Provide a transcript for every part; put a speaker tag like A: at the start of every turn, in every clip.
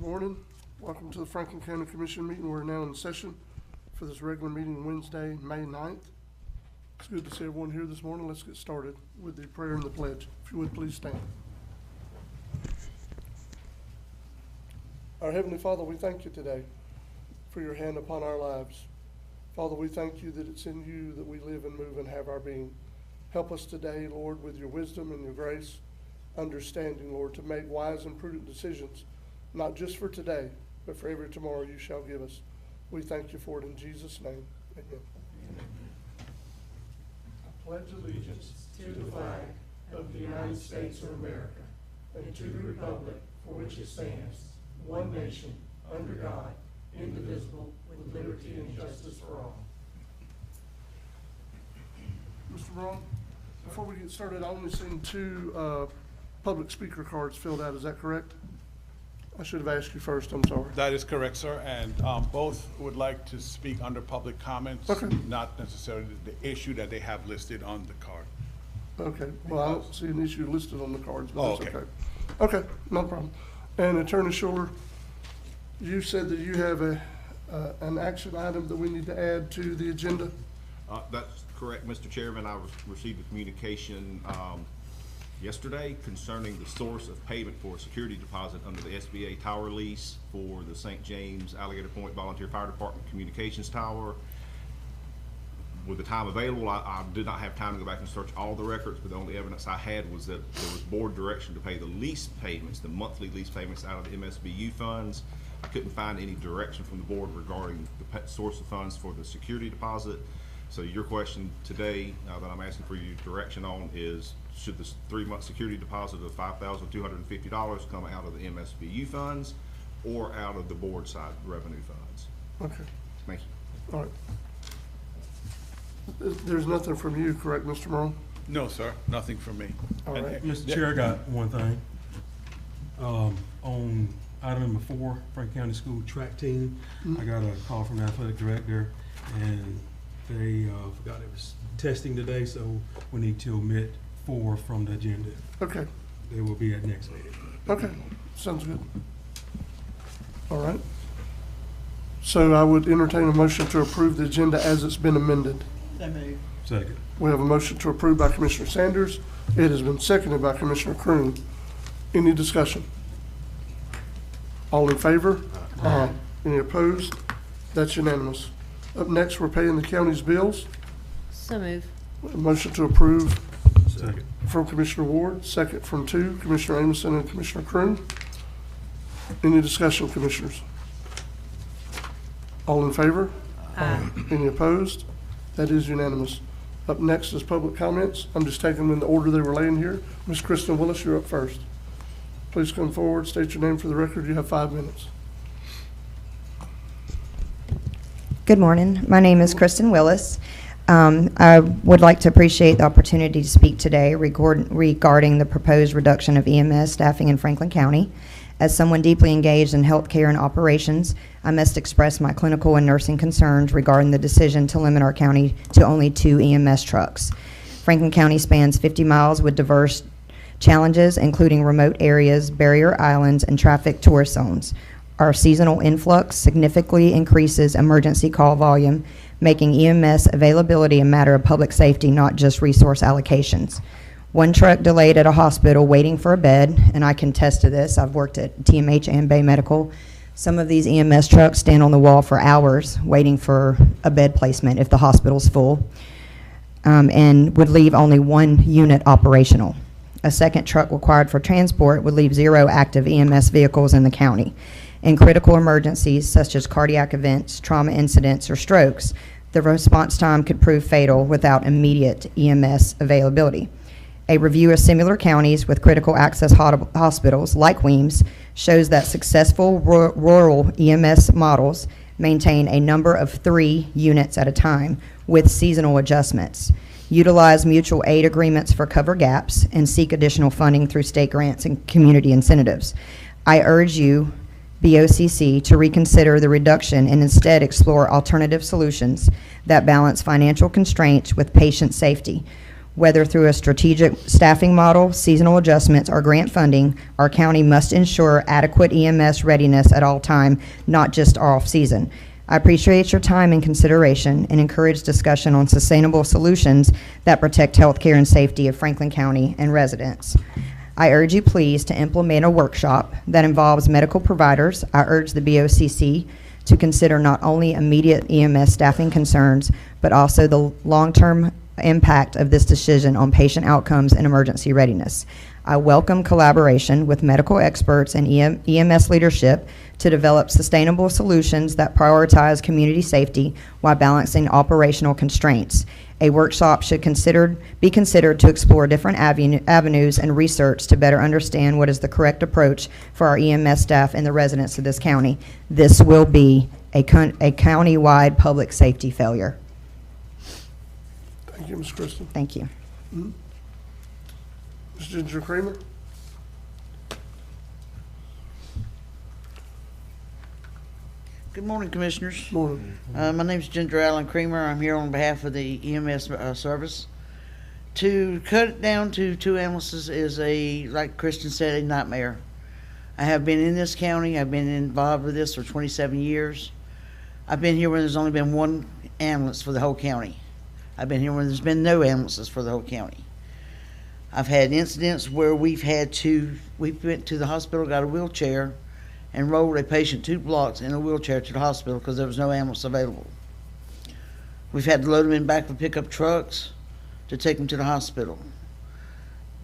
A: Good morning. Welcome to the Franklin County Commission meeting. We're now in session for this regular meeting Wednesday, May 9th. It's good to see everyone here this morning. Let's get started with the prayer and the pledge. If you would, please stand. Our Heavenly Father, we thank you today for your hand upon our lives. Father, we thank you that it's in you that we live and move and have our being. Help us today, Lord, with your wisdom and your grace, understanding, Lord, to make wise and prudent decisions, not just for today, but for every tomorrow you shall give us. We thank you for it in Jesus' name. Amen. I pledge allegiance to the flag of the United States of America and to the republic for which it stands, one nation, under God, indivisible, with liberty and justice for all. Mr. Braun, before we get started, I only seen two public speaker cards filled out. Is that correct? I should have asked you first. I'm sorry.
B: That is correct, sir. And both would like to speak under public comments,
A: Okay.
B: not necessarily the issue that they have listed on the card.
A: Okay. Well, I don't see an issue listed on the cards, but
B: Oh,
A: that's
B: okay.
A: okay. Okay, no problem. And Attorney Schuler, you said that you have an action item that we need to add to the agenda.
C: That's correct, Mr. Chairman. I received a communication yesterday concerning the source of payment for a security deposit under the SBA tower lease for the St. James Alligator Point Volunteer Fire Department Communications Tower. With the time available, I did not have time to go back and search all the records, but the only evidence I had was that there was board direction to pay the lease payments, the monthly lease payments out of the MSBU funds. I couldn't find any direction from the board regarding the source of funds for the security deposit. So your question today that I'm asking for your direction on is, should this 3-month security deposit of $5,250 come out of the MSBU funds or out of the board side revenue funds?
A: Okay.
C: Thank you.
A: All right. There's nothing from you, correct, Mr. Morrow?
B: No, sir, nothing from me.
A: All
B: And-
A: right.
D: Mr. Chair, I got one thing. On item number 4, Franklin County School track team, I got a call from the athletic director, and they forgot it was testing today, so we need to omit 4 from the agenda.
A: Okay.
D: They will be at next meeting.
A: Okay. Sounds good. All right. So I would entertain a motion to approve the agenda as it's been amended.
D: Second.
A: We have a motion to approve by Commissioner Sanders. It has been seconded by Commissioner Croom. Any discussion? All in favor? Aye. Any opposed? That's unanimous. Up next, we're paying the county's bills.
E: So move.
A: A motion to approve
D: Second.
A: from Commissioner Ward, second from 2, Commissioner Amison and Commissioner Croom. Any discussion, Commissioners? All in favor?
E: Aye.
A: Any opposed? That is unanimous. Up next is public comments. I'm just taking them in the order they were laying here. Ms. Kristen Willis, you're up first. Please come forward, state your name for the record. You have 5 minutes.
F: Good morning. My name is Kristen Willis. I would like to appreciate the opportunity to speak today regarding the proposed reduction of EMS staffing in Franklin County. As someone deeply engaged in healthcare and operations, I must express my clinical and nursing concerns regarding the decision to limit our county to only 2 EMS trucks. Franklin County spans 50 miles with diverse challenges, including remote areas, barrier islands, and traffic tourist zones. Our seasonal influx significantly increases emergency call volume, making EMS availability a matter of public safety, not just resource allocations. 1 truck delayed at a hospital waiting for a bed, and I can attest to this. I've worked at TMH and Bay Medical. Some of these EMS trucks stand on the wall for hours waiting for a bed placement if the hospital's full, and would leave only 1 unit operational. A 2nd truck required for transport would leave 0 active EMS vehicles in the county. In critical emergencies such as cardiac events, trauma incidents, or strokes, the response time could prove fatal without immediate EMS availability. A review of similar counties with critical access hospitals like Weems shows that successful rural EMS models maintain a number of 3 units at a time with seasonal adjustments, utilize mutual aid agreements for cover gaps, and seek additional funding through state grants and community incentives. I urge you, BOCC, to reconsider the reduction and instead explore alternative solutions that balance financial constraints with patient safety. Whether through a strategic staffing model, seasonal adjustments, or grant funding, our county must ensure adequate EMS readiness at all time, not just off-season. I appreciate your time and consideration and encourage discussion on sustainable solutions that protect healthcare and safety of Franklin County and residents. I urge you please to implement a workshop that involves medical providers. I urge the BOCC to consider not only immediate EMS staffing concerns, but also the long-term impact of this decision on patient outcomes and emergency readiness. I welcome collaboration with medical experts and EMS leadership to develop sustainable solutions that prioritize community safety while balancing operational constraints. A workshop should be considered to explore different avenues and research to better understand what is the correct approach for our EMS staff and the residents of this county. This will be a county-wide public safety failure.
A: Thank you, Ms. Kristen.
F: Thank you.
A: Ms. Ginger Creamer?
G: Good morning, Commissioners.
A: Morning.
G: My name is Ginger Allen Creamer. I'm here on behalf of the EMS service. To cut it down to 2 ambulances is like Kristen said, a nightmare. I have been in this county. I've been involved with this for 27 years. I've been here when there's only been 1 ambulance for the whole county. I've been here when there's been no ambulances for the whole county. I've had incidents where we went to the hospital, got a wheelchair, and rolled a patient 2 blocks in a wheelchair to the hospital because there was no ambulance available. We've had to load them in back of pickup trucks to take them to the hospital.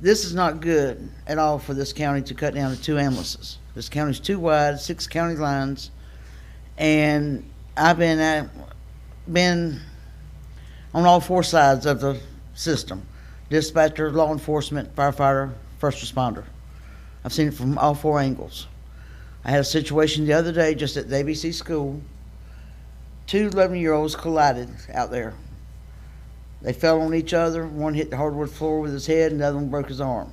G: This is not good at all for this county to cut down to 2 ambulances. This county's too wide, 6 county lines, and I've been on all 4 sides of the system: dispatcher, law enforcement, firefighter, first responder. I've seen it from all 4 angles. I had a situation the other day just at the ABC school. 2 11-year-olds collided out there. They fell on each other. One hit the hardwood floor with his head, and the other one broke his arm.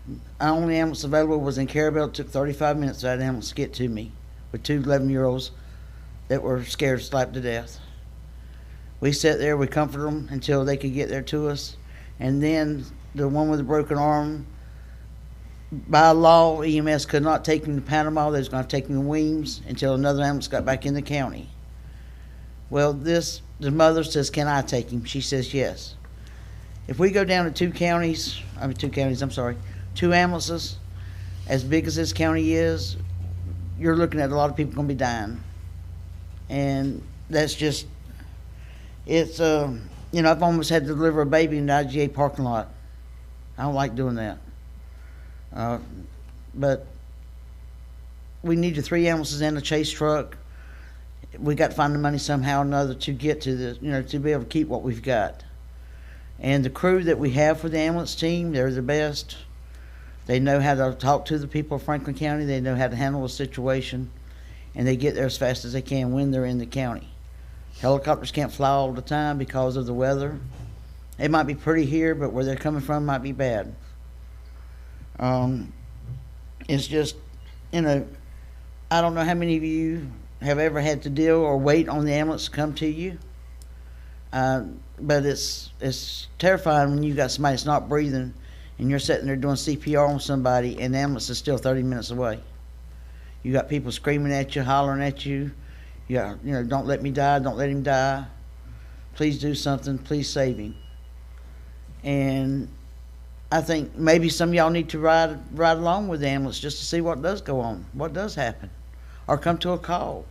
G: The only ambulance available was in Carabel. It took 35 minutes for that ambulance to get to me with 2 11-year-olds that were scared slap to death. We sat there, we comforted them until they could get there to us, and then the one with the broken arm, by law, EMS could not take him to Panama. They was going to take him to Weems until another ambulance got back in the county. Well, the mother says, "Can I take him?" She says, "Yes." If we go down to 2 ambulances, as big as this county is, you're looking at a lot of people going to be dying. And that's just, it's, I've almost had to deliver a baby in the IGA parking lot. I don't like doing that. But we needed 3 ambulances and a chase truck. We got to find the money somehow or another to get to the, to be able to keep what we've got. And the crew that we have for the ambulance team, they're the best. They know how to talk to the people of Franklin County. They know how to handle a situation, and they get there as fast as they can when they're in the county. Helicopters can't fly all the time because of the weather. It might be pretty here, but where they're coming from might be bad. It's just, I don't know how many of you have ever had to deal or wait on the ambulance to come to you. But it's terrifying when you got somebody that's not breathing and you're sitting there doing CPR on somebody and the ambulance is still 30 minutes away. You got people screaming at you, hollering at you. Don't let me die, don't let him die. Please do something, please save him. And I think maybe some of y'all need to ride along with the ambulance just to see what does go on, what does happen, or come to a call,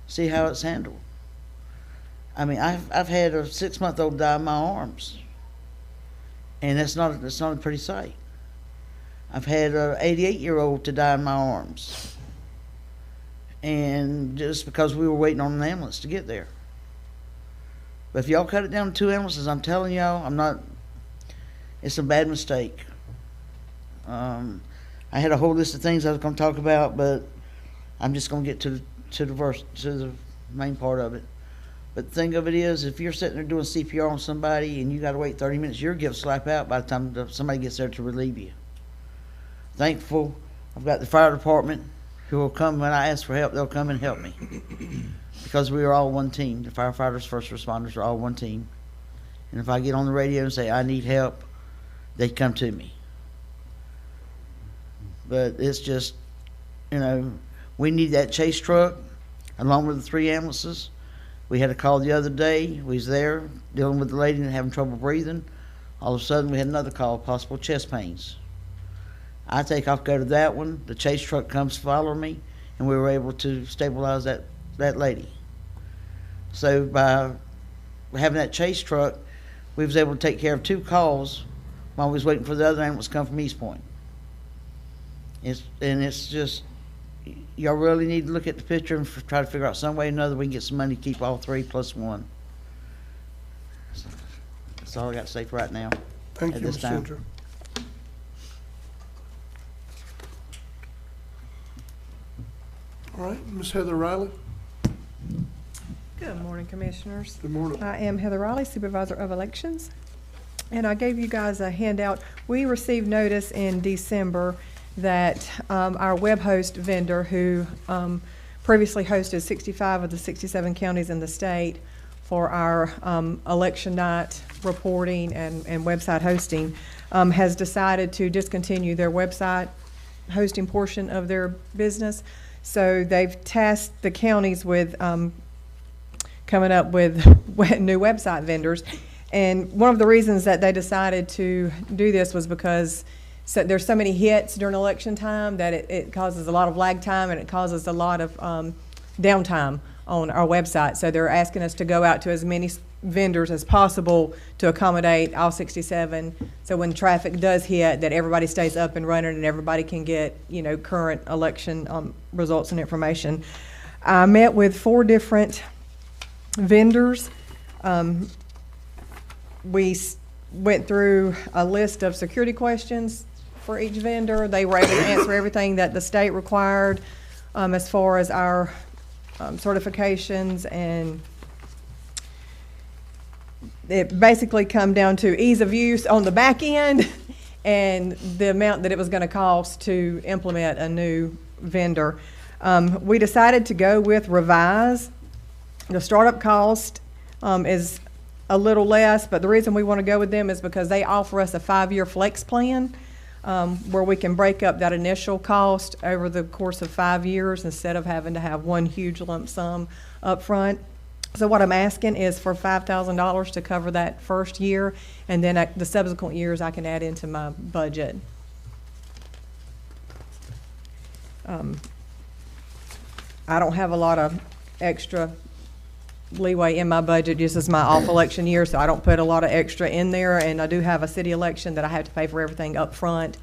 G: see how it's handled. I mean, I've had a 6-month-old die in my arms, and that's not a pretty sight. I've had an 88-year-old to die in my arms, and just because we were waiting on an ambulance to get there. But if y'all cut it down to 2 ambulances, I'm telling y'all, it's a bad mistake. I had a whole list of things I was going to talk about, but I'm just going to get to the main part of it. But the thing of it is, if you're sitting there doing CPR on somebody and you got to wait 30 minutes, you're going to slap out by the time somebody gets there to relieve you. Thankful I've got the fire department who will come when I ask for help. They'll come and help me because we are all one team. The firefighters, first responders are all one team, And if I get on the radio and say I need help, they come to me. But it's just, you know, we need that chase truck along with the 3 ambulances. We had a call the other day. We was there dealing with the lady and having trouble breathing. All of a sudden, we had another call, possible chest pains. I take off, go to that one. The chase truck comes, follow me, and we were able to stabilize that lady. So by having that chase truck, we was able to take care of 2 calls while we was waiting for the other ambulance to come from East Point. It's just, y'all really need to look at the picture and try to figure out some way or another we can get some money to keep all 3 plus 1. That's all I got to say for right now.
A: Thank
G: at
A: you,
G: this
A: Ms.
G: time.
A: Center. All right, Ms. Heather Riley.
H: Good morning, Commissioners.
A: Good morning.
H: I am Heather Riley, Supervisor of Elections, and I gave you guys a handout. We received notice in December that our web host vendor, who previously hosted 65 of the 67 counties in the state for our election night reporting and website hosting, has decided to discontinue their website hosting portion of their business. So they've tasked the counties with coming up with new website vendors. And one of the reasons that they decided to do this was because there's so many hits during election time that it causes a lot of lag time and it causes a lot of downtime on our website. So they're asking us to go out to as many vendors as possible to accommodate all 67. So when traffic does hit, that everybody stays up and running and everybody can get, you know, current election results and information. I met with 4 different vendors. We went through a list of security questions for each vendor. They were able to answer everything that the state required as far as our certifications, and it basically come down to ease of use on the back end and the amount that it was going to cost to implement a new vendor. We decided to go with Revise. The startup cost is a little less, but the reason we want to go with them is because they offer us a 5-year flex plan where we can break up that initial cost over the course of 5 years instead of having to have one huge lump sum up front. So what I'm asking is for $5,000 to cover that first year, and then the subsequent years I can add into my budget. I don't have a lot of extra leeway in my budget just as my off election year, so I don't put a lot of extra in there, and I do have a city election that I have to pay for everything up front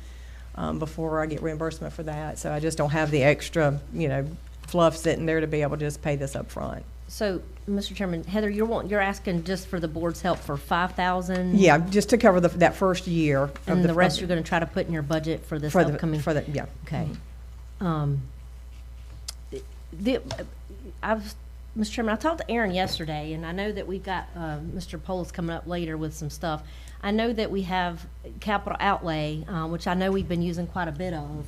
H: before I get reimbursement for that. So I just don't have the extra, you know, fluff sitting there to be able to just pay this up front.
E: So, Mr. Chairman, Heather, you're asking just for the board's help for $5,000?
H: Yeah, just to cover that first year.
E: And the rest you're going to try to put in your budget for this upcoming?
H: Yeah.
E: Okay. Mr. Chairman, I talked to Aaron yesterday, and I know that we've got Mr. Poles coming up later with some stuff. I know that we have capital outlay, which I know we've been using quite a bit of.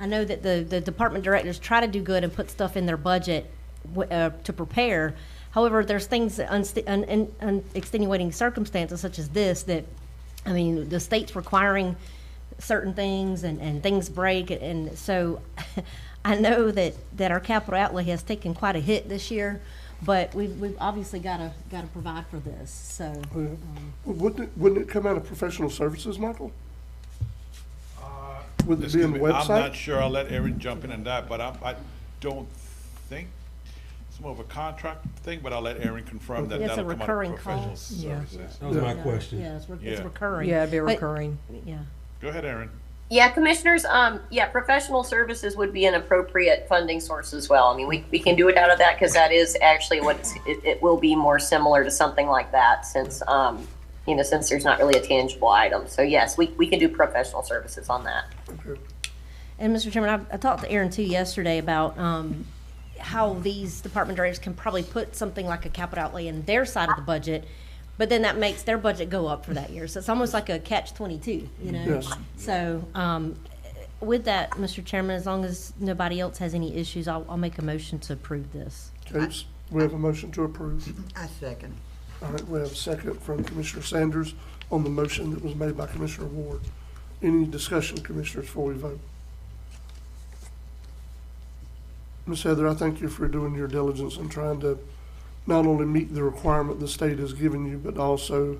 E: I know that the department directors try to do good and put stuff in their budget to prepare. However, there's things, extenuating circumstances such as this, that, I mean, the state's requiring certain things and things break, and so I know that our capital outlay has taken quite a hit this year, but we've obviously got to provide for this. So,
A: Wouldn't it come out of professional services, Michael? Would it be in the website?
B: I'm not sure. I'll let Aaron jump in on that, but I don't think it's more of a contract thing, but I'll let Aaron confirm that
E: It's a
B: that'll come out
E: recurring
B: of professional
E: cost.
H: Yeah.
B: services.
D: That was my question.
E: Yeah, it's
B: Yeah.
E: recurring.
H: Yeah, it'd be
E: But-
H: recurring.
E: Yeah.
B: Go ahead, Aaron.
I: Yeah, commissioners, professional services would be an appropriate funding source as well. I mean, we can do it out of that because that is actually it will be more similar to something like that since, since there's not really a tangible item. So yes, we can do professional services on that.
A: Okay.
E: And Mr. Chairman, I talked to Aaron too yesterday about how these department directors can probably put something like a capital outlay in their side of the budget, but then that makes their budget go up for that year. So it's almost like a catch-22, you know?
A: Yes.
E: So with that, Mr. Chairman, as long as nobody else has any issues, I'll make a motion to approve this.
A: Okay, we have a motion to approve.
G: I second.
A: All right, we have a second from Commissioner Sanders on the motion that was made by Commissioner Ward. Any discussion, Commissioners, before we vote? Ms. Heather, I thank you for doing your diligence and trying to not only meet the requirement the state has given you, but also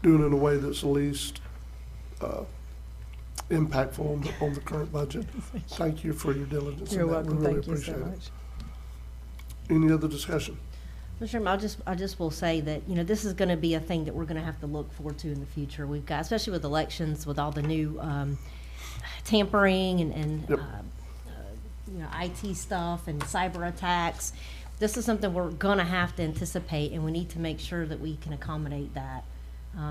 A: doing it in a way that's least impactful on the current budget. Thank you for your diligence.
H: You're
A: in that.
H: welcome.
A: We really
H: Thank you so
A: appreciate it.
H: much.
A: Any other discussion?
E: Mr. Chairman, I just will say that, you know, this is gonna be a thing that we're gonna have to look forward to in the future. We've got, especially with elections, with all the new, tampering and,
A: Yep.
E: you know, IT stuff and cyber attacks. This is something we're gonna have to anticipate, and we need to make sure that we can accommodate that.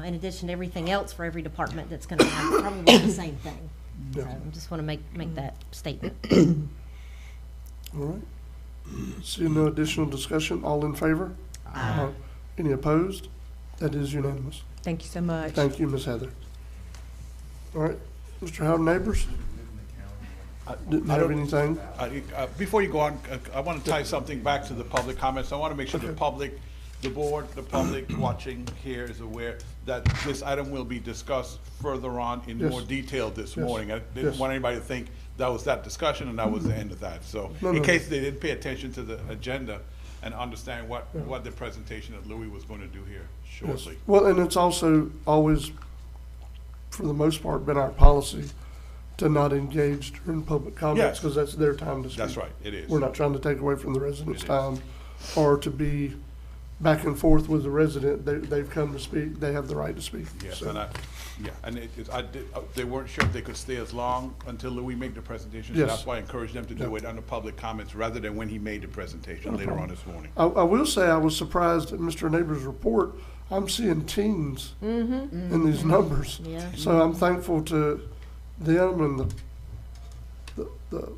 E: In addition to everything else for every department that's gonna have probably the same thing. So
A: Yeah.
E: I just wanna make that statement.
A: All right. Seeing no additional discussion, all in favor? Aye. Any opposed? That is unanimous.
H: Thank you so much.
A: Thank you, Ms. Heather. All right, Mr. Howard, neighbors? Didn't have anything?
B: Before you go on, I want to tie something back to the public comments. I want to make sure the
A: Okay.
B: public, the board, the public watching here is aware that this item will be discussed further on in
A: Yes.
B: more detail this
A: Yes.
B: morning. I didn't
A: Yes.
B: want anybody to think that was that discussion and that was the end of that. So
A: No,
B: in
A: no.
B: case they didn't pay attention to the agenda and understand what the presentation that Louis was going to do here
A: Yes.
B: shortly.
A: Well, and it's also always, for the most part, been our policy to not engage during public comments,
B: Yes.
A: because that's their time to speak.
B: That's right, it is.
A: We're not trying to take away from the residents'
B: It is.
A: time, or to be back and forth with the resident. They've come to speak, they have the right to speak.
B: Yes,
A: So,
B: and they weren't sure if they could stay as long until Louis made the presentation. So
A: Yes.
B: that's why I encouraged them to do
A: Yeah.
B: it under public comments rather than when he made the presentation later on this morning.
A: I will say I was surprised at Mr. Neighbors' report. I'm seeing teens in these numbers.
E: Yeah.
A: So I'm thankful to them and the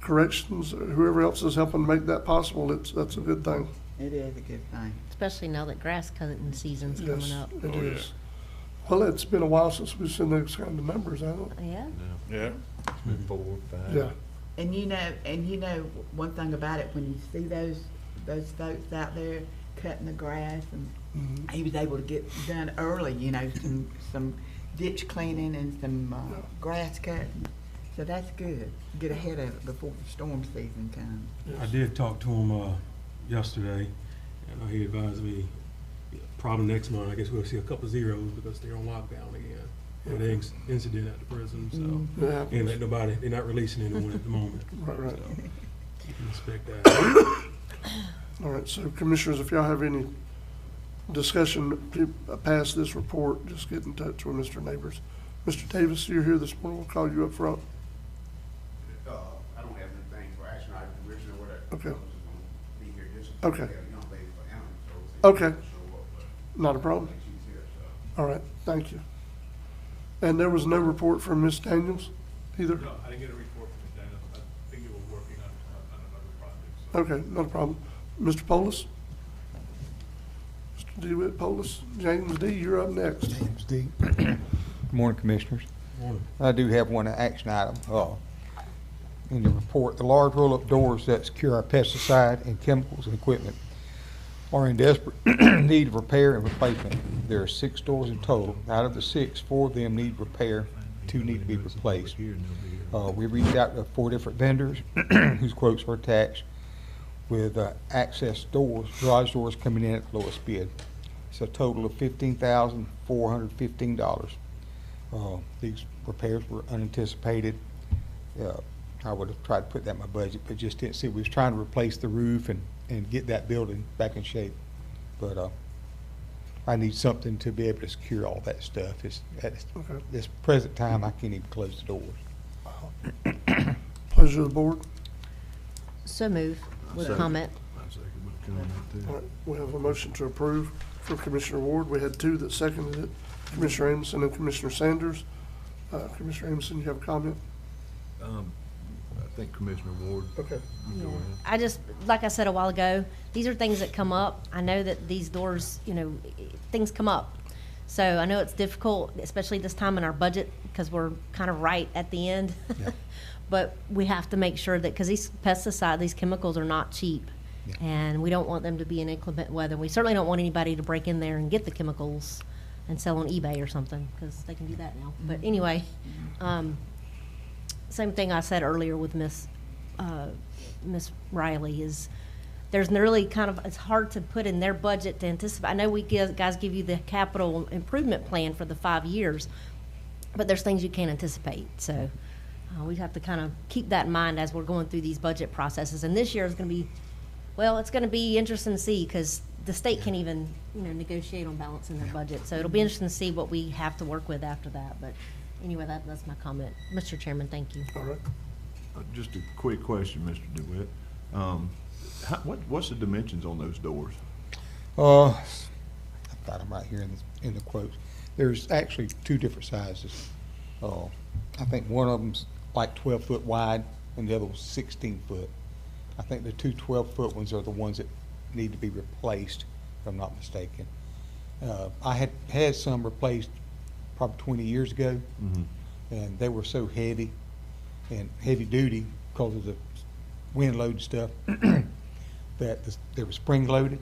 A: corrections, whoever else is helping make that possible. That's a good thing.
G: It is a good thing.
E: Especially now that grass cutting season's
A: Yes,
E: coming up.
A: it
B: Oh, yeah.
A: is. Well, it's been a while since we've seen those kind of numbers, hasn't it?
E: Yeah.
B: Yeah,
A: Yeah.
J: And you know, one thing about it, when you see those folks out there cutting the grass, and he was able to get done early, you know, some ditch cleaning and some grass cutting. So that's good. Get ahead of it before the storm season comes.
D: I did talk to him yesterday, and he advised me, probably next month, I guess we'll see a couple zeros because they're on lockdown again. With the incident at the prison, so,
A: Yeah.
D: and let nobody, they're not releasing anyone at the moment.
A: Right, right.
D: So, you can expect that.
A: All right, so Commissioners, if y'all have any discussion past this report, just get in touch with Mr. Neighbors. Mr. Davis, you're here this morning, we'll call you up front.
K: I don't have anything for action item, Commissioner, whatever.
A: Okay.
K: I was just gonna be here just.
A: Okay.
K: Have a young lady for Alan, so.
A: Okay.
K: Show up, but
A: Not a problem.
K: I think she's here, so.
A: All right, thank you. And there was no report from Ms. Daniels either?
B: No, I didn't get a report from Ms. Daniels. I think you were working on another project.
A: Okay, not a problem. Mr. Polis? Mr. DeWitt Polis? James D., you're up next.
L: James D. Good morning, Commissioners.
D: Morning.
L: I do have one action item. In the report, the large roll-up doors that secure our pesticide and chemicals and equipment are in desperate need of repair and replacement. There are 6 doors in total. Out of the 6, 4 of them need repair, 2 need to be replaced. We reached out to 4 different vendors whose quotes were attached with access doors, garage doors coming in at the lowest bid. It's a total of $15,415. These repairs were unanticipated. I would have tried to put that in my budget, but just didn't see. We was trying to replace the roof and get that building back in shape. But I need something to be able to secure all that stuff. At
A: Okay.
L: this present time, I can't even close the doors.
A: Pleasure of the board.
E: So move with a comment.
A: All right, we have a motion to approve for Commissioner Ward. We had 2 that seconded it, Commissioner Amison and Commissioner Sanders. Commissioner Amison, you have a comment?
M: I think Commissioner Ward.
A: Okay.
E: Yeah. I just, like I said a while ago, these are things that come up. I know that these doors, you know, things come up. So I know it's difficult, especially this time in our budget, because we're kind of right at the end.
L: Yeah.
E: But we have to make sure that, because these pesticides, these chemicals are not cheap.
L: Yeah.
E: And we don't want them to be in inclement weather. We certainly don't want anybody to break in there and get the chemicals and sell on eBay or something, because they can do that now. But anyway, same thing I said earlier with Miss Riley is there's really kind of, it's hard to put in their budget to anticipate. I know we guys give you the capital improvement plan for the 5 years, but there's things you can't anticipate. So we have to kind of keep that in mind as we're going through these budget processes. And this year is going to be, well, it's going to be interesting to see, because the state can't even, negotiate on balancing their budget. So it'll be interesting to see what we have to work with after that. But anyway, that's my comment. Mr. Chairman, thank you.
A: All right.
M: Just a quick question, Mr. DeWitt. What's the dimensions on those doors?
L: I've got them right here in the quotes. There's actually two different sizes. I think one of them's like 12 foot wide and the other was 16 foot. I think the two 12-foot ones are the ones that need to be replaced, if I'm not mistaken. I had some replaced probably 20 years ago, and they were so heavy and heavy duty because of the wind load stuff that they were spring loaded,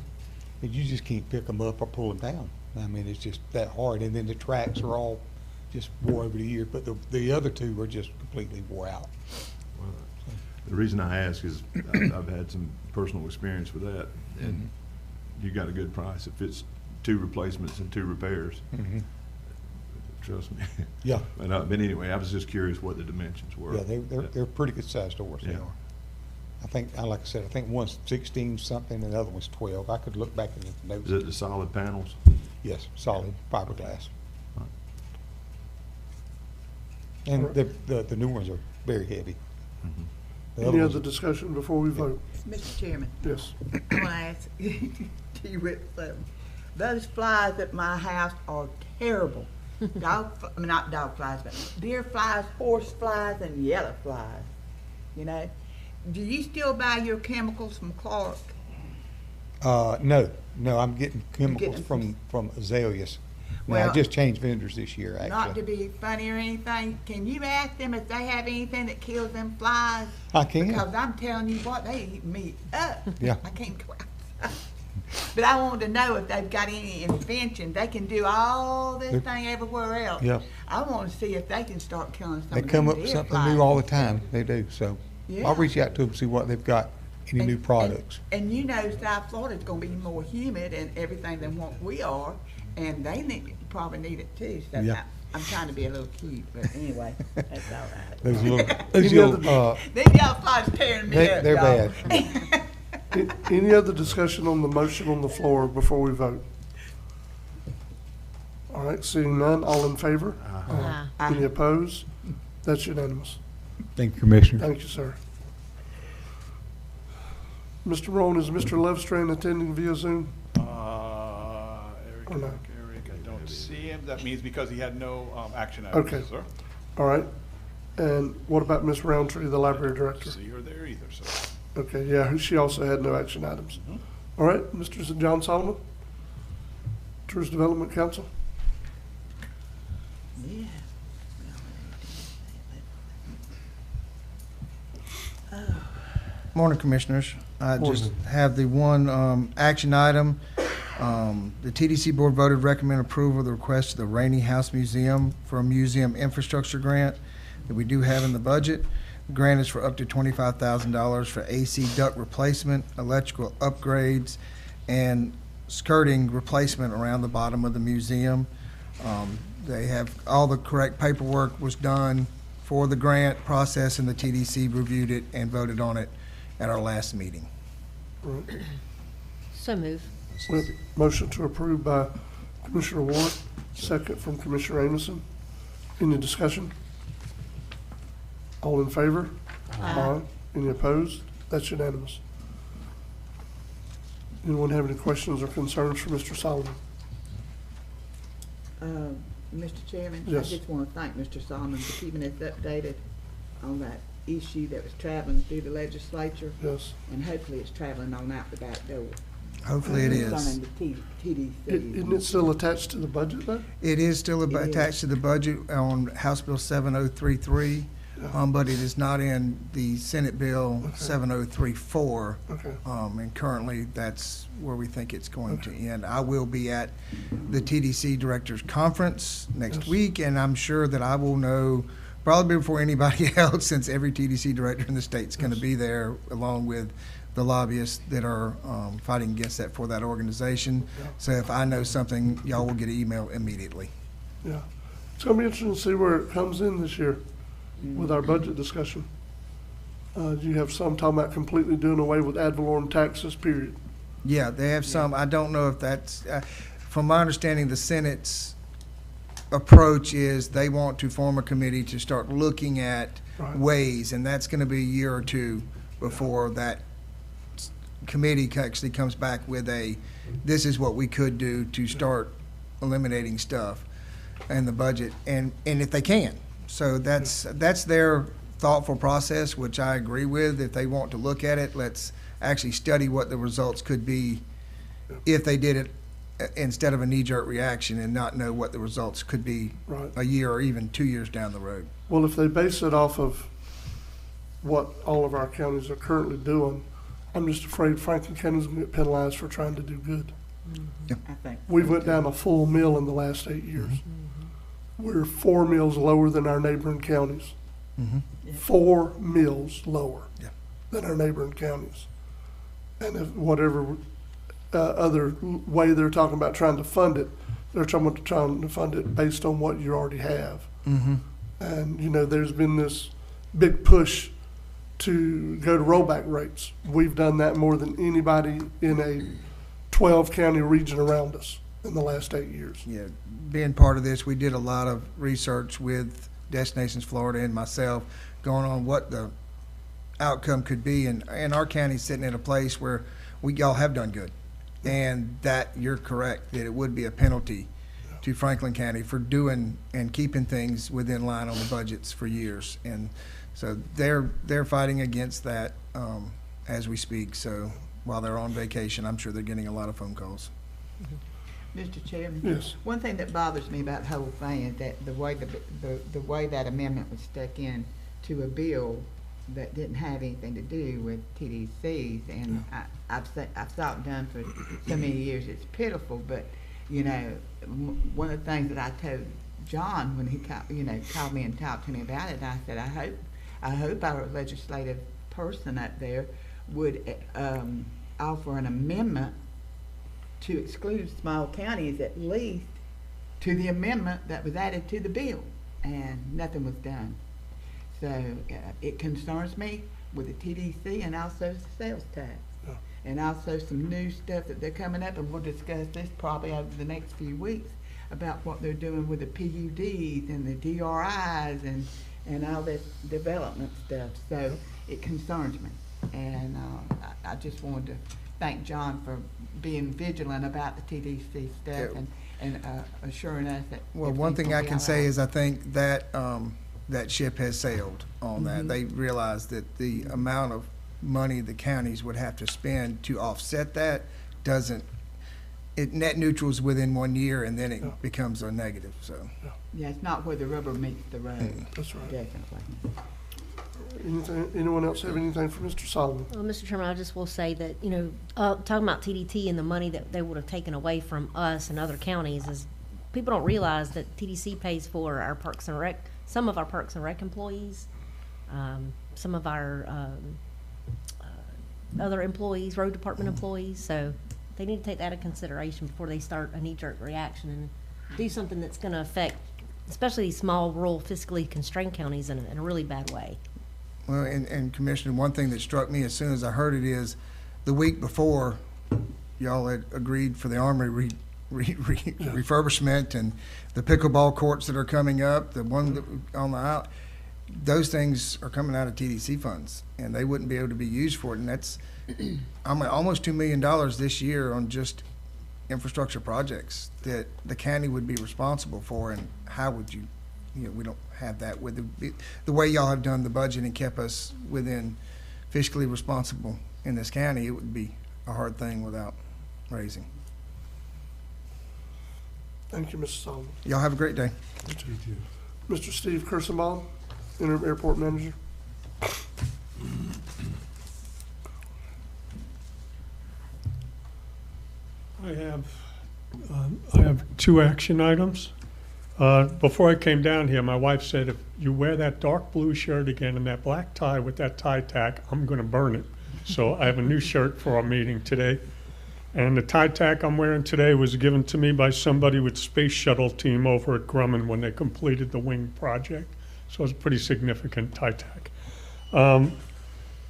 L: and you just can't pick them up or pull them down. I mean, it's just that hard. And then the tracks are all just wore over the years, but the other two are just completely wore out.
M: Well, the reason I ask is I've had some personal experience with that, and you got a good price. It fits 2 replacements and 2 repairs. Trust me.
L: Yeah.
M: But anyway, I was just curious what the dimensions were.
L: Yeah, they're pretty good sized doors. They
M: Yeah.
L: are. I think, like I said, I think one's 16 something and the other one's 12. I could look back in the notes.
M: Is it the solid panels?
L: Yes, solid fiberglass.
M: Right.
L: And the new ones are very heavy. The
A: Any
L: other
A: other
L: ones-
A: discussion before we vote?
J: Mr. Chairman,
A: Yes.
J: I want to ask DeWitt something. Those flies at my house are terrible. Not dog flies, but deer flies, horse flies, and yellow flies. Do you still buy your chemicals from Clark?
L: No, I'm getting chemicals
J: getting
L: from azaleas. Now,
J: Well,
L: I just changed vendors this year,
J: Not to
L: actually.
J: be funny or anything, can you ask them if they have anything that kills them flies?
L: I can.
J: Because I'm telling you what, they eat me up.
L: Yeah.
J: I can't go outside. But I wanted to know if they've got any invention. They can do all this
L: They're-
J: thing everywhere else.
L: Yeah.
J: I want to see if they can start killing some
L: They
J: of
L: come
J: them
L: up with
J: deer
L: something
J: flies.
L: new all the time. They do, so
J: Yeah.
L: I'll reach out to them, see what they've got, any new products.
J: And South Florida's gonna be more humid and everything than what we are, and they probably need it too. So
L: Yeah.
J: I'm trying to be a little cute, but anyway, that's all right.
L: Those little,
A: Any other-
J: These yellow flies tearing me up,
L: they're
J: y'all.
L: bad.
A: Any other discussion on the motion on the floor before we vote? All right, seeing none, all in favor? Any opposed? That's unanimous.
L: Thank you, Commissioner.
A: Thank you, sir. Mr. Rowan, is Mr. Lovestrand attending via Zoom?
B: Eric,
A: Or no?
B: Eric, I don't see him. That means because he had no action items,
A: Okay.
B: sir.
A: All right. And what about Ms. Roundtree, the library director?
B: See her there either, sir.
A: Okay, yeah, she also had no action items. All right, Mr. John Solomon, Tourist Development Council.
J: Yeah.
N: Morning, Commissioners. I just have the one action item. The TDC Board voted recommend approval of the request to the Rainey House Museum for a museum infrastructure grant that we do have in the budget. The grant is for up to $25,000 for AC duct replacement, electrical upgrades, and skirting replacement around the bottom of the museum. They have, all the correct paperwork was done for the grant process, and the TDC reviewed it and voted on it at our last meeting.
A: All right.
E: So move.
A: We have a motion to approve by Commissioner Ward, second from Commissioner Amison. Any discussion? All in favor? Aye. Any opposed? That's unanimous. Anyone have any questions or concerns for Mr. Solomon?
J: Mr. Chairman, I
A: Yes.
J: just want to thank Mr. Solomon for keeping us updated on that issue that was traveling through the legislature,
A: Yes.
J: and hopefully it's traveling on out the back door.
N: Hopefully it is.
J: Concerning the TDC.
A: Isn't it still attached to the budget though?
N: It is still
J: It is.
N: attached to the budget on House Bill 7033. but it is not in the Senate Bill 7034.
A: Okay.
N: And currently, that's where we think it's going to end. I will be at the TDC Directors Conference next week, and I'm sure that I will know probably before anybody else, since every TDC director in the state's going to be there, along with the lobbyists that are fighting against that for that organization. So if I know something, y'all will get an email immediately.
A: Yeah. It's gonna be interesting to see where it comes in this year with our budget discussion. You have some talking about completely doing away with ad valorem taxes, period.
N: Yeah, they have some. I don't know if that's, from my understanding, the Senate's approach is they want to form a committee to start looking at ways, and that's going to be a year or two before that committee actually comes back with this is what we could do to start eliminating stuff in the budget, and if they can. So that's their thoughtful process, which I agree with. If they want to look at it, let's actually study what the results could be if they did it instead of a knee-jerk reaction and not know what the results could be a year or even 2 years down the road.
A: Well, if they base it off of what all of our counties are currently doing, I'm just afraid Franklin County's gonna get penalized for trying to do good.
J: I think.
A: We went down a full mill in the last 8 years. We're 4 mills lower than our neighboring counties. 4 mills lower than our neighboring counties. And if whatever other way they're talking about trying to fund it, they're trying to fund it based on what you already have. And, you know, there's been this big push to go to rollback rates. We've done that more than anybody in a 12-county region around us in the last 8 years.
N: Yeah, being part of this, we did a lot of research with Destinations Florida and myself going on what the outcome could be, and our county's sitting in a place where we all have done good. And that, you're correct, that it would be a penalty to Franklin County for doing and keeping things within line on the budgets for years. And so they're fighting against that as we speak. So while they're on vacation, I'm sure they're getting a lot of phone calls.
J: Mr. Chairman?
A: Yes.
J: One thing that bothers me about the whole thing is that the way that amendment was stuck in to a bill that didn't have anything to do with TDCs, and I've saw it done for so many years, it's pitiful, but, you know, one of the things that I told John when he called me and talked to me about it, I said, I hope our legislative person up there would offer an amendment to exclude small counties at least to the amendment that was added to the bill, and nothing was done. So it concerns me with the TDC and also the sales tax. And also some new stuff that they're coming up, and we'll discuss this probably over the next few weeks about what they're doing with the PUDs and the DRIs and all this development stuff. So it concerns me. And I just wanted to thank John for being vigilant about the TDC stuff and assuring us that.
N: Well, one thing I can say is I think that that ship has sailed on that. They realized that the amount of money the counties would have to spend to offset that it net neutrals within 1 year, and then it becomes a negative. So
J: yeah, it's not where the rubber meets the road.
A: That's right.
J: Definitely.
A: Anyone else have anything for Mr. Solomon?
E: Well, Mr. Chairman, I just will say that, you know, talking about TDT and the money that they would have taken away from us and other counties is people don't realize that TDC pays for our Parks and Rec, some of our Parks and Rec employees, some of our other employees, road department employees. So they need to take that into consideration before they start a knee-jerk reaction and do something that's going to affect, especially these small, rural, fiscally constrained counties in a really bad way.
N: Well, and Commissioner, one thing that struck me as soon as I heard it is the week before, y'all had agreed for the Armory refurbishment and the pickleball courts that are coming up, the one that on the out, those things are coming out of TDC funds, and they wouldn't be able to be used for it. And that's almost $2 million this year on just infrastructure projects that the county would be responsible for. And how would you know, we don't have that with the way y'all have done the budget and kept us within fiscally responsible in this county. It would be a hard thing without raising.
A: Thank you, Mr. Solomon.
N: Y'all have a great day.
A: Mr. Steve Kirsenbaum. interim airport manager.
O: I have two action items. Before I came down here, my wife said, if you wear that dark blue shirt again and that black tie with that tie tack, I'm gonna burn it. So I have a new shirt for our meeting today. And the tie tack I'm wearing today was given to me by somebody with Space Shuttle team over at Grumman when they completed the wing project. So it's a pretty significant tie tack.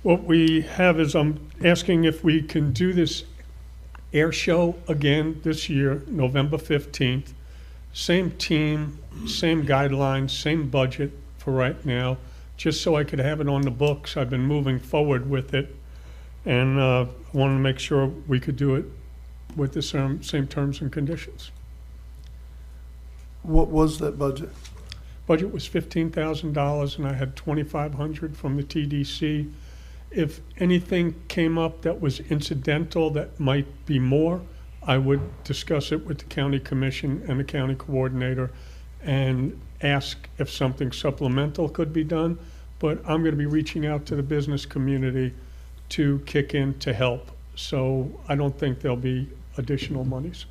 O: What we have is I'm asking if we can do this air show again this year, November 15th. Same team, same guidelines, same budget for right now, just so I could have it on the books. I've been moving forward with it, and wanted to make sure we could do it with the same terms and conditions.
A: What was that budget?
O: Budget was $15,000, and I had $2,500 from the TDC. If anything came up that was incidental that might be more, I would discuss it with the county commission and the county coordinator and ask if something supplemental could be done. But I'm going to be reaching out to the business community to kick in to help. So I don't think there'll be additional monies.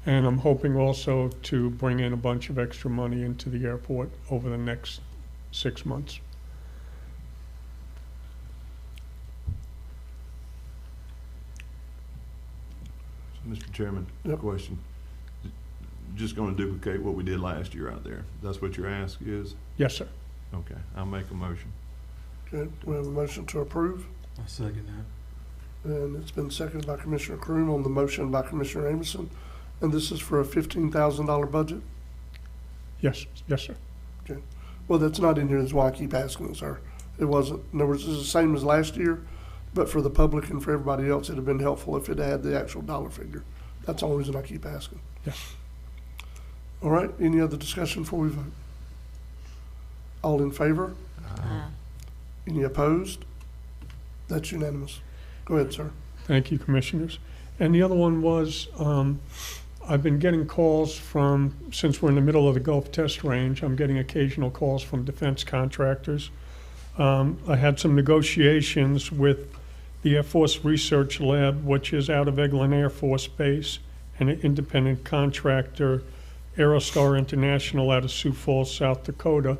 O: And I'm hoping also to bring in a bunch of extra money into the airport over the next 6 months.
M: Mr. Chairman,
A: Yep.
M: question. Just gonna duplicate what we did last year out there. That's what your ask is?
O: Yes, sir.
M: Okay, I'll make a motion.
A: Okay, we have a motion to approve,
D: I second that.
A: and it's been seconded by Commissioner Croom on the motion by Commissioner Amison. And this is for a $15,000 budget?
O: Yes, yes, sir.
A: Okay. Well, that's not in here, that's why I keep asking, sir. It wasn't, in other words, it's the same as last year, but for the public and for everybody else, it'd have been helpful if it had the actual dollar figure. That's the only reason I keep asking.
O: Yes.
A: All right, any other discussion before we vote? All in favor? Any opposed? That's unanimous. Go ahead, sir.
O: Thank you, commissioners. And the other one was, I've been getting calls from, since we're in the middle of the Gulf Test Range, I'm getting occasional calls from defense contractors. I had some negotiations with the Air Force Research Lab, which is out of Eglin Air Force Base, and an independent contractor, Aerostar International out of Sioux Falls, South Dakota.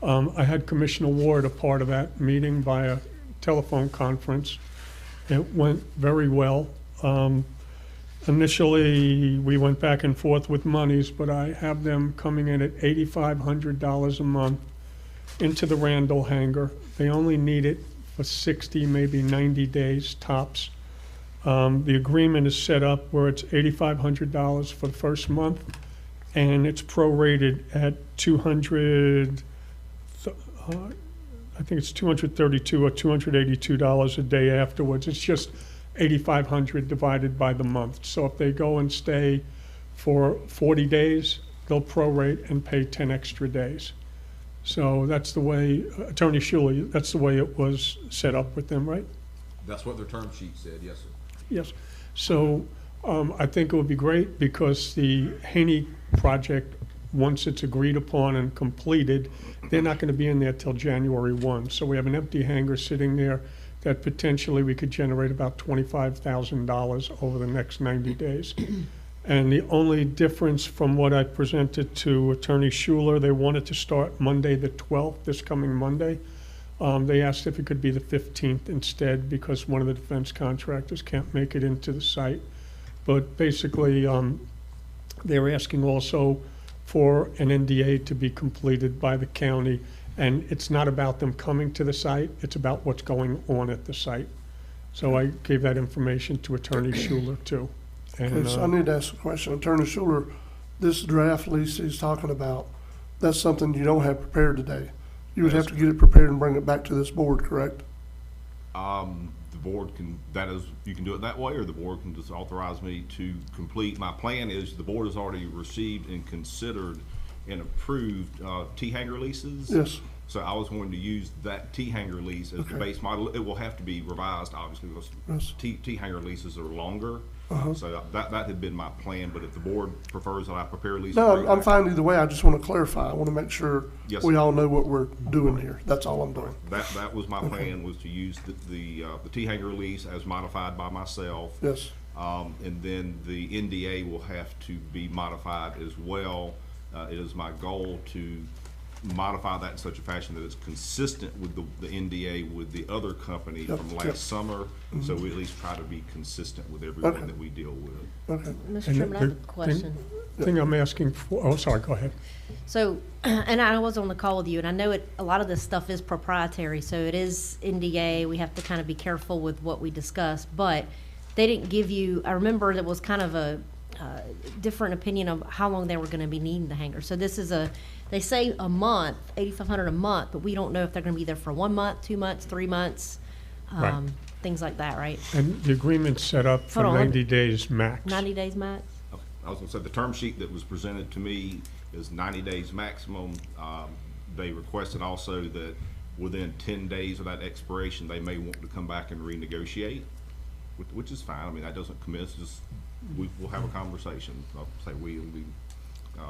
O: I had Commissioner Ward a part of that meeting by a telephone conference. It went very well. Initially, we went back and forth with monies, but I have them coming in at $8,500 a month into the Randall hangar. They only need it for 60, maybe 90 days tops. The agreement is set up where it's $8,500 for the first month, and it's prorated at 200, I think it's $232 or $282 a day afterwards. It's just $8,500 divided by the month. So if they go and stay for 40 days, they'll prorate and pay 10 extra days. So that's the way, Attorney Schuler, that's the way it was set up with them, right?
C: That's what their term sheet said, yes, sir.
O: Yes. So I think it would be great because the Haney project, once it's agreed upon and completed, they're not going to be in there till January 1. So we have an empty hangar sitting there that potentially we could generate about $25,000 over the next 90 days. And the only difference from what I presented to Attorney Schuler, they wanted to start Monday the 12th, this coming Monday. They asked if it could be the 15th instead because one of the defense contractors can't make it into the site. But basically, they're asking also for an NDA to be completed by the county. And it's not about them coming to the site, it's about what's going on at the site. So I gave that information to Attorney Schuler too. And,
A: Okay, so I need to ask a question. Attorney Schuler, this draft lease he's talking about, that's something you don't have prepared today. You would have to get it prepared and bring it back to this board, correct?
C: The board can, you can do it that way, or the board can just authorize me to complete. My plan is the board has already received and considered and approved T-hanger leases.
A: Yes.
C: So I was going to use that T-hanger lease as the base model. It will have to be revised, obviously, because
A: Yes.
C: T-hanger leases are longer. So that had been my plan, but if the board prefers that I prepare a lease
A: No,
C: agreement.
A: I'm fine either way. I just want to clarify. I want to make sure
C: Yes,
A: we
C: sir.
A: all know what we're doing here. That's all I'm doing.
C: That was my plan, was to use the T-hanger lease as modified by myself.
A: Yes.
C: And then the NDA will have to be modified as well. It is my goal to modify that in such a fashion that it's consistent with the NDA with the other company
A: Yep,
C: from
A: yep.
C: last summer. So we at least try to be consistent with everyone that we deal with.
A: Okay.
E: Mr.
O: And
E: Chairman, I have a
O: the
E: question.
O: Thing I'm asking for, oh, sorry, go ahead.
E: So, and I was on the call with you, and I know a lot of this stuff is proprietary, so it is NDA. We have to kind of be careful with what we discuss, but they didn't give you, I remember there was kind of a different opinion of how long they were going to be needing the hangar. So this is they say a month, $8,500 a month, but we don't know if they're going to be there for 1 month, 2 months, 3 months,
O: Right.
E: things like that, right?
O: And the agreement's set up for
E: Hold on.
O: 90 days max.
E: 90 days max?
C: Okay. I was gonna say, the term sheet that was presented to me is 90 days maximum. They requested also that within 10 days of that expiration, they may want to come back and renegotiate, which is fine. I mean, that doesn't commit, it's just, we'll have a conversation. I'll say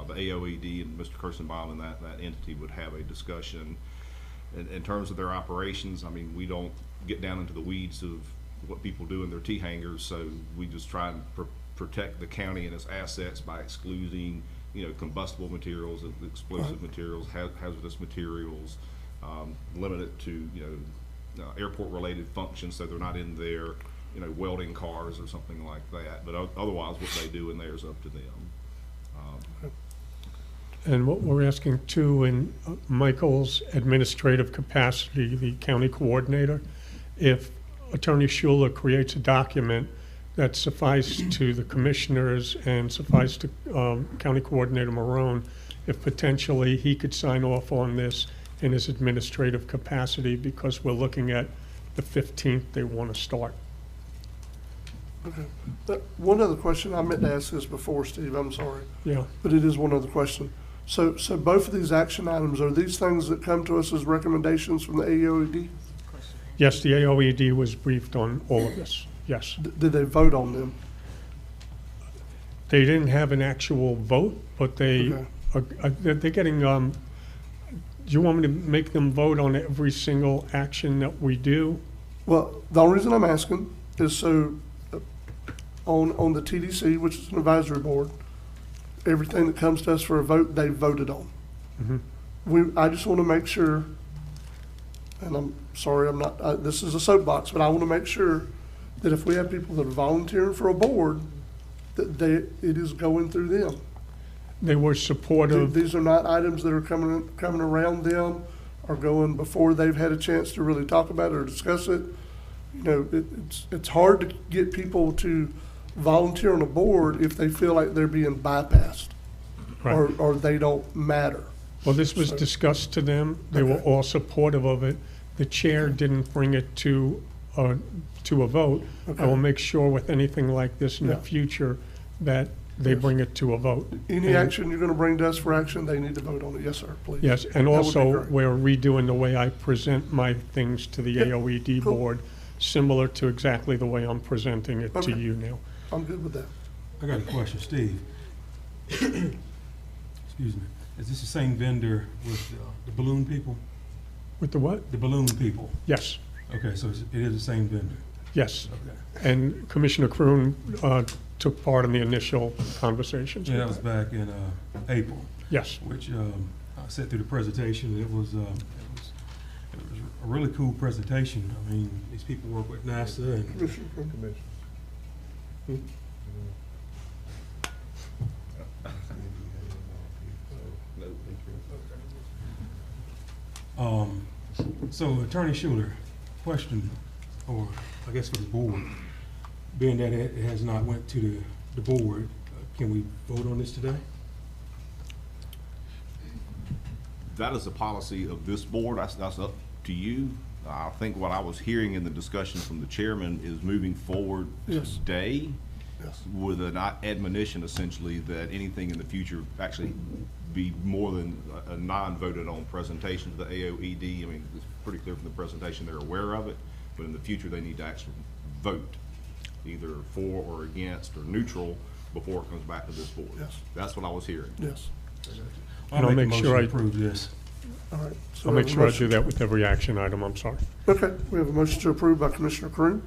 C: the AOED and Mr. Kirstenbaum and that entity would have a discussion. In terms of their operations, I mean, we don't get down into the weeds of what people do in their T-hangers, so we just try and protect the county and its assets by excluding, combustible materials, explosive materials, hazardous materials, limit it to, airport-related functions, so they're not in there, welding cars or something like that. But otherwise, what they do in there is up to them.
O: And what we're asking too, in Michael's administrative capacity, the county coordinator, if Attorney Schuler creates a document that suffices to the commissioners and suffices to County Coordinator Marone, if potentially he could sign off on this in his administrative capacity, because we're looking at the 15th they want to start.
A: Okay. One other question, I meant to ask this before, Steve, I'm sorry.
O: Yeah.
A: But it is one other question. So both of these action items, are these things that come to us as recommendations from the AOED?
O: Yes, the AOED was briefed on all of this, yes.
A: Did they vote on them?
O: They didn't have an actual vote, but they're getting, do you want me to make them vote on every single action that we do?
A: Well, the only reason I'm asking is so on the TDC, which is an advisory board, everything that comes to us for a vote, they voted on. I just want to make sure, and I'm sorry, I'm not, this is a soapbox, but I want to make sure that if we have people that are volunteering for a board, that it is going through them.
O: They were supportive.
A: These are not items that are coming around them or going before they've had a chance to really talk about it or discuss it. It's hard to get people to volunteer on a board if they feel like they're being bypassed,
O: Right.
A: or they don't matter.
O: Well, this was discussed to them. They were all supportive of it. The chair didn't bring it to a vote. I will make sure with anything like this in the future that they bring it to a vote.
A: Any action you're gonna bring to us for action, they need to vote on it. Yes, sir, please.
O: Yes, and
A: That would be
O: also,
A: great.
O: we're redoing the way I present my things to the AOED
A: cool.
O: board, similar to exactly the way I'm presenting it to
A: Okay.
O: you now.
A: I'm good with that.
D: I got a question, Steve. Excuse me. Is this the same vendor with the balloon people?
O: With the what?
D: The balloon people?
O: Yes,
D: Okay, so it is the same vendor?
O: yes.
D: Okay.
O: And Commissioner Kroon took part in the initial conversations.
D: Yeah, that
O: with
D: was back in April,
O: Yes,
D: which I sat through the presentation. It was a really cool presentation. I mean, these people work with NASA and
A: Commissioner.
D: So Attorney Schuler, question, or I guess for the board, being that it has not went to the board, can we vote on this today?
C: That is the policy of this board. That's up to you. I think what I was hearing in the discussion from the chairman is moving forward
A: Yes.
C: today
A: Yes.
C: with an admonition essentially that anything in the future actually be more than a non-voted on presentation to the AOED. I mean, it's pretty clear from the presentation they're aware of it, but in the future they need to actually vote. either for or against or neutral before it comes back to this board.
A: Yes.
C: That's what I was hearing.
A: Yes.
O: And I'll make
D: a
O: sure
D: motion
O: I-
D: to approve this.
A: All right. So
O: I'll
A: we
O: make
A: have a
O: sure I
A: motion.
O: do that with every action item, I'm sorry.
A: Okay, we have a motion to approve by Commissioner Crew.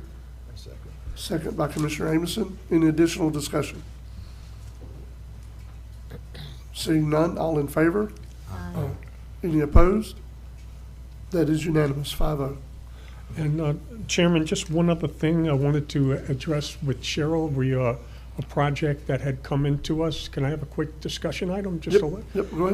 A: Second by Commissioner Amison. Any additional discussion? Seeing none, all in favor? Any opposed? That is unanimous, 5-0.
O: And Chairman, just one other thing I wanted to address with Cheryl. A project that had come into us. Can I have a quick discussion item? Just to let-
A: Yep, go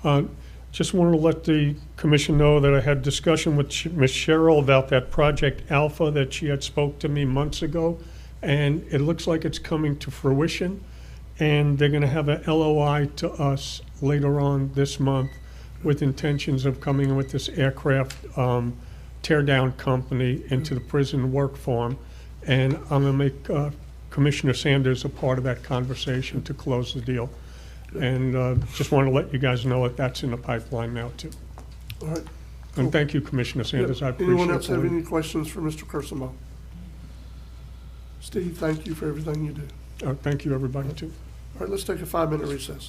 A: ahead.
O: Just wanted to let the commission know that I had discussion with Ms. Cheryl about that Project Alpha that she had spoke to me months ago. And it looks like it's coming to fruition. And they're gonna have a LOI to us later on this month with intentions of coming in with this aircraft tear-down company into the prison work farm. And I'm gonna make Commissioner Sanders a part of that conversation to close the deal. And just want to let you guys know that that's in the pipeline now, too.
A: All right.
O: And thank you, Commissioner Sanders. I
A: Yep.
O: appreciate it.
A: Anyone else have any questions for Mr. Kirsenbaum? Steve, thank you for everything you do.
O: Thank you, everybody, too.
A: All right, let's take a 5-minute recess.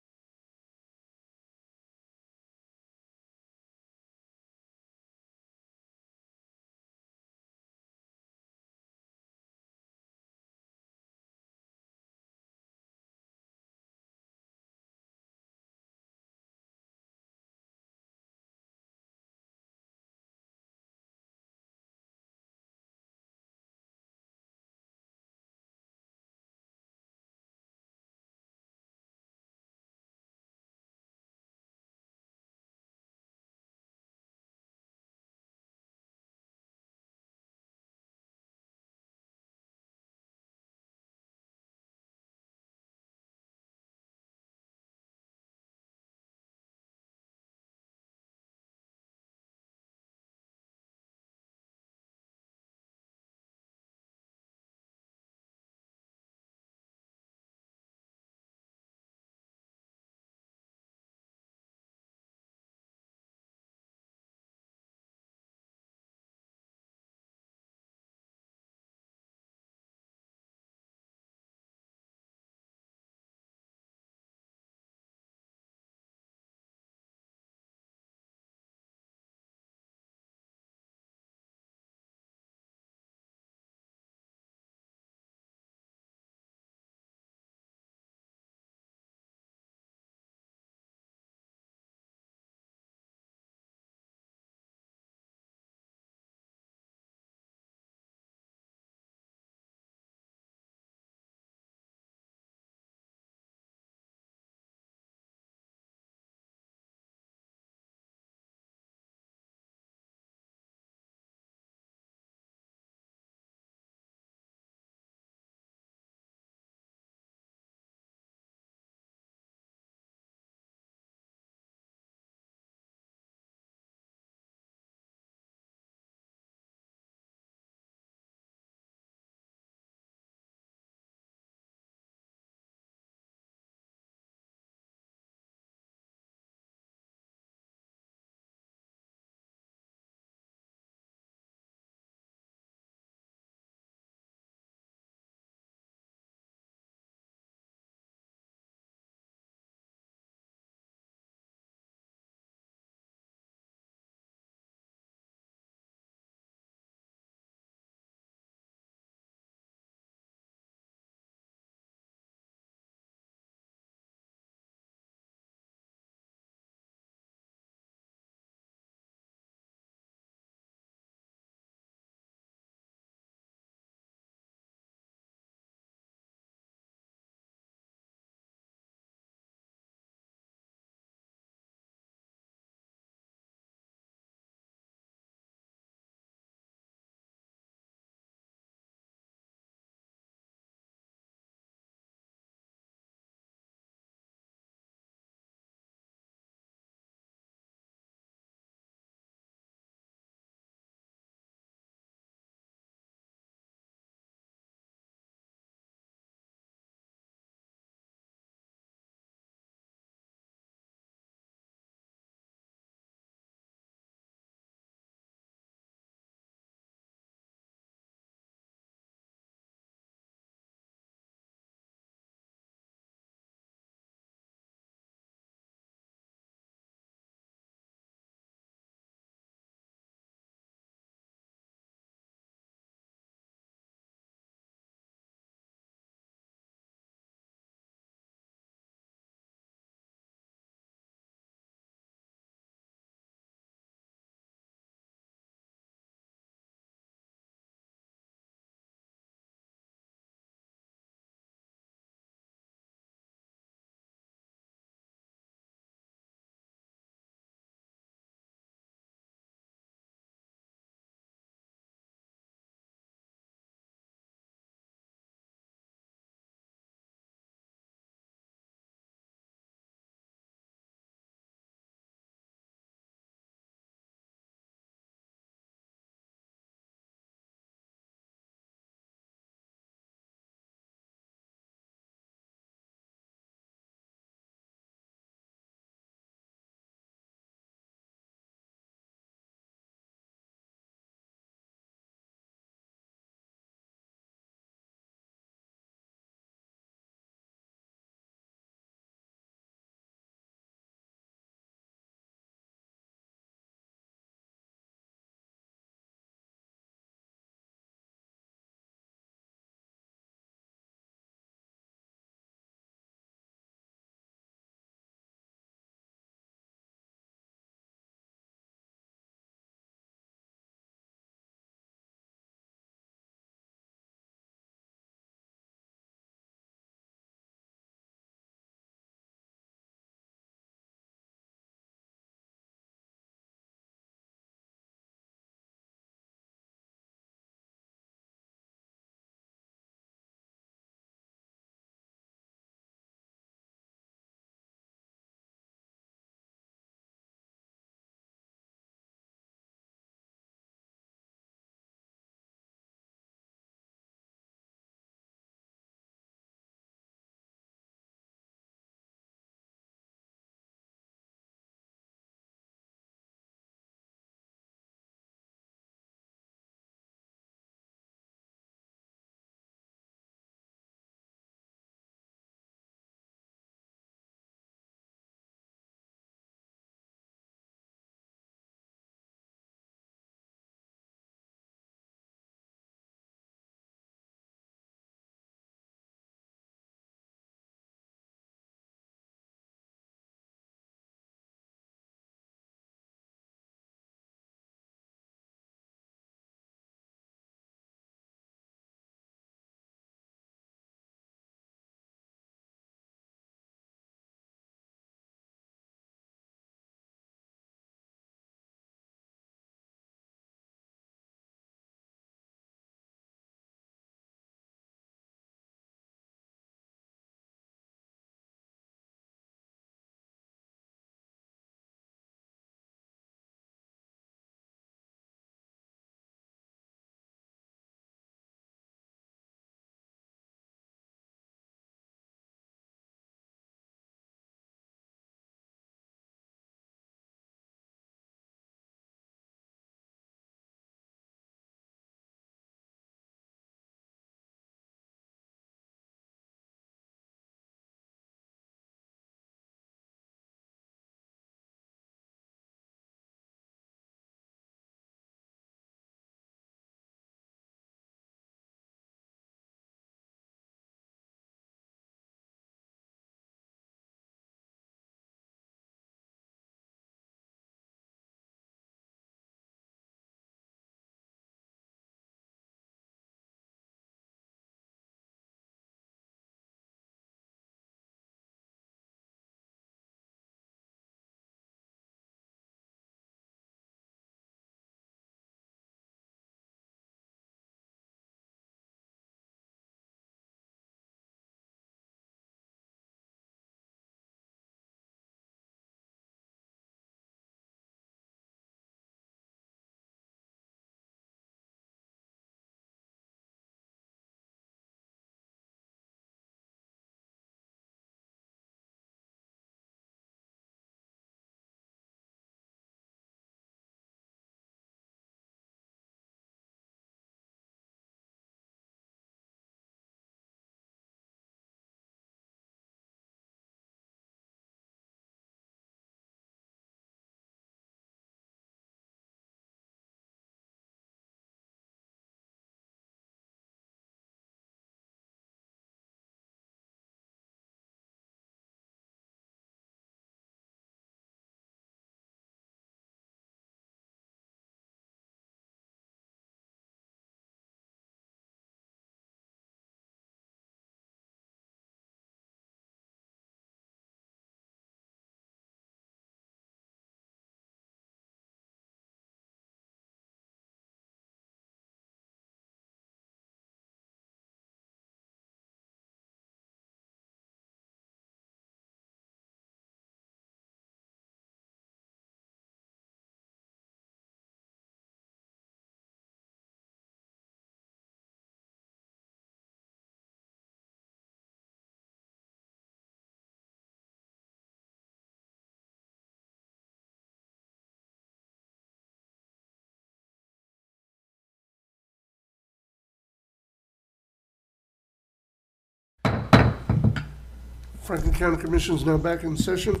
A: Franklin County Commission is now back in session.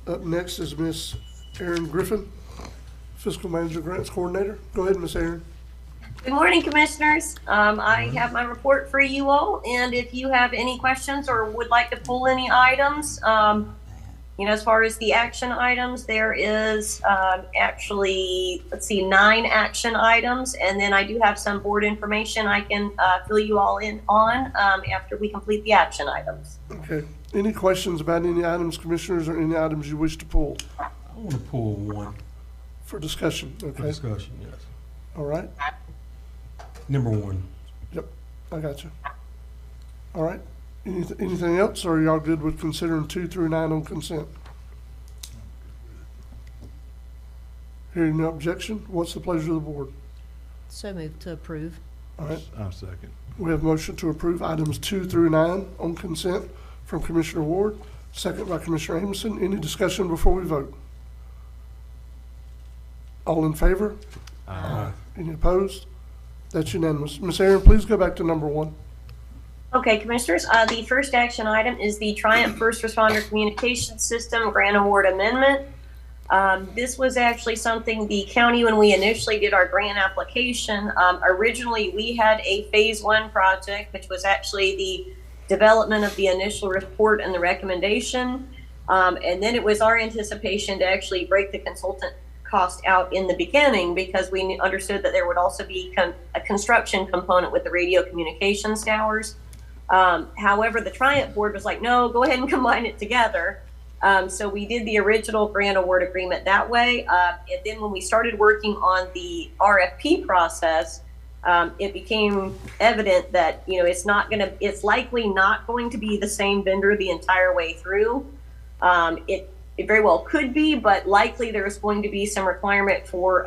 A: Up next is Miss Erin Griffin, Fiscal Manager Grants Coordinator. Go ahead, Miss Erin.
I: Good morning, Commissioners. I have my report for you all, and if you have any questions or would like to pull any items, as far as the action items, there is actually, 9 action items, and then I do have some board information I can fill you all in on after we complete the action items.
A: Okay. Any questions about any items, Commissioners, or any items you wish to pull
D: I want to pull one
A: for discussion?
D: for
A: Okay.
D: discussion, yes.
A: All right.
D: Number 1.
A: Yep, I got you. All right. Anything else, or are y'all good with considering 2 through 9 on consent? Hearing no objection, what's the pleasure of the board?
E: So moved to approve.
A: All right,
M: I'll second.
A: we have a motion to approve items 2 through 9 on consent from Commissioner Ward, second by Commissioner Amison. Any discussion before we vote? All in favor?
M: Aye.
A: Any opposed? That's unanimous. Ms. Aaron, please go back to number 1.
I: Okay, Commissioners, the first action item is the Triumph First Responder Communication System Grant Award Amendment. This was actually something the county, when we initially did our grant application, originally we had a phase 1 project, which was actually the development of the initial report and the recommendation. And then it was our anticipation to actually break the consultant cost out in the beginning, because we understood that there would also be a construction component with the radio communications towers. However, the Triumph board was like, no, go ahead and combine it together. So we did the original grant award agreement that way. And then when we started working on the RFP process, it became evident that, it's likely not going to be the same vendor the entire way through. It very well could be, but likely there's going to be some requirement for,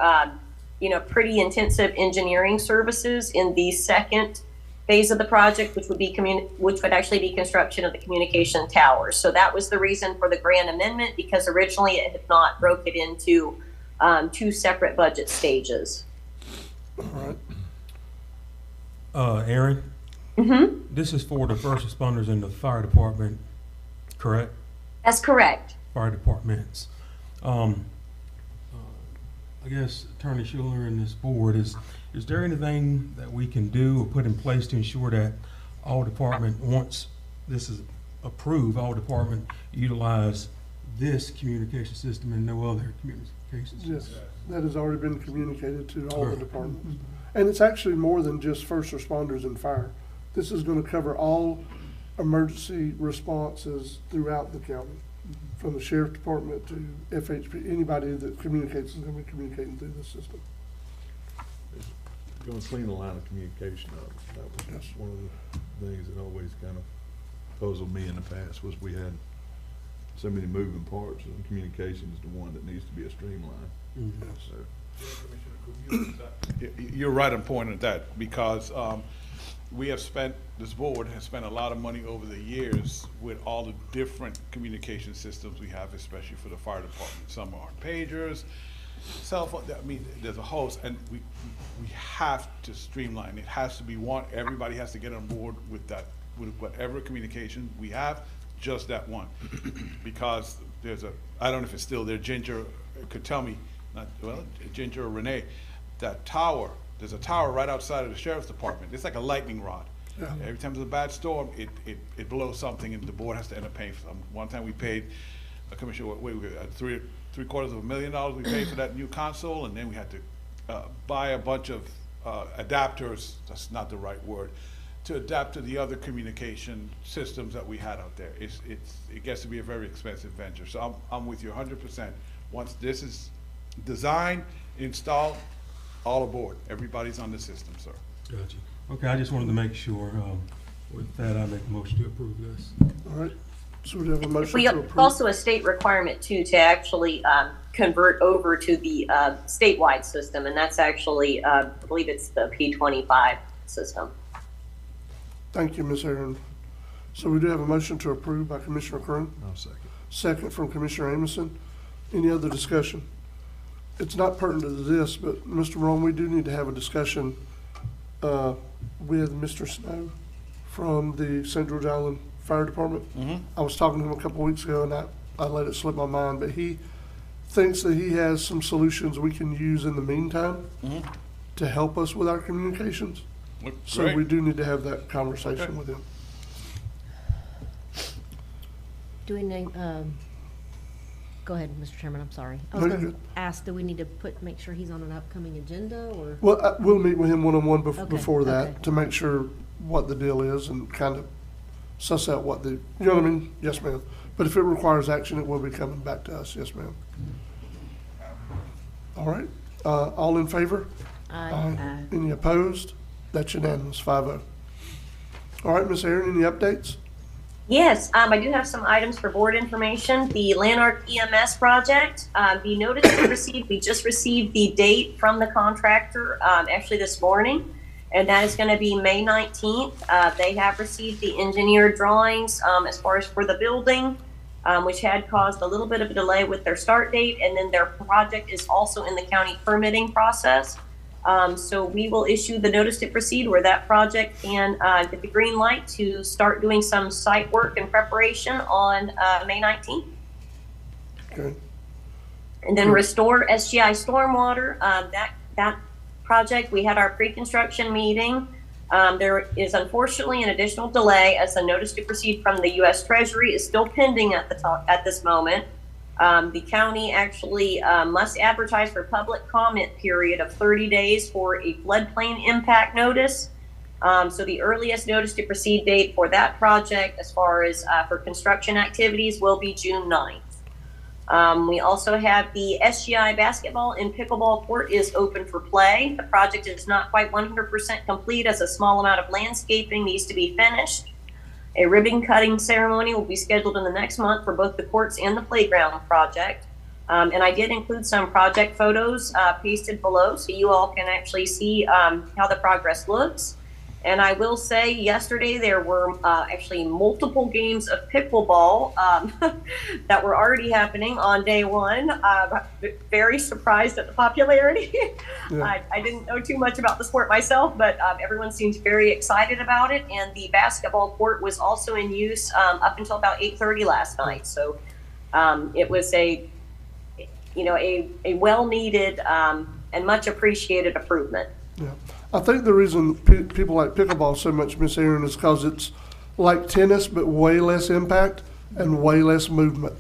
I: pretty intensive engineering services in the second phase of the project, which would actually be construction of the communication towers. So that was the reason for the grant amendment, because originally it had not broke it into 2 separate budget stages.
A: All right.
D: Aaron?
I: Mm-hmm.
D: This is for the first responders in the fire department, correct?
I: That's correct.
D: Fire departments. I guess Attorney Schuler and this board, is there anything that we can do or put in place to ensure that all department, once this is approved, all department utilize this communication system and no other communication system?
A: Yes, that has already been communicated to all the departments. And it's actually more than just first responders and fire. This is going to cover all emergency responses throughout the county, from the sheriff department to FHP. Anybody that communicates is going to be communicating through this system.
M: Going to clean the line of communication up. That was one of the things that always kind of puzzled me in the past, was we had so many moving parts, and communication is the one that needs to be a streamline.
D: Mhm.
M: So,
B: You're right on point at that, because this board has spent a lot of money over the years with all the different communication systems we have, especially for the fire department. Some are pagers, cell phone, there's a host, and we have to streamline. It has to be one, everybody has to get on board with that, with whatever communication we have, just that one. Because I don't know if it's still there, Ginger could tell me, Ginger or Renee, that tower, there's a tower right outside of the sheriff's department. It's like a lightning rod.
A: Yeah.
B: Every time there's a bad storm, it blows something, and the board has to end up paying for something. One time we paid a commissioner, $750,000 we paid for that new console, and then we had to buy a bunch of adapters, that's not the right word, to adapt to the other communication systems that we had out there. It gets to be a very expensive venture. So I'm with you 100%. Once this is designed, installed, all aboard. Everybody's on the system, sir.
D: Gotcha. Okay, I just wanted to make sure. With that, I make a motion to approve this.
A: All right. So we have a motion
I: We
A: to approve.
I: also a state requirement too to actually convert over to the statewide system, and that's actually I believe it's the P25 system.
A: Thank you, Ms. Aaron. So we do have a motion to approve by Commissioner Kern.
M: I'll second.
A: Second from Commissioner Amison. Any other discussion? It's not pertinent to this, but Mr. Morone, we do need to have a discussion with Mr. Snow from the St. George Island Fire Department. I was talking to him a couple weeks ago, and I let it slip my mind, but he thinks that he has some solutions we can use in the meantime to help us with our communications. So
B: Great.
A: we do need to have that conversation with him.
E: Do we need, go ahead, Mr. Chairman, I'm sorry. I was
A: No, you're
E: gonna
A: good.
E: ask, do we need to make sure he's on an upcoming agenda, or?
A: Well, we'll meet with him one-on-one
E: Okay,
A: before that
E: okay.
A: to make sure what the deal is and kind of suss out what the, you know what I mean? Yes, ma'am. But if it requires action, it will be coming back to us. Yes, ma'am. All right. All in favor?
E: Aye.
A: Any opposed? That's unanimous, 5-0. All right, Ms. Aaron, any updates?
I: Yes, I do have some items for board information. The Lanark EMS project, the notice we received, we just received the date from the contractor, actually this morning, and that is going to be May 19th. They have received the engineered drawings as far as for the building, which had caused a little bit of a delay with their start date, and then their project is also in the county permitting process. So we will issue the notice to proceed where that project can get the green light to start doing some site work and preparation on May 19th.
A: Okay.
I: And then restore SGI stormwater. That project, we had our pre-construction meeting. There is unfortunately an additional delay as the notice to proceed from the U.S. Treasury is still pending at this moment. The county actually must advertise for public comment period of 30 days for a floodplain impact notice. So the earliest notice to proceed date for that project as far as for construction activities will be June 9th. We also have the SGI basketball and pickleball court is open for play. The project is not quite 100% complete as a small amount of landscaping needs to be finished. A ribbon cutting ceremony will be scheduled in the next month for both the courts and the playground project. And I did include some project photos pasted below so you all can actually see how the progress looks. And I will say yesterday there were actually multiple games of pickleball that were already happening on day one. Very surprised at the popularity.
A: Yeah.
I: I didn't know too much about the sport myself, but everyone seems very excited about it. And the basketball court was also in use up until about 8:30 last night. So it was a well-needed and much appreciated improvement.
A: Yeah. I think the reason people like pickleball so much, Miss Aaron, is because it's like tennis, but way less impact and way less movement.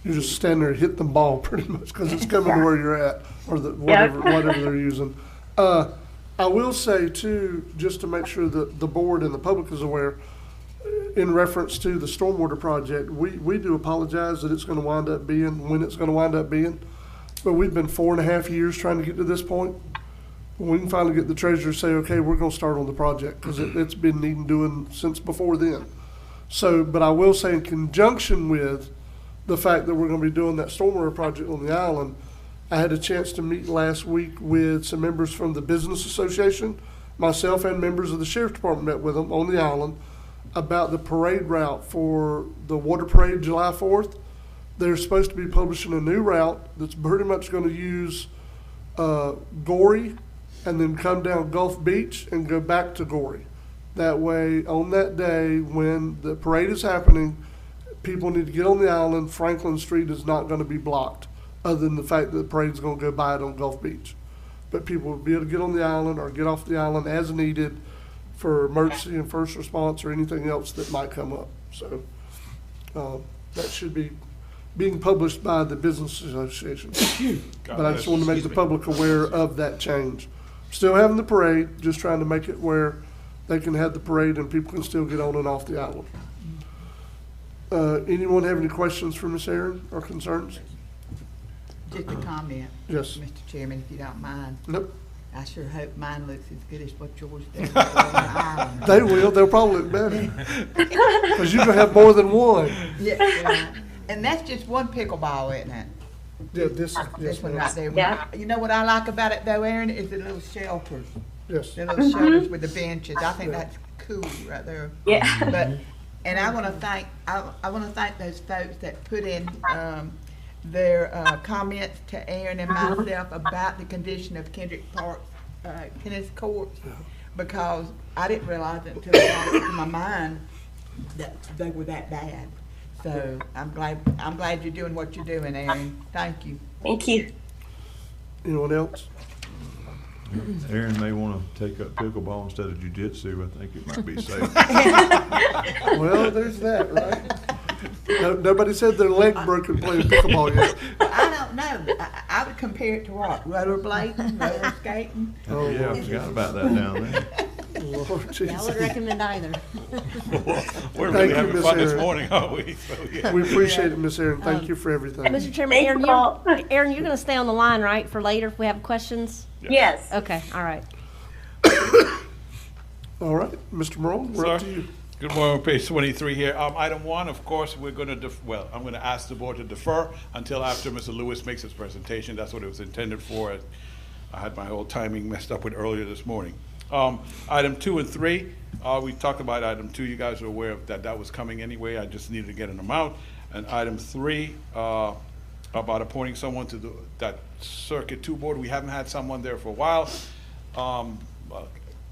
A: You just stand there and hit the ball pretty much because it's coming to where you're at or whatever they're using. I will say too, just to make sure that the board and the public is aware, in reference to the stormwater project, we do apologize that it's going to wind up being when it's going to wind up being, but we've been 4.5 years trying to get to this point. We can finally get the treasurer to say, okay, we're going to start on the project because it's been needing doing since before then. So, but I will say in conjunction with the fact that we're going to be doing that stormwater project on the island, I had a chance to meet last week with some members from the Business Association. Myself and members of the Sheriff's Department met with them on the island about the parade route for the water parade July 4th. They're supposed to be publishing a new route that's pretty much going to use Gorey and then come down Gulf Beach and go back to Gorey. That way, on that day when the parade is happening, people need to get on the island. Franklin Street is not going to be blocked, other than the fact that the parade's going to go by it on Gulf Beach. But people will be able to get on the island or get off the island as needed for emergency and first response or anything else that might come up. So that should be being published by the Business Association. But I just want to make the public aware of that change. Still having the parade, just trying to make it where they can have the parade and people can still get on and off the island. Anyone have any questions for Ms. Aaron or concerns?
J: Just a comment.
A: Yes.
J: Mr. Chairman, if you don't mind.
A: Nope.
J: I sure hope mine looks as good as what yours does.
A: They will. They'll probably look better. Because you can have more than one.
J: Yeah. And that's just one pickleball, isn't it?
A: Yeah, this
J: one right there.
I: Yeah.
J: You know what I like about it though, Aaron, is the little shelters.
A: Yes.
J: The little shelters with the benches. I think that's cool right there.
I: Yeah.
J: But, and I want to thank, I want to thank those folks that put in their comments to Aaron and myself about the condition of Kendrick Park's tennis courts, because I didn't realize it until it got into my mind that they were that bad. So I'm glad you're doing what you're doing, Aaron. Thank you.
I: Thank you.
A: Anyone else?
M: Aaron may want to take up pickleball instead of jujitsu. I think it might be safe.
A: Well, there's that, right? Nobody said their leg broken playing pickleball yet.
J: I don't know. I would compare it to what? Rollerblading, roller skating?
A: Oh,
M: Yeah, I forgot about that down there.
A: Lord
E: Yeah, I
A: Jesus.
E: would recommend either.
B: We're
A: Thank
B: really
A: you,
B: having
A: Miss
B: fun this
A: Erin.
B: morning, aren't we? So, yeah.
A: We appreciate it, Miss Erin. Thank you for everything.
E: Mr. Chairman,
I: Thank
E: Aaron,
I: you all.
E: Aaron, you're gonna stay on the line, right, for later if we have questions?
I: Yes.
E: Okay, all right.
A: All right, Mr. Morone, we're up
B: Sir?
A: to you.
B: Good morning, page 23 here. Item 1, of course, we're going to, I'm going to ask the board to defer until after Mr. Lewis makes his presentation. That's what it was intended for. I had my whole timing messed up with earlier this morning. Item 2 and 3, we talked about item 2. You guys are aware of that was coming anyway. I just needed to get an amount. And item 3, about appointing someone to that Circuit 2 board. We haven't had someone there for a while.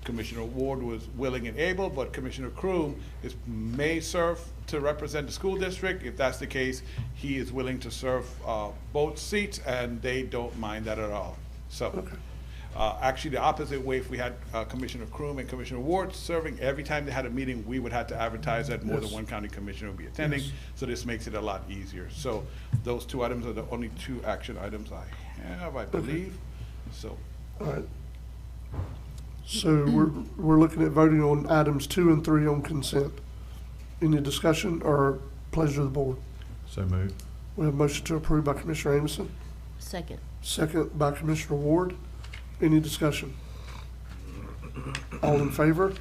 B: Commissioner Ward was willing and able, but Commissioner Kroom may serve to represent the school district. If that's the case, he is willing to serve both seats, and they don't mind that at all. So, actually, the opposite way, if we had Commissioner Kroom and Commissioner Ward serving, every time they had a meeting, we would have to advertise that more than one county commissioner would be attending.
A: Yes.
B: So this makes it a lot easier. So those 2 items are the only 2 action items I have, I believe. So.
A: All right. So we're looking at voting on items 2 and 3 on consent. Any discussion or pleasure of the board?
M: So moved.
A: We have a motion to approve by Commissioner Amison,
E: Second.
A: second by Commissioner Ward. Any discussion? All in favor?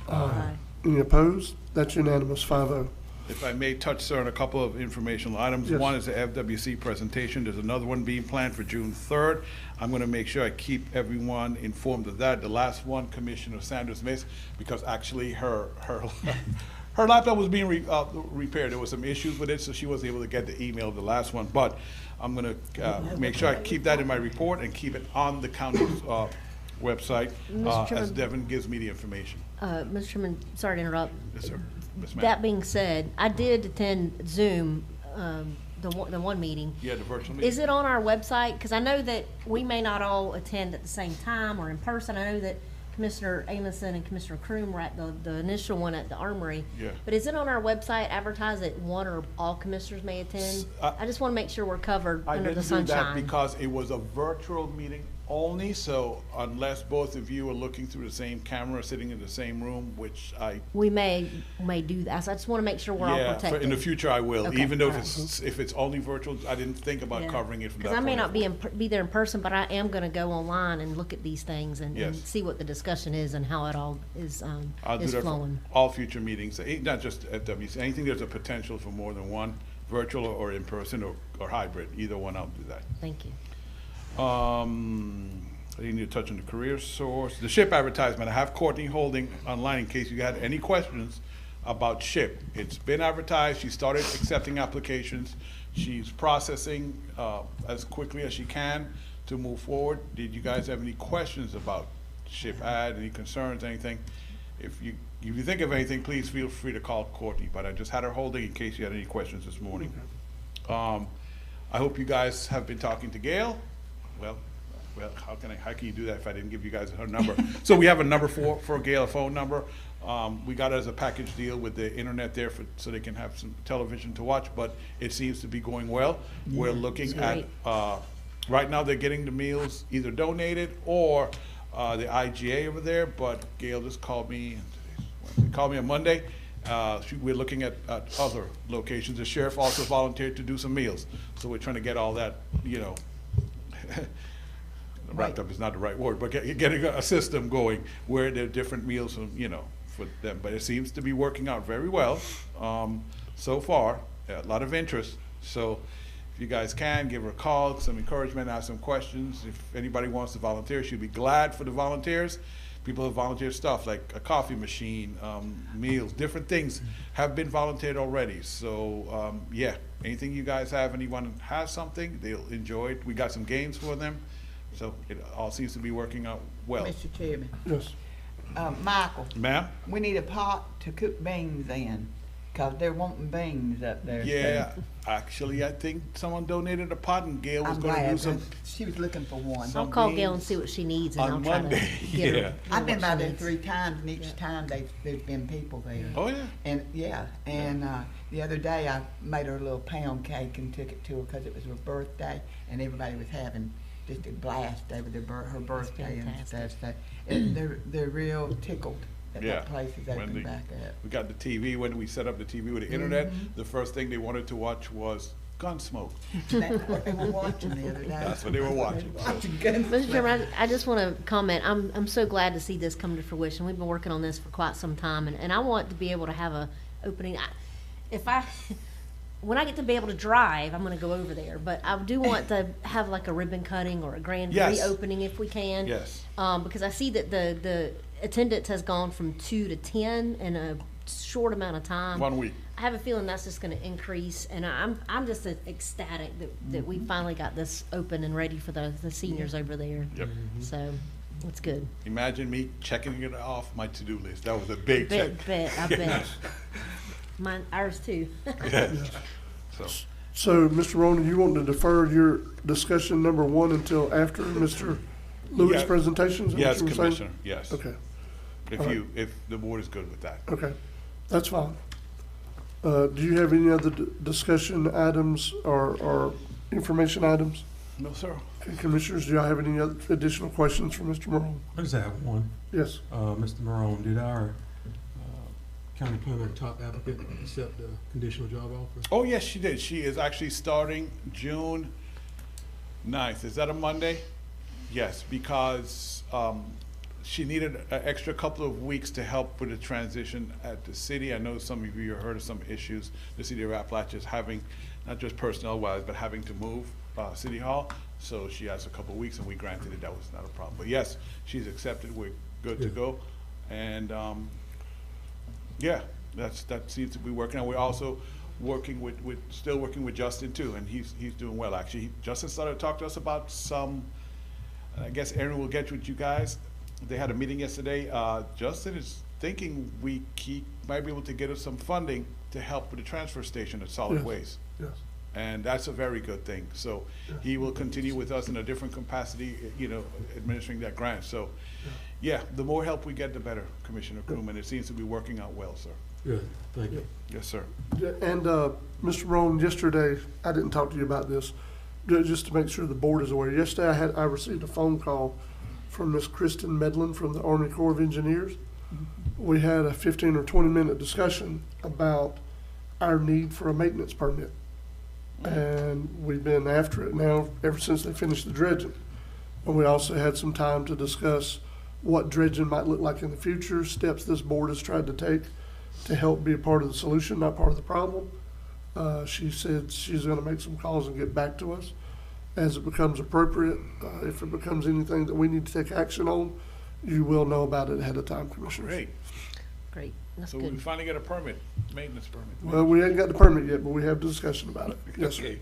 E: Aye.
A: Any opposed? That's unanimous, 5-0.
B: If I may touch, sir, on a couple of informational items.
A: Yes.
B: One is the FWC presentation. There's another one being planned for June 3rd. I'm going to make sure I keep everyone informed of that. The last one, Commissioner Sanders missed because actually her laptop was being repaired. There was some issues with it, so she wasn't able to get the email of the last one. But I'm going to make sure I keep that in my report and keep it on the county's website
E: Mr.
B: as
E: Chairman.
B: Devin gives me the information.
E: Mr. Chairman, sorry to interrupt.
B: Yes, sir. Yes, ma'am.
E: That being said, I did attend Zoom, the one meeting.
B: Yeah, the virtual meeting.
E: Is it on our website? Because I know that we may not all attend at the same time or in person. I know that Commissioner Amison and Commissioner Kroom were at the initial one at the Armory.
B: Yeah.
E: But is it on our website advertised that one or all commissioners may attend? I just want to make sure we're covered
B: I
E: under the
B: didn't do that
E: sunshine.
B: because it was a virtual meeting only, so unless both of you are looking through the same camera, sitting in the same room, which
E: We may do that. So I just want to make sure we're all
B: yeah,
E: protected.
B: in the future I will,
E: Okay,
B: even though
E: all
B: if it's only virtual, I didn't think about covering it from that
E: Because I may
B: point
E: not
B: of
E: be there in person, but I am going to go online and look at these things and
B: Yes.
E: see what the discussion is and how it all is
B: I'll do
E: is
B: that
E: flowing.
B: for all future meetings, not just at WC, anything there's a potential for more than one, virtual or in person or hybrid, either one, I'll do that.
E: Thank you.
B: I didn't need to touch on the career source. The SHIP advertisement, I have Courtney holding online in case you had any questions about SHIP. It's been advertised, she started accepting applications. She's processing as quickly as she can to move forward. Did you guys have any questions about SHIP ad, any concerns, anything? If you think of anything, please feel free to call Courtney, but I just had her holding in case you had any questions this morning. I hope you guys have been talking to Gail. Well, how can you do that if I didn't give you guys her number? So we have a number for Gail, a phone number. We got it as a package deal with the internet there so they can have some television to watch, but it seems to be going well. We're looking at, right now they're getting the meals either donated or the IGA over there, but Gail just called me, on Monday. We're looking at other locations. The sheriff also volunteered to do some meals. So we're trying to get all that, wrapped up is not the right word, but getting a system going where there are different meals from, for them. But it seems to be working out very well so far. A lot of interest. So if you guys can, give her a call, some encouragement, ask some questions. If anybody wants to volunteer, she'll be glad for the volunteers. People have volunteered stuff like a coffee machine, meals, different things have been volunteered already. So yeah, anything you guys have, anyone has something, they'll enjoy it. We got some games for them. So it all seems to be working out well.
J: Mr. Chairman.
A: Yes.
J: Michael.
B: Ma'am?
J: We need a pot to cook beans in. 'cause they're wanting beans up there. so
B: Yeah, actually, I think someone donated a pot and Gail was
J: I'm
B: gonna do
J: glad,
B: some.
J: 'cause she was looking for one.
B: some
E: I'll call Gail and
B: beans
E: see what she needs, and I'll
B: on
E: try to
B: Monday.
E: get her.
B: Yeah.
J: I've been
E: what
J: by
E: she
J: there
E: needs.
J: 3 times, and each time there's been people there.
B: Oh, yeah.
J: And, the other day I made her a little pound cake and took it to her because it was her birthday, and everybody was having just a blast over her birthday and
E: fantastic.
J: stuff. So they're real tickled that
B: Yeah.
J: that place is
B: When
J: open
B: they-
J: back up.
B: We got the TV, when we set up the TV with the internet,
J: Mm-hmm.
B: the first thing they wanted to watch was Gunsmoke.
J: That's what they were watching the other day.
B: That's what they were watching. so.
J: Watching
E: Mr.
J: Gunsmoke.
E: Chairman, I just want to comment, I'm so glad to see this come to fruition. We've been working on this for quite some time, and I want to be able to have a opening. When I get to be able to drive, I'm going to go over there, but I do want to have like a ribbon cutting or a grand
B: Yes.
E: reopening if we can.
B: Yes.
E: Because I see that the attendance has gone from 2 to 10 in a short amount of time.
B: 1 week.
E: I have a feeling that's just going to increase, and I'm just ecstatic that we finally got this open and ready for the seniors over there.
B: Yep.
E: So it's good.
B: Imagine me checking it off my to-do list. That was a big check.
E: I bet. Ours too.
B: Yeah. So,
A: So, Mr. Ronan, you want to defer your discussion number 1 until after Mr. Lewis'
B: Yeah.
A: presentation? Is that what
B: yes,
A: you were saying?
B: Commissioner, yes.
A: Okay,
B: If the board is good with that.
A: okay, that's fine. Do you have any other discussion items or information items?
B: No, sir.
A: Okay, Commissioners, do y'all have any other additional questions for Mr. Morone?
D: I just have one.
A: Yes.
D: Mr. Morone, did our county planner top applicant accept the conditional job offer?
B: Oh, yes, she did. She is actually starting June 9th. Is that a Monday? Yes, because she needed an extra couple of weeks to help with the transition at the city. I know some of you have heard of some issues the city of Appalachia is having, not just personnel-wise, but having to move City Hall. So she has a couple of weeks, and we granted it. That was not a problem. But yes, she's accepted. We're good to go. And yeah, that seems to be working. And we're also still working with Justin too, and he's doing well, actually. Justin started to talk to us about some, I guess Aaron will get with you guys. They had a meeting yesterday. Justin is thinking he might be able to get us some funding to help with the transfer station at solid
A: Yes.
B: waste.
A: Yes.
B: And that's a very good thing. So he will continue with us in a different capacity, administering that grant. So, yeah, the more help we get, the better, Commissioner Crewman. It seems to be working out well, sir.
D: Good, thank you.
B: Yes, sir.
A: Yeah, and, Mr. Rowan, yesterday, I didn't talk to you about this, just to make sure the board is aware. Yesterday, I received a phone call from Miss Kristen Medlin from the Army Corps of Engineers. We had a 15 or 20-minute discussion about our need for a maintenance permit. And we've been after it now ever since they finished the dredging. And we also had some time to discuss what dredging might look like in the future, steps this board has tried to take to help be a part of the solution, not part of the problem. She said she's gonna make some calls and get back to us as it becomes appropriate. If it becomes anything that we need to take action on, you will know about it ahead of time, Commissioners.
B: Great.
E: Great, that's
B: So we
E: good.
B: finally get a permit, maintenance permit.
A: Well, we ain't got the permit yet, but we have discussion about it. Yes, sir.
B: Okay.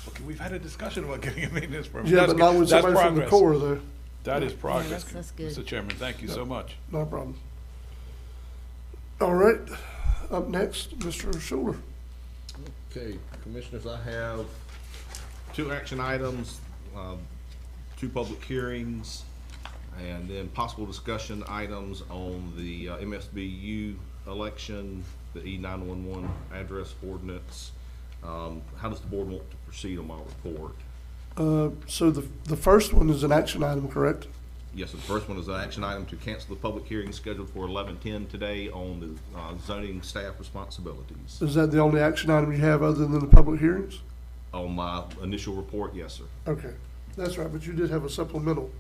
B: Okay, we've had a discussion about getting a maintenance permit.
A: Yeah,
B: That's
A: but not
B: good.
A: with
B: That's
A: somebody from the
B: progress.
A: Corps, though.
B: That is progress.
E: that's good.
B: Mr. Chairman, thank you so much.
A: No problem. All right, up next, Mr. Schuler.
C: Okay, Commissioners, I have 2 action items, 2 public hearings, and then possible discussion items on the MSBU election, the E911 address ordinance. How does the board want to proceed on my report?
A: So the first one is an action item, correct?
C: Yes, the first one is an action item to cancel the public hearing scheduled for 11:10 today on the zoning staff responsibilities.
A: Is that the only action item you have other than the public hearings?
C: On my initial report, yes, sir.
A: Okay, that's right, but you did have a supplemental.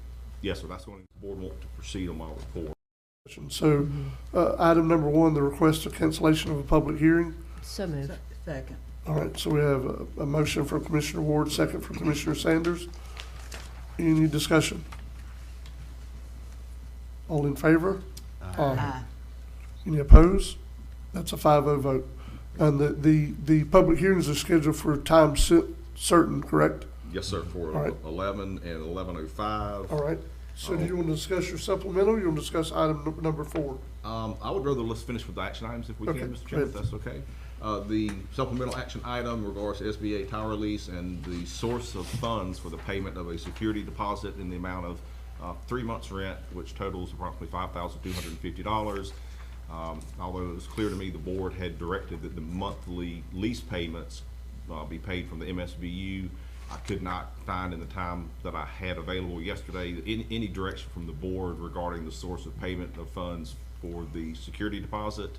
C: Yes, sir, that's when the board want to proceed on my report.
A: So, item number 1, the request of cancellation of a public hearing.
E: So moved.
J: Second.
A: All right, so we have a motion from Commissioner Ward, second from Commissioner Sanders. Any discussion? All in favor?
J: Aye.
A: Any opposed? That's a 5-0 vote. And the public hearings are scheduled for time certain, correct?
C: Yes, sir, for
A: All right.
C: 11 and 11:05.
A: All right. So do you want to discuss your supplemental, or you want to discuss item number 4?
C: I would rather let's finish with the action items if we
A: Okay,
C: can, Mr. Chairman, if
A: great.
C: that's okay. The supplemental action item regards to SBA tower lease and the source of funds for the payment of a security deposit in the amount of 3 months' rent, which totals approximately $5,250. Although it was clear to me the board had directed that the monthly lease payments be paid from the MSBU, I could not find in the time that I had available yesterday any direction from the board regarding the source of payment of funds for the security deposit.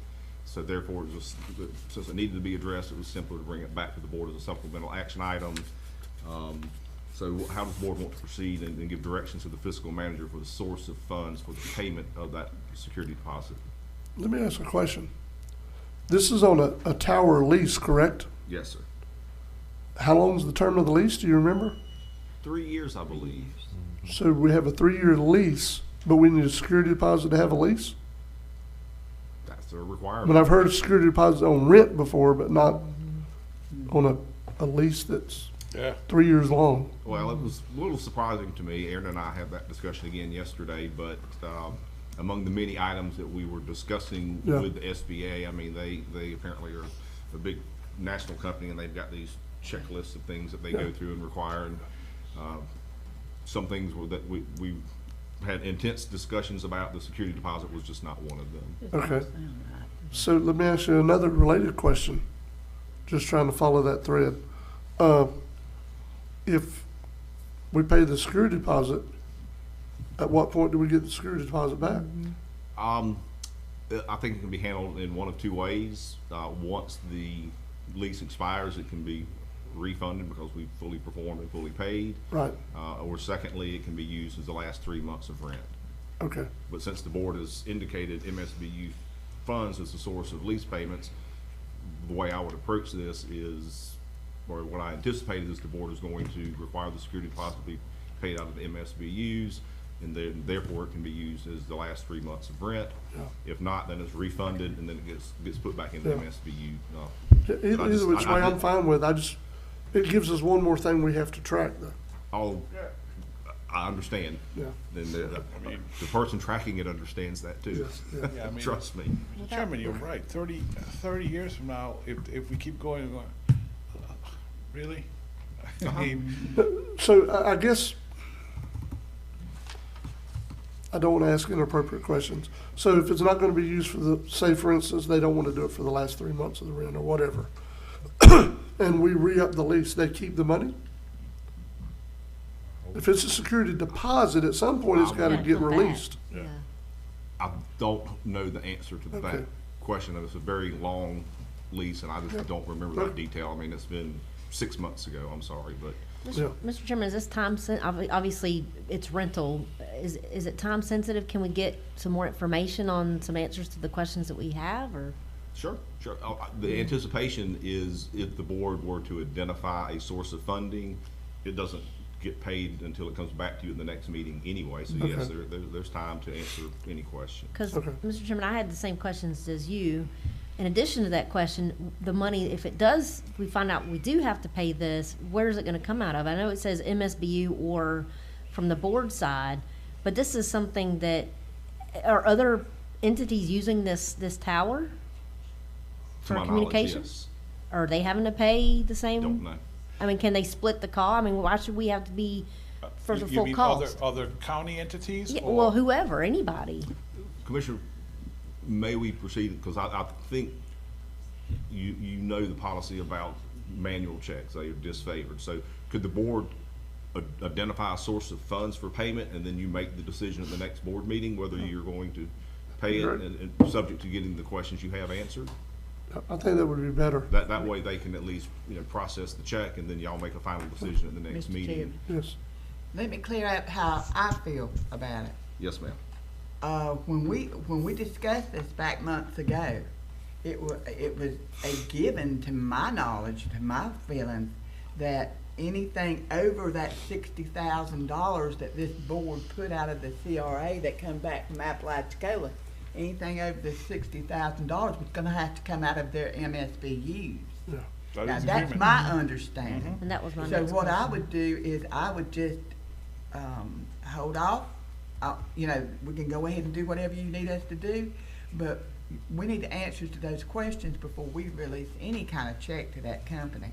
C: So therefore, it was just, since it needed to be addressed, it was simpler to bring it back to the board as a supplemental action item. So how does the board want to proceed and give directions to the fiscal manager for the source of funds for the payment of that security deposit?
A: Let me ask a question. This is on a tower lease, correct?
C: Yes, sir.
A: How long is the term of the lease? Do you remember?
C: 3 years, I believe.
A: So we have a 3-year lease, but we need a security deposit to have a lease?
C: That's a
A: I
C: requirement.
A: mean, I've heard of security deposits on rent before, but not on a lease that's 3 years long.
C: Well, it was a little surprising to me. Aaron and I had that discussion again yesterday, but among the many items that we were discussing with the SBA, I mean, they apparently are a big national company, and they've got these checklists of things that they go through and require, and some things that we had intense discussions about. The security deposit was just not one of them.
A: Okay. So let me ask you another related question. Just trying to follow that thread. If we pay the security deposit, at what point do we get the security deposit back?
C: I think it can be handled in one of two ways. Once the lease expires, it can be refunded because we fully performed and fully paid.
A: Right.
C: Or secondly, it can be used as the last 3 months of rent.
A: Okay.
C: But since the board has indicated MSBU funds as the source of lease payments, the way I would approach this is, or what I anticipated is the board is going to require the security deposit to be paid out of the MSBU's, and then therefore it can be used as the last 3 months of rent.
A: Yeah.
C: If not, then it's refunded and then it gets put back into MSBU.
A: Either which way I'm fine with. It gives us one more thing we have to track though.
C: I understand.
A: Yeah.
C: Then the person tracking it understands that too.
A: Yes,
B: Yeah, I mean,
C: Trust me.
B: Mr. Chairman, you're right. 30 years from now, if we keep going, really? I mean,
A: So I guess, I don't want to ask inappropriate questions. So if it's not going to be used for say for instance, they don't want to do it for the last 3 months of the rent or whatever, and we re-up the lease, they keep the money? If it's a security deposit, at some point it's got to get released.
E: Yeah.
C: I don't know the answer to that
A: Okay.
C: question. It's a very long lease, and I just don't remember that detail. I mean, it's been 6 months ago. I'm sorry, but
E: Mr. Chairman, is this obviously it's rental. Is it time sensitive? Can we get some more information on some answers to the questions that we have, or?
C: sure. The anticipation is if the board were to identify a source of funding, it doesn't get paid until it comes back to you in the next meeting anyway. So yes, there's time to answer any question.
E: Because, Mr. Chairman, I had the same questions as you. In addition to that question, the money, if we find out we do have to pay this, where is it gonna come out of? I know it says MSBU or from the board side, but this is something that, are other entities using this tower
C: To
E: for
C: my knowledge,
E: communication?
C: yes.
E: Are they having to pay the same?
C: Don't know.
E: I mean, can they split the cost? I mean, why should we have to be for the
B: you
E: full
B: mean
E: cost?
B: Other county entities?
E: Yeah,
B: or-
E: well, whoever, anybody.
C: Commissioner, may we proceed, because I think you know the policy about manual checks, they are disfavored. So could the board identify a source of funds for payment, and then you make the decision at the next board meeting whether you're going to pay it, and subject to getting the questions you have answered?
A: I think that would be better.
C: That way they can at least, process the check, and then y'all make a final decision at the next
J: Mr.
C: meeting.
J: Chairman.
A: Yes.
J: Let me clear up how I feel about it.
C: Yes, ma'am.
J: When we discussed this back months ago, it was a given to my knowledge, to my feelings, that anything over that $60,000 that this board put out of the CRA that come back from Apalachicola, anything over the $60,000 was gonna have to come out of their MSBU's.
A: Yeah.
J: Now, that's my understanding.
E: And that was my
J: So
E: next
J: what I
E: question.
J: would do is I would just, hold off. We can go ahead and do whatever you need us to do, but we need the answers to those questions before we release any kind of check to that company.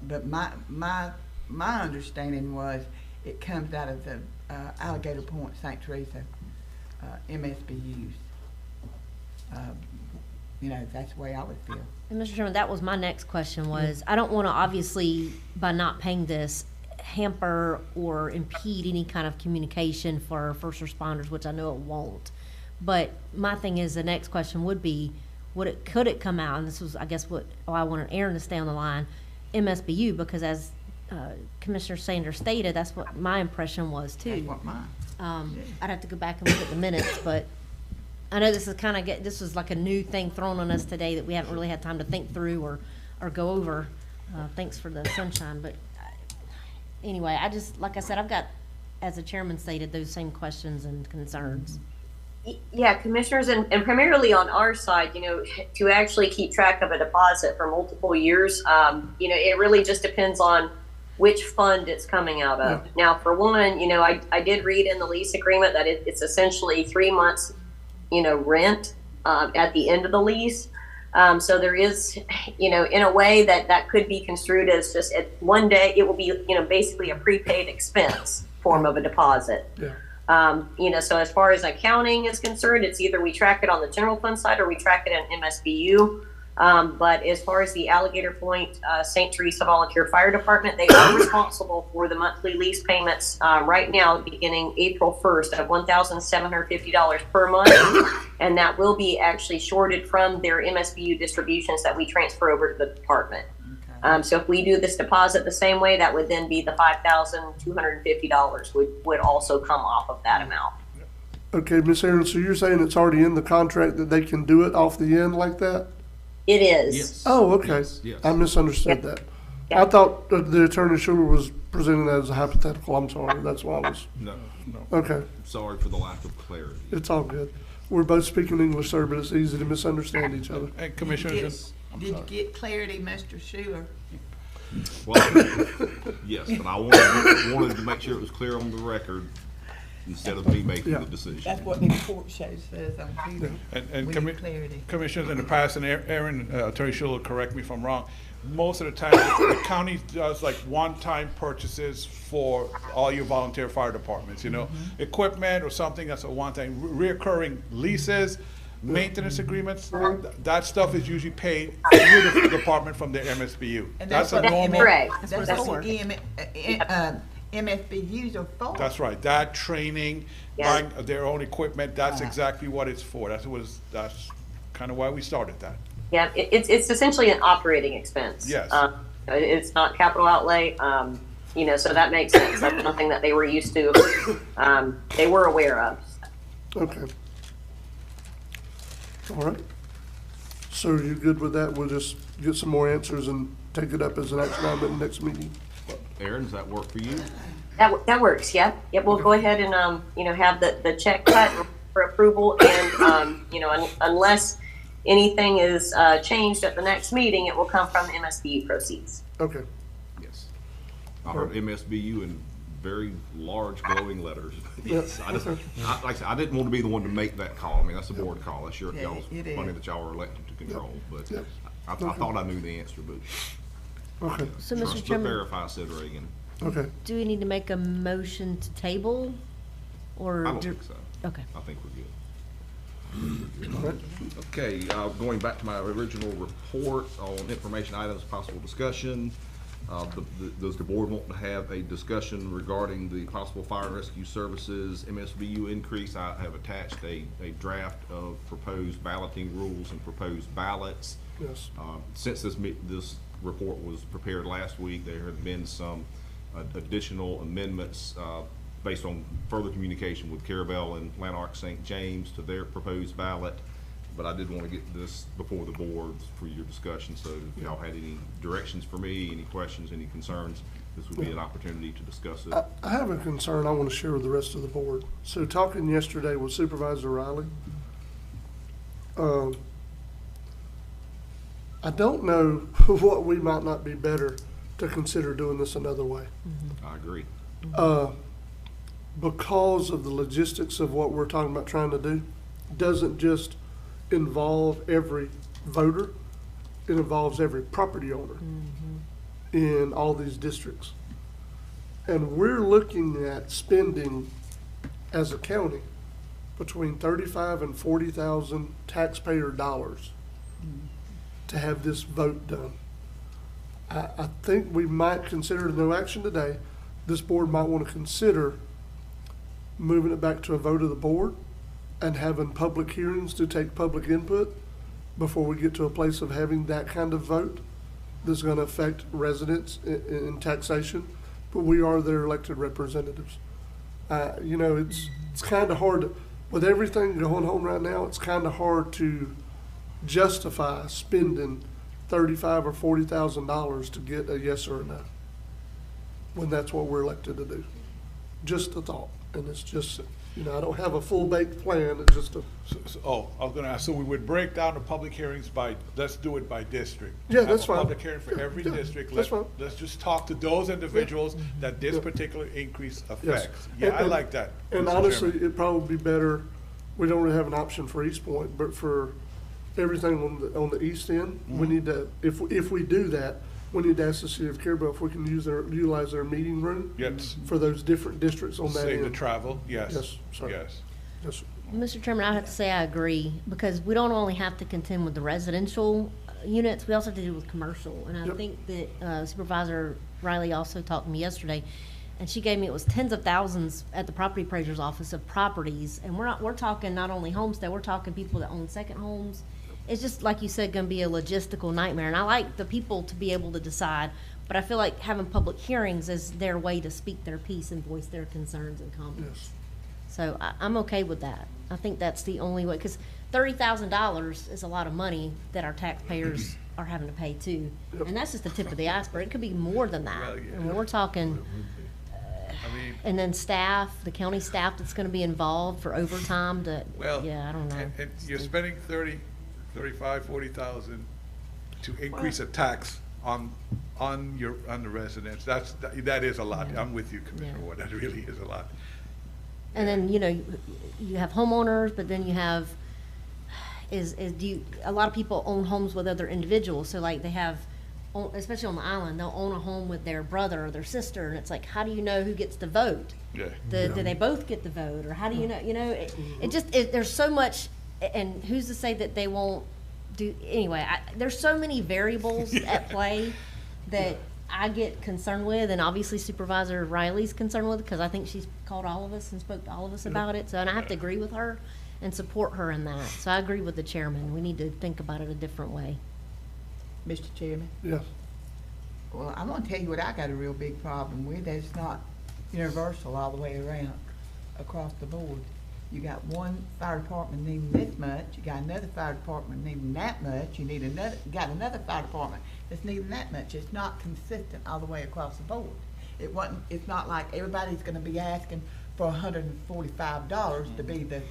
J: But my understanding was it comes out of the Alligator Point St. Teresa MSBU's. You know, that's the way I would feel.
E: And Mr. Chairman, that was my next question was, I don't want to obviously, by not paying this, hamper or impede any kind of communication for first responders, which I know it won't. But my thing is, the next question would be, could it come out, and this was, I guess, I wanted Aaron to stay on the line, MSBU, because as Commissioner Sanders stated, that's what my impression was too.
J: That's what mine.
E: I'd have to go back and look at the minutes, but I know this is this was like a new thing thrown on us today that we haven't really had time to think through or go over. Thanks for the sunshine, but anyway, like I said, I've got, as the chairman stated, those same questions and concerns.
I: Yeah, commissioners, and primarily on our side, you know, to actually keep track of a deposit for multiple years, you know, it really just depends on which fund it's coming out of. Yeah. Now, for one, you know, I did read in the lease agreement that it's essentially 3 months, you know, rent at the end of the lease. So there is, you know, in a way that could be construed as just at one day, it will be, you know, basically a prepaid expense form of a deposit.
A: Yeah.
I: You know, so as far as accounting is concerned, it's either we track it on the general fund side or we track it in MSBU. But as far as the Alligator Point St. Teresa Volunteer Fire Department, they are responsible for the monthly lease payments right now, beginning April 1st of $1,750 per month. And that will be actually shorted from their MSBU distributions that we transfer over to the department. So if we do this deposit the same way, that would then be the $5,250 would also come off of that amount.
A: Okay, Ms. Aaron, so you're saying it's already in the contract that they can do it off the end like that?
I: It is.
C: Yes.
A: Oh, okay.
C: Yes.
A: I misunderstood that.
I: Yeah.
A: I thought that the Attorney Schuler was presenting that as a hypothetical. I'm sorry. That's why I was.
C: No.
A: Okay.
C: Sorry for the lack of clarity.
A: It's all good. We're both speaking English, sir, but it's easy to misunderstand each other.
B: And Commissioners,
J: Did you get clarity, Mr. Schuler?
C: Well, yes, but I wanted to make sure it was clear on the record instead of me making the decision.
J: That's what the report show says on TV.
B: and
J: We need clarity.
B: Commissioners, in the past, and Aaron, Attorney Schuler, correct me if I'm wrong, most of the time, the county does like one-time purchases for all your volunteer fire departments, you know? Equipment or something, that's a one-time, reoccurring leases, maintenance agreements, that stuff is usually paid through the department from their MSBU.
J: And
B: That's a
J: what
B: normal.
I: Correct.
J: That's what MSBU's are for.
B: That's right, that training,
I: Yeah.
B: buying their own equipment, that's exactly what it's for. That's kind of why we started that.
I: Yeah, it's essentially an operating expense.
B: Yes.
I: It's not capital outlay, you know, so that makes sense. That's something that they were used to, they were aware of.
A: Okay. All right. So you're good with that? We'll just get some more answers and take it up as an action item at the next meeting?
C: Aaron, does that work for you?
I: That works, yeah. Yep, we'll go ahead and, you know, have the check cut for approval and, you know, unless anything is changed at the next meeting, it will come from MSBU proceeds.
A: Okay.
C: Yes. I heard MSBU in very large glowing letters.
A: Yes.
C: Like I said, I didn't want to be the one to make that call. I mean, that's a board call. That's your,
J: Yeah,
C: y'all's
J: it is.
C: money that y'all are elected to control, but
A: Yep.
C: I thought I knew the answer, but
A: Okay.
E: So,
C: trust
E: Mr.
C: but
E: Chairman,
C: verify, said Reagan.
A: Okay.
E: do we need to make a motion to table? Or
C: I don't think so.
E: Okay.
C: I think we're good.
A: All right.
C: Okay, going back to my original report on information items, possible discussion. Does the board want to have a discussion regarding the possible fire and rescue services MSBU increase? I have attached a draft of proposed balloting rules and proposed ballots.
A: Yes.
C: Since this report was prepared last week, there have been some additional amendments based on further communication with Carabel and Lanark St. James to their proposed ballot. But I did want to get this before the board for your discussion, so if y'all had any directions for me, any questions, any concerns, this would be an opportunity to discuss it.
A: I have a concern I want to share with the rest of the board. So talking yesterday with Supervisor Riley, I don't know what we might not be better to consider doing this another way.
C: I agree.
A: Because of the logistics of what we're talking about trying to do, doesn't just involve every voter. It involves every property owner in all these districts. And we're looking at spending, as a county, between 35 and 40,000 taxpayer dollars to have this vote done. I think we might consider, no action today, this board might want to consider moving it back to a vote of the board and having public hearings to take public input before we get to a place of having that kind of vote that's going to affect residents in taxation. But we are their elected representatives. You know, it's kind of hard to, with everything going on right now, it's kind of hard to justify spending $35,000 or $40,000 to get a yes or a no, when that's what we're elected to do. Just a thought, and it's just, you know, I don't have a full baked plan. It's just a.
B: I was gonna ask, so we would break down the public hearings by, let's do it by district.
A: Yeah, that's
B: Have a
A: fine.
B: public hearing for every
A: Yeah,
B: district.
A: that's fine.
B: Let's just talk to those individuals that this
A: Yeah.
B: particular increase
A: Yes.
B: affects. Yeah, I
A: And-
B: like that.
A: And
B: Mr.
A: honestly,
B: Chairman.
A: it'd probably be better, we don't really have an option for East Point, but for everything on the east end, we need to, if we do that, we need to ask the city of Carabel if we can utilize their meeting room
B: Yes.
A: for those different districts on that
B: Save the
A: end.
B: travel, yes.
A: Yes, sir.
B: Yes.
A: Yes, sir.
E: Mr. Chairman, I have to say I agree, because we don't only have to contend with the residential units, we also have to do with commercial. And I
A: Yep.
E: think that Supervisor Riley also talked to me yesterday, and she gave me, it was tens of thousands at the property appraiser's office of properties. And we're talking not only homestead, we're talking people that own second homes. It's just, like you said, gonna be a logistical nightmare. And I like the people to be able to decide, but I feel like having public hearings is their way to speak their piece and voice their concerns and comments.
A: Yes.
E: So I'm okay with that. I think that's the only way, because $30,000 is a lot of money that our taxpayers are having to pay too.
A: Yep.
E: And that's just the tip of the iceberg. It could be more than that.
B: Well, yeah.
E: I mean, we're talking,
B: I mean,
E: and then staff, the county staff that's gonna be involved for overtime to,
B: well.
E: yeah, I don't know.
B: And you're spending 40,000 to increase a tax on the residents. That is a lot.
E: Yeah.
B: I'm with you, Commissioner
E: Yeah.
B: Ward. That really is a lot.
E: And then, you know, you have homeowners, but then you have, a lot of people own homes with other individuals, so like they have, especially on the island, they'll own a home with their brother or their sister, and it's like, how do you know who gets to vote?
B: Yeah.
E: Do they both get the vote, or how do you know, there's so much, and who's to say that they won't do, anyway, there's so many variables at play that I get concerned with, and obviously Supervisor Riley's concerned with, because I think she's called all of us and spoke to all of us about it, so, and I have to agree with her and support her in that. So I agree with the chairman, we need to think about it a different way.
J: Mr. Chairman,
A: Yes.
J: well, I'm gonna tell you what I got a real big problem with. It's not universal all the way around, across the board. You got one fire department needing this much, you got another fire department needing that much, you got another fire department that's needing that much. It's not consistent all the way across the board. It's not like everybody's gonna be asking for $145 to be the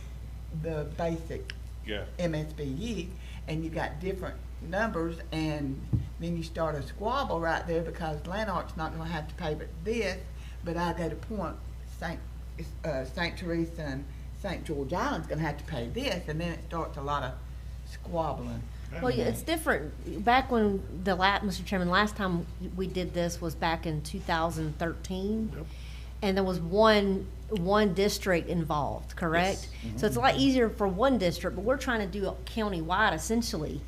J: basic
B: Yeah.
J: MSBU, and you got different numbers, and then you start a squabble right there because Lanark's not gonna have to pay but this, but I got a point, St. Teresa and St. George Island's gonna have to pay this, and then it starts a lot of squabbling.
E: Well, yeah, it's different. Back when Mr. Chairman, last time we did this was back in 2013.
A: Yep.
E: And there was one district involved, correct?
A: Yes.
E: So it's a lot easier for one district, but we're trying to do it countywide essentially.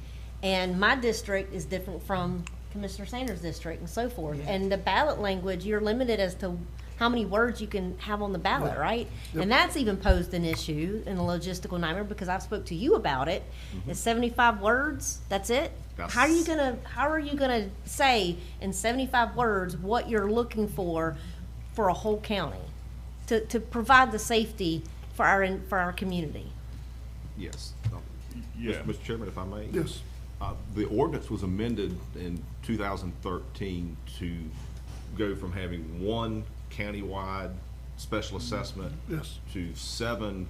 E: And my district is different from Commissioner Sanders' district and so forth.
J: Yeah.
E: And the ballot language, you're limited as to how many words you can have on the ballot,
A: Yeah.
E: right?
A: Yep.
E: And that's even posed an issue and a logistical nightmare, because I've spoke to you about it. It's 75 words, that's it?
C: That's-
E: How are you gonna say in 75 words what you're looking for a whole county? To provide the safety for our community?
C: Yes.
B: Yeah.
C: Mr. Chairman, if I may?
A: Yes.
C: The ordinance was amended in 2013 to go from having one countywide special assessment
A: Yes.
C: to 7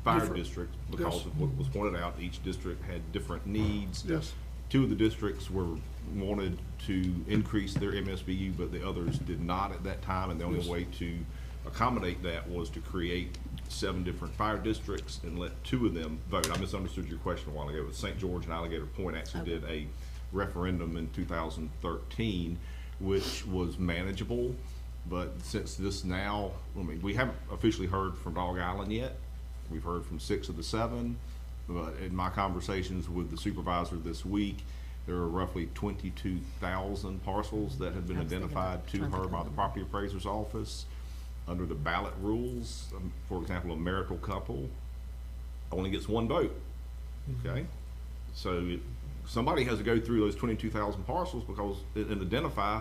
C: fire
A: Different.
C: districts, because
A: Yes.
C: of what was pointed out, each district had different needs.
A: Yes.
C: 2 of the districts wanted to increase their MSBU, but the others did not at that time, and the only
A: Yes.
C: way to accommodate that was to create 7 different fire districts and let 2 of them vote. I misunderstood your question a while ago. It was St. George and Alligator Point actually did a referendum in 2013, which was manageable. But since this now, I mean, we haven't officially heard from Dog Island yet. We've heard from 6 of the 7. But in my conversations with the supervisor this week, there are roughly 22,000 parcels that have been identified to her by the property appraiser's office. Under the ballot rules, for example, a marital couple only gets 1 vote, okay? So somebody has to go through those 22,000 parcels because, and identify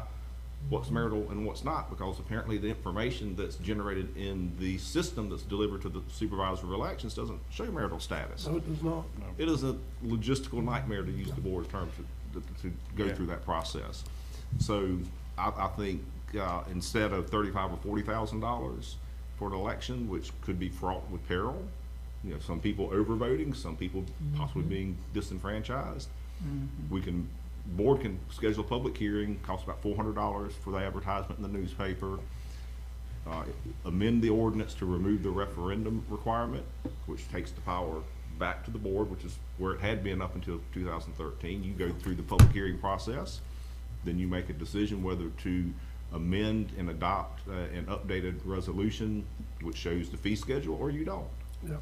C: what's marital and what's not, because apparently the information that's generated in the system that's delivered to the supervisor of elections doesn't show marital status.
A: No, it does not. No.
C: It is a logistical nightmare, to use the board's term, to go through that process. So I think instead of $35,000 or $40,000 for an election, which could be fraught with peril, you know, some people overvoting, some people possibly being disenfranchised, board can schedule a public hearing, costs about $400 for the advertisement in the newspaper. Amend the ordinance to remove the referendum requirement, which takes the power back to the board, which is where it had been up until 2013. You go through the public hearing process, then you make a decision whether to amend and adopt an updated resolution which shows the fee schedule, or you don't.
A: Yeah.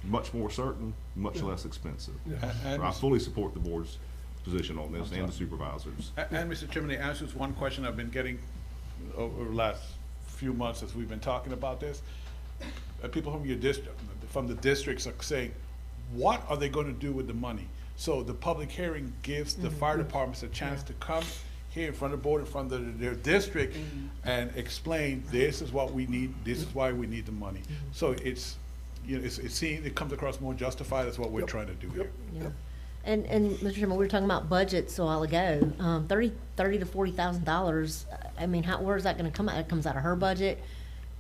C: Much more certain, much less expensive.
A: Yeah.
C: So I fully support the board's position on this and the supervisors.
B: And Mr. Chairman, the answer is one question I've been getting over the last few months as we've been talking about this. People from your district, from the districts, are saying, what are they going to do with the money? So the public hearing gives the fire departments a chance to come here in front of the board, in front of their district, and explain, this is what we need, this is why we need the money. So it's, you know, it comes across more justified. That's what we're trying to do here.
E: Yeah. And Mr. Chairman, we were talking about budgets a while ago. $30,000 to $40,000. I mean, where's that going to come out? It comes out of her budget.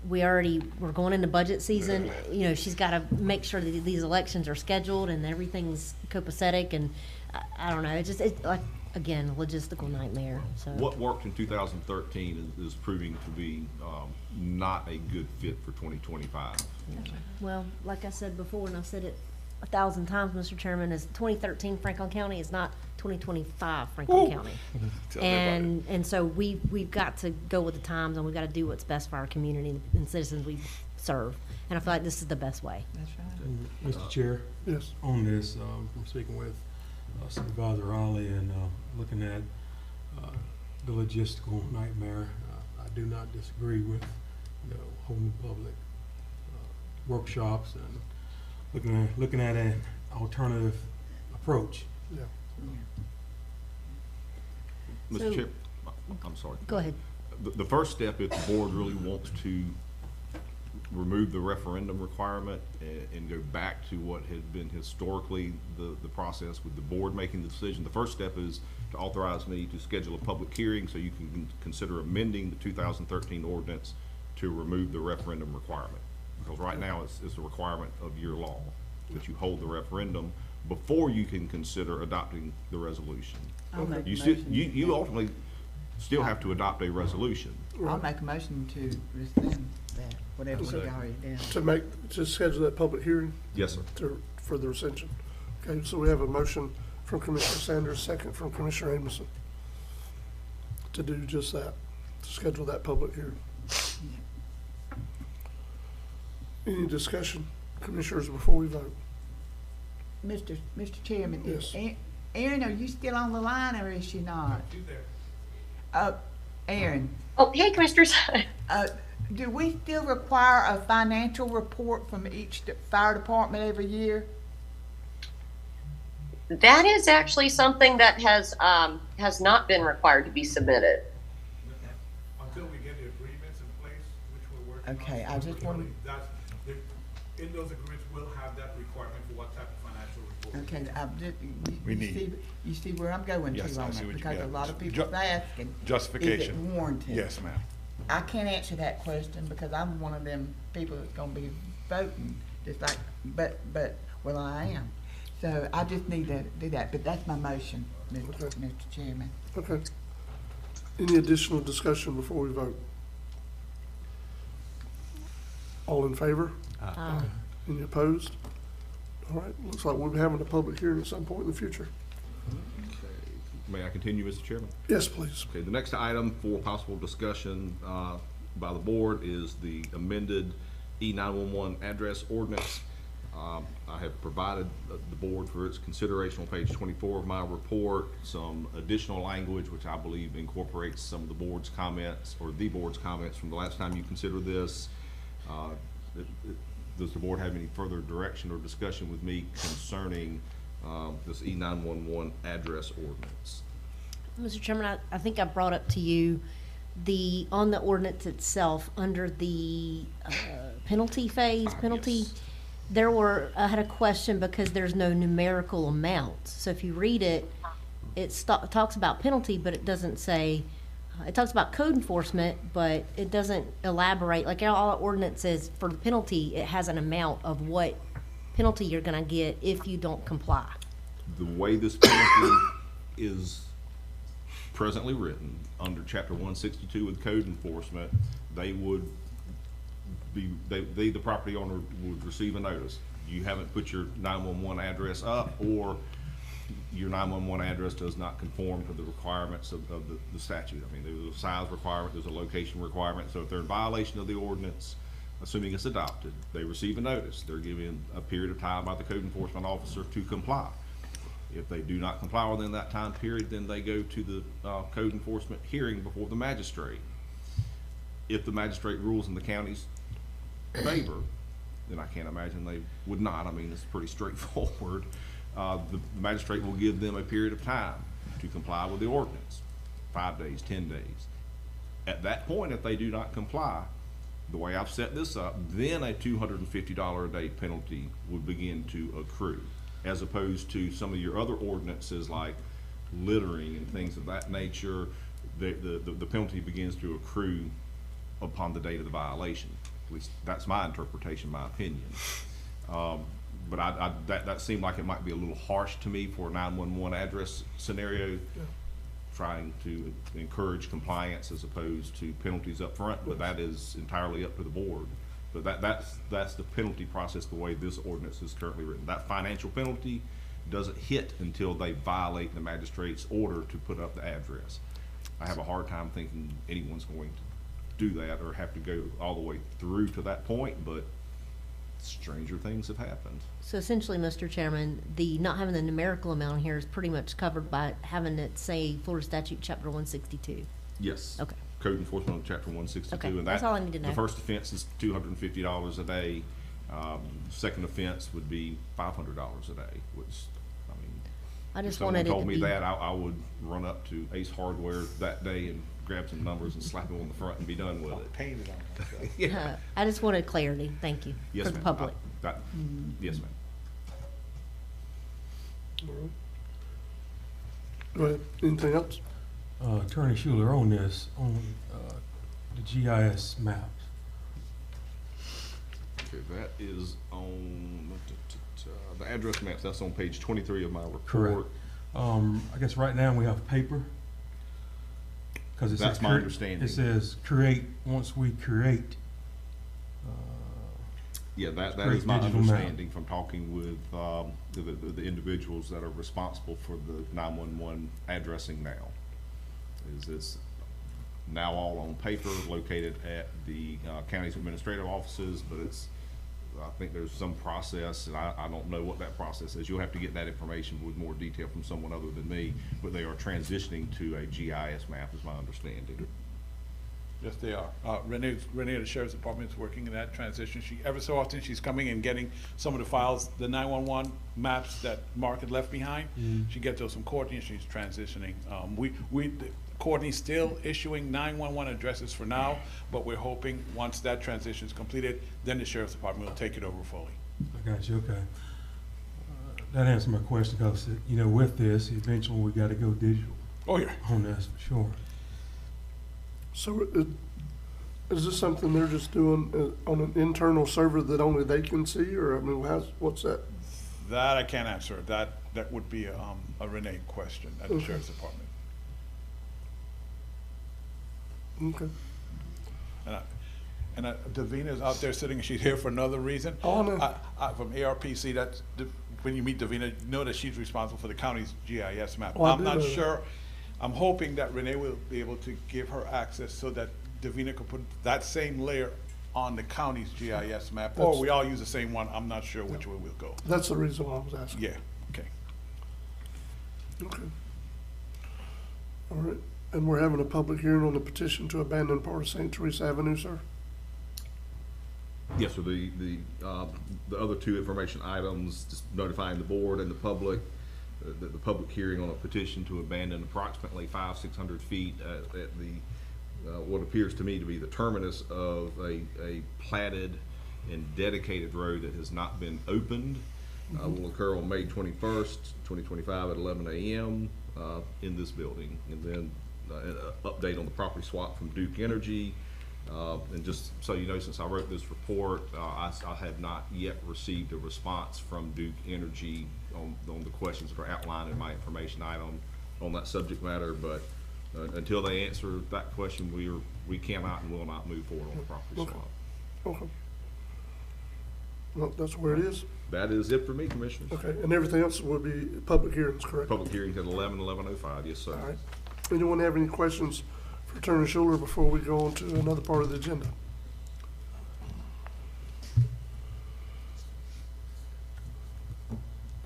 E: We're going into budget season. You know, she's got to make sure that these elections are scheduled and everything's copacetic. And I don't know. It's like, again, a logistical nightmare. So
C: What worked in 2013 is proving to be not a good fit for 2025.
E: Well, like I said before, and I've said it 1,000 times, Mr. Chairman, is 2013 Franklin County is not 2025 Franklin County. And so we've got to go with the times, and we've got to do what's best for our community and citizens we serve. And I feel like this is the best way.
J: That's right.
D: Mr. Chair,
A: Yes.
D: on this, I'm speaking with Supervisor Raleigh and looking at the logistical nightmare. I do not disagree with, you know, holding public workshops and looking at an alternative approach.
A: Yeah.
C: Mr. Chair, I'm sorry.
E: Go ahead.
C: The first step, if the board really wants to remove the referendum requirement and go back to what had been historically the process with the board making the decision, the first step is to authorize me to schedule a public hearing so you can consider amending the 2013 ordinance to remove the referendum requirement. Because right now it's a requirement of your law that you hold the referendum before you can consider adopting the resolution.
J: I'll make a
C: You still,
J: motion.
C: you ultimately still have to adopt a resolution.
J: I'll make a motion to rescind that, whatever we
A: Okay.
J: already done.
A: To schedule that public hearing
C: Yes, sir.
A: for the rescission. Okay, so we have a motion from Commissioner Sanders, second from Commissioner Amison, to do just that, to schedule that public hearing. Any discussion, Commissioners, before we vote?
J: Mr. Chairman, is
A: Yes.
J: Erin, are you still on the line or is she not? Erin,
I: Oh, hey, Commissioners.
J: do we still require a financial report from each fire department every year?
I: That is actually something that has not been required to be submitted.
B: Until we get the agreements in place, which we're working on.
J: Okay, I just wanted-
B: In those agreements, we'll have that requirement for what type of financial report.
J: Okay,
B: We need.
J: you see where I'm going
B: Yes,
J: to
B: I
J: on
B: see
J: that,
B: what you
J: because a
B: mean.
J: lot of people are asking, is it
B: Justification.
J: warranted?
B: Yes, ma'am.
J: I can't answer that question because I'm one of them people that's gonna be voting, just like, well, I am. So I just need to do that, but that's my motion, Mr. Chairman.
A: Okay. Any additional discussion before we vote? All in favor? Any opposed? All right, looks like we'll be having a public hearing at some point in the future.
C: May I continue, Mr. Chairman?
A: Yes, please.
C: Okay, the next item for possible discussion by the board is the amended E911 address ordinance. I have provided the board for its consideration on page 24 of my report some additional language which I believe incorporates some of the board's comments or the board's comments from the last time you considered this. Does the board have any further direction or discussion with me concerning this E911 address ordinance?
E: Mr. Chairman, I think I brought up to you on the ordinance itself, under the penalty phase,
C: Yes.
E: I had a question because there's no numerical amounts. So if you read it, it talks about penalty, but it doesn't say, it talks about code enforcement, but it doesn't elaborate. Like all ordinances for the penalty, it has an amount of what penalty you're gonna get if you don't comply.
C: The way this penalty is presently written, under chapter 162 with code enforcement, they would be, the property owner would receive a notice. You haven't put your 911 address up, or your 911 address does not conform to the requirements of the statute. I mean, there's a size requirement, there's a location requirement, so if they're in violation of the ordinance, assuming it's adopted, they receive a notice. They're given a period of time by the code enforcement officer to comply. If they do not comply within that time period, then they go to the code enforcement hearing before the magistrate. If the magistrate rules in the county's favor, then I can't imagine they would not. I mean, it's pretty straightforward. The magistrate will give them a period of time to comply with the ordinance, 5 days, 10 days. At that point, if they do not comply, the way I've set this up, then a $250 a day penalty would begin to accrue, as opposed to some of your other ordinances like littering and things of that nature. The penalty begins to accrue upon the date of the violation. At least that's my interpretation, my opinion. But that seemed like it might be a little harsh to me for a 911 address scenario, trying to encourage compliance as opposed to penalties up front, but that is entirely up to the board. But that's the penalty process the way this ordinance is currently written. That financial penalty doesn't hit until they violate the magistrate's order to put up the address. I have a hard time thinking anyone's going to do that or have to go all the way through to that point, but stranger things have happened.
E: So essentially, Mr. Chairman, the not having the numerical amount here is pretty much covered by having it say Florida Statute Chapter 162.
C: Yes.
E: Okay.
C: Code enforcement on chapter 162.
E: Okay,
C: And
E: that's all I need to know.
C: The first offense is $250 a day. Second offense would be $500 a day, which, I mean,
E: I
C: if
E: just
C: someone
E: wanted it
C: told
E: to
C: me
E: be.
C: that, I would run up to Ace Hardware that day and grab some numbers and slap them on the front and be done with it.
B: Painted on myself.
C: Yeah.
E: I just wanted clarity. Thank you.
C: Yes,
E: For the
C: ma'am.
E: public.
C: Yes, ma'am.
A: All right. Go ahead. Anything else?
D: Attorney Schuler, on this, on the GIS maps,
C: Okay, that is on the address maps. That's on page 23 of my report.
D: correct. I guess right now we have paper. 'Cause it says
C: That's my understanding.
D: It says create, once we create.
C: Yeah, that
D: create
C: is my
D: digital map.
C: understanding from talking with the individuals that are responsible for the 911 addressing now. Is it's now all on paper, located at the county's administrative offices, but I think there's some process, and I don't know what that process is. You'll have to get that information with more detail from someone other than me, but they are transitioning to a GIS map, is my understanding.
B: Yes, they are. Renee, the Sheriff's Department, is working in that transition. Every so often, she's coming and getting some of the files, the 911 maps that Mark had left behind. She gets those from Courtney, and she's transitioning. Courtney's still issuing 911 addresses for now, but we're hoping once that transition is completed, then the Sheriff's Department will take it over fully.
D: I got you, okay. That answers my question, because, with this, eventually we gotta go digital
B: Oh, yeah.
D: on this, for sure.
A: So is this something they're just doing on an internal server that only they can see, or, I mean, what's that?
B: That I can't answer. That would be a Renee question at the Sheriff's Department.
A: Okay.
B: And And Davina's out there sitting, and she's here for another reason.
A: Oh, no.
B: From ARPC, that's, when you meet Davina, know that she's responsible for the county's GIS map.
A: Oh, I
B: I'm
A: do
B: not
A: know that.
B: sure, I'm hoping that Renee will be able to give her access so that Davina could put that same layer on the county's GIS map, or we all use the same one, I'm not sure which way we'll go.
A: That's the reason why I was asking.
B: Yeah, okay.
A: Okay. All right, and we're having a public hearing on the petition to abandon part of St. Teresa Avenue, sir?
C: Yes, sir, the other two information items, just notifying the board and the public, the public hearing on a petition to abandon approximately 600 feet at the, what appears to me to be the terminus of a platted and dedicated road that has not been opened, will occur on May 21st, 2025 at 11 a.m. In this building. And then an update on the property swap from Duke Energy. And just so you know, since I wrote this report, I have not yet received a response from Duke Energy on the questions that are outlined in my information item on that subject matter. But until they answer that question, we cannot and will not move forward on the property swap.
A: Okay. Well, that's where it is.
C: That is it for me, Commissioners.
A: Okay, and everything else will be public hearings, correct?
C: Public hearings at 11:05, yes, sir.
A: All right. Anyone have any questions for Attorney Schuler before we go on to another part of the agenda?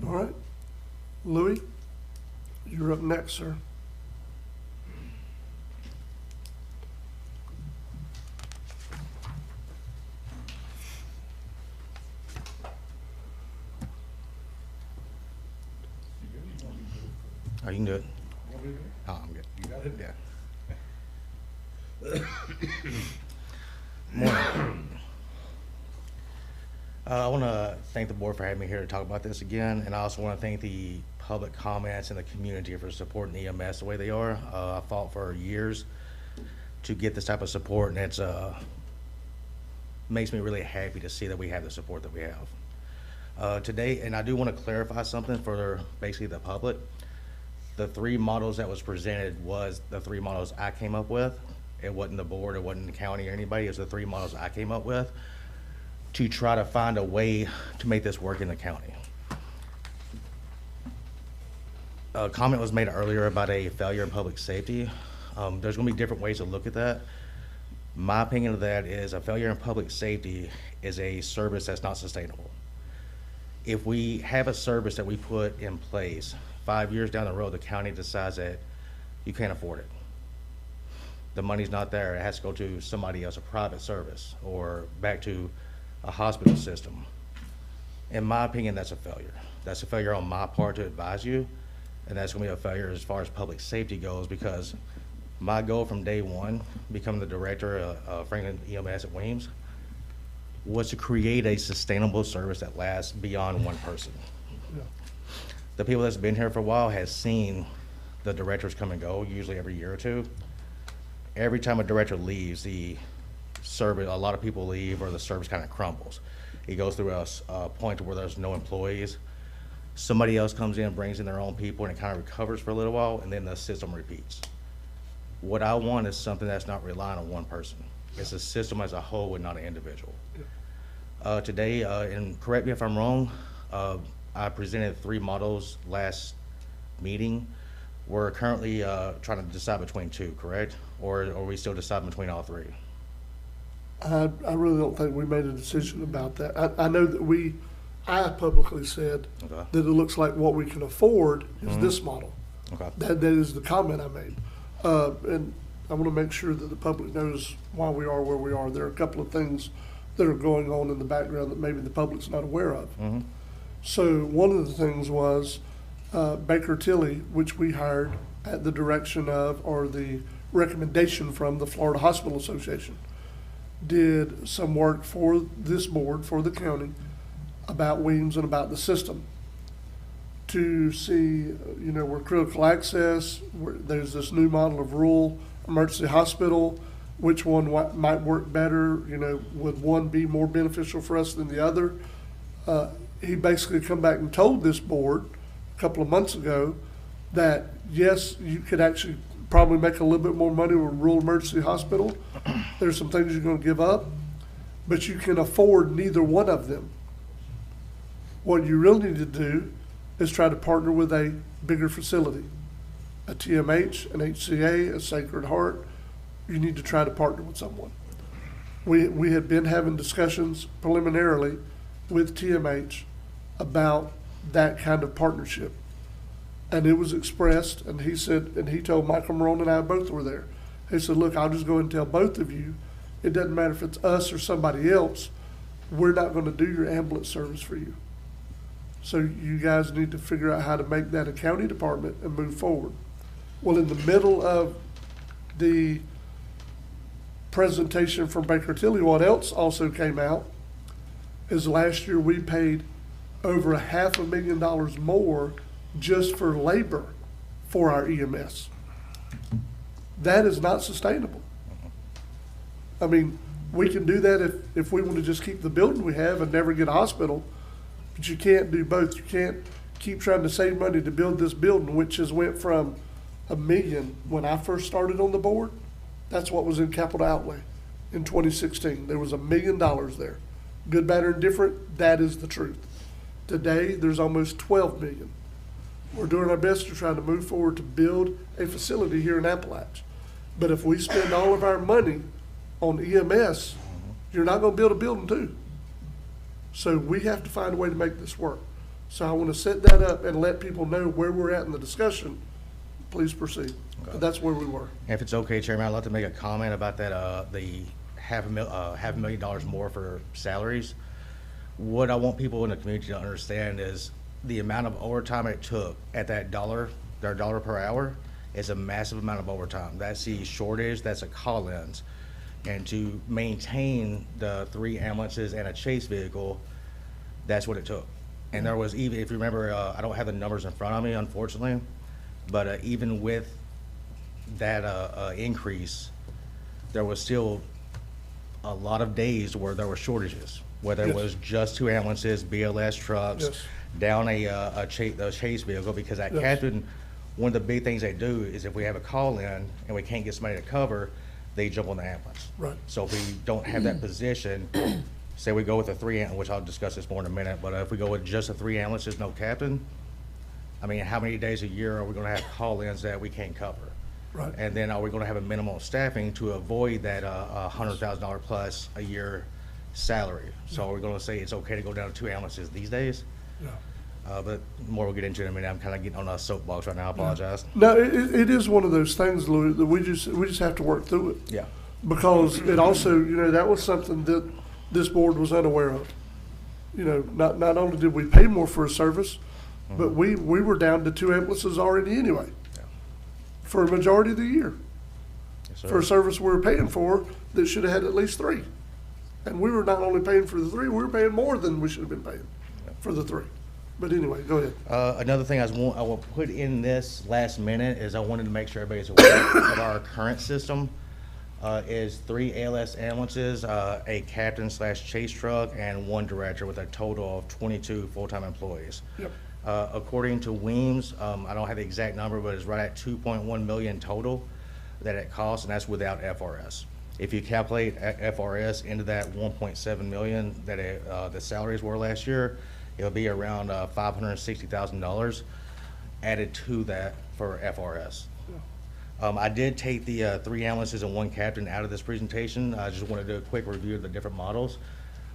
A: All right. Louis, you're up next, sir.
P: Oh, you can do it. Oh, I'm good.
B: You got it?
P: Yeah. Morning. I want to thank the board for having me here to talk about this again, and I also want to thank the public comments and the community for supporting EMS the way they are. I fought for years to get this type of support, and it's makes me really happy to see that we have the support that we have today. And I do want to clarify something for basically the public. The three models that was presented was the three models I came up with. It wasn't the board, it wasn't the county or anybody. It was the three models I came up with to try to find a way to make this work in the county. A comment was made earlier about a failure in public safety. There's gonna be different ways to look at that. My opinion of that is a failure in public safety is a service that's not sustainable. If we have a service that we put in place, 5 years down the road, the county decides that you can't afford it. The money's not there, it has to go to somebody else, a private service, or back to a hospital system. In my opinion, that's a failure. That's a failure on my part to advise you, and that's gonna be a failure as far as public safety goes, because my goal from day one, becoming the director of Franklin EMS at Weems, was to create a sustainable service that lasts beyond one person.
A: Yeah.
P: The people that's been here for a while has seen the directors come and go, usually every year or two. Every time a director leaves, the service, a lot of people leave, or the service kind of crumbles. It goes through a point where there's no employees. Somebody else comes in, brings in their own people, and it kind of recovers for a little while, and then the system repeats. What I want is something that's not relying on one person. It's a system as a whole and not an individual. Today, and correct me if I'm wrong, I presented three models last meeting. We're currently trying to decide between two, correct? Or are we still deciding between all three?
A: I really don't think we made a decision about that. I know that I publicly said
P: Okay.
A: that it looks like what we can afford is this model.
P: Okay.
A: That is the comment I made. And I want to make sure that the public knows why we are where we are. There are a couple of things that are going on in the background that maybe the public's not aware of.
P: Mm-hmm.
A: So one of the things was Baker Tilly, which we hired at the direction of, or the recommendation from the Florida Hospital Association, did some work for this board, for the county, about Weems and about the system, to see, where critical access, where there's this new model of rural emergency hospital, which one might work better, would one be more beneficial for us than the other? He basically come back and told this board a couple of months ago that, yes, you could actually probably make a little bit more money with a rural emergency hospital. There's some things you're gonna give up. but you can afford neither one of them. What you really need to do is try to partner with a bigger facility, a TMH, an HCA, a Sacred Heart. You need to try to partner with someone. We had been having discussions preliminarily with TMH about that kind of partnership. And it was expressed, and he said, and he told Michael Marone and I both were there. He said, look, I'll just go and tell both of you, it doesn't matter if it's us or somebody else, we're not going to do your ambulance service for you. So you guys need to figure out how to make that a county department and move forward. Well, in the middle of the presentation from Baker Tilly, what else also came out is last year we paid over $500,000 more just for labor for our EMS. That is not sustainable. I mean, we can do that if we want to just keep the building we have and never get a hospital, but you can't do both. You can't keep trying to save money to build this building, which has went from $1 million when I first started on the board. That's what was in capital outlay in 2016. There was $1 million there. Good, bad, or indifferent, that is the truth. Today, there's almost 12 million. We're doing our best to try to move forward to build a facility here in Appalachia. But if we spend all of our money on EMS, you're not gonna build a building too. So we have to find a way to make this work. So I wanna set that up and let people know where we're at in the discussion. Please proceed. But that's where we were.
P: If it's okay, Chairman, I'd like to make a comment about that, the $500,000 more for salaries. What I want people in the community to understand is the amount of overtime it took at that their dollar per hour is a massive amount of overtime. That's the shortage, that's a call-ins. And to maintain the 3 ambulances and a chase vehicle, that's what it took. And there was even, if you remember, I don't have the numbers in front of me, unfortunately, but even with that increase, there was still a lot of days where there were shortages, whether it was just 2 ambulances, BLS trucks, down a chase vehicle, because that captain, one of the big things they do is if we have a call in and we can't get somebody to cover, they jump on the ambulance.
A: Right.
P: So if we don't have that position, say we go with a 3 ambulance, which I'll discuss this more in a minute, but if we go with just a 3 ambulances, no captain, I mean, how many days a year are we gonna have call-ins that we can't cover?
A: Right.
P: And then are we gonna have a minimal staffing to avoid that $100,000 plus a year salary? So are we gonna say it's okay to go down to 2 ambulances these days?
A: Yeah.
P: But more we'll get into in a minute. I'm kind of getting on a soapbox right now. I apologize.
A: No, it is one of those things, Louis, that we just have to work through it.
P: Yeah.
A: Because it also, that was something that this board was unaware of. Not only did we pay more for a service, but we were down to 2 ambulances already anyway.
P: Yeah.
A: For a majority of the year.
P: Yes, sir.
A: For a service we were paying for that should have had at least 3. And we were not only paying for the 3, we were paying more than we should have been paying for the 3. But anyway, go ahead.
P: Another thing I will put in this last minute is I wanted to make sure everybody's aware of our current system. Is 3 ALS ambulances, a captain / chase truck, and 1 director with a total of 22 full-time employees.
A: Yep.
P: According to Weems, I don't have the exact number, but it's right at 2.1 million total that it costs, and that's without FRS. If you calculate FRS into that 1.7 million that the salaries were last year, it'll be around $560,000 added to that for FRS. I did take the 3 ambulances and 1 captain out of this presentation. I just want to do a quick review of the different models.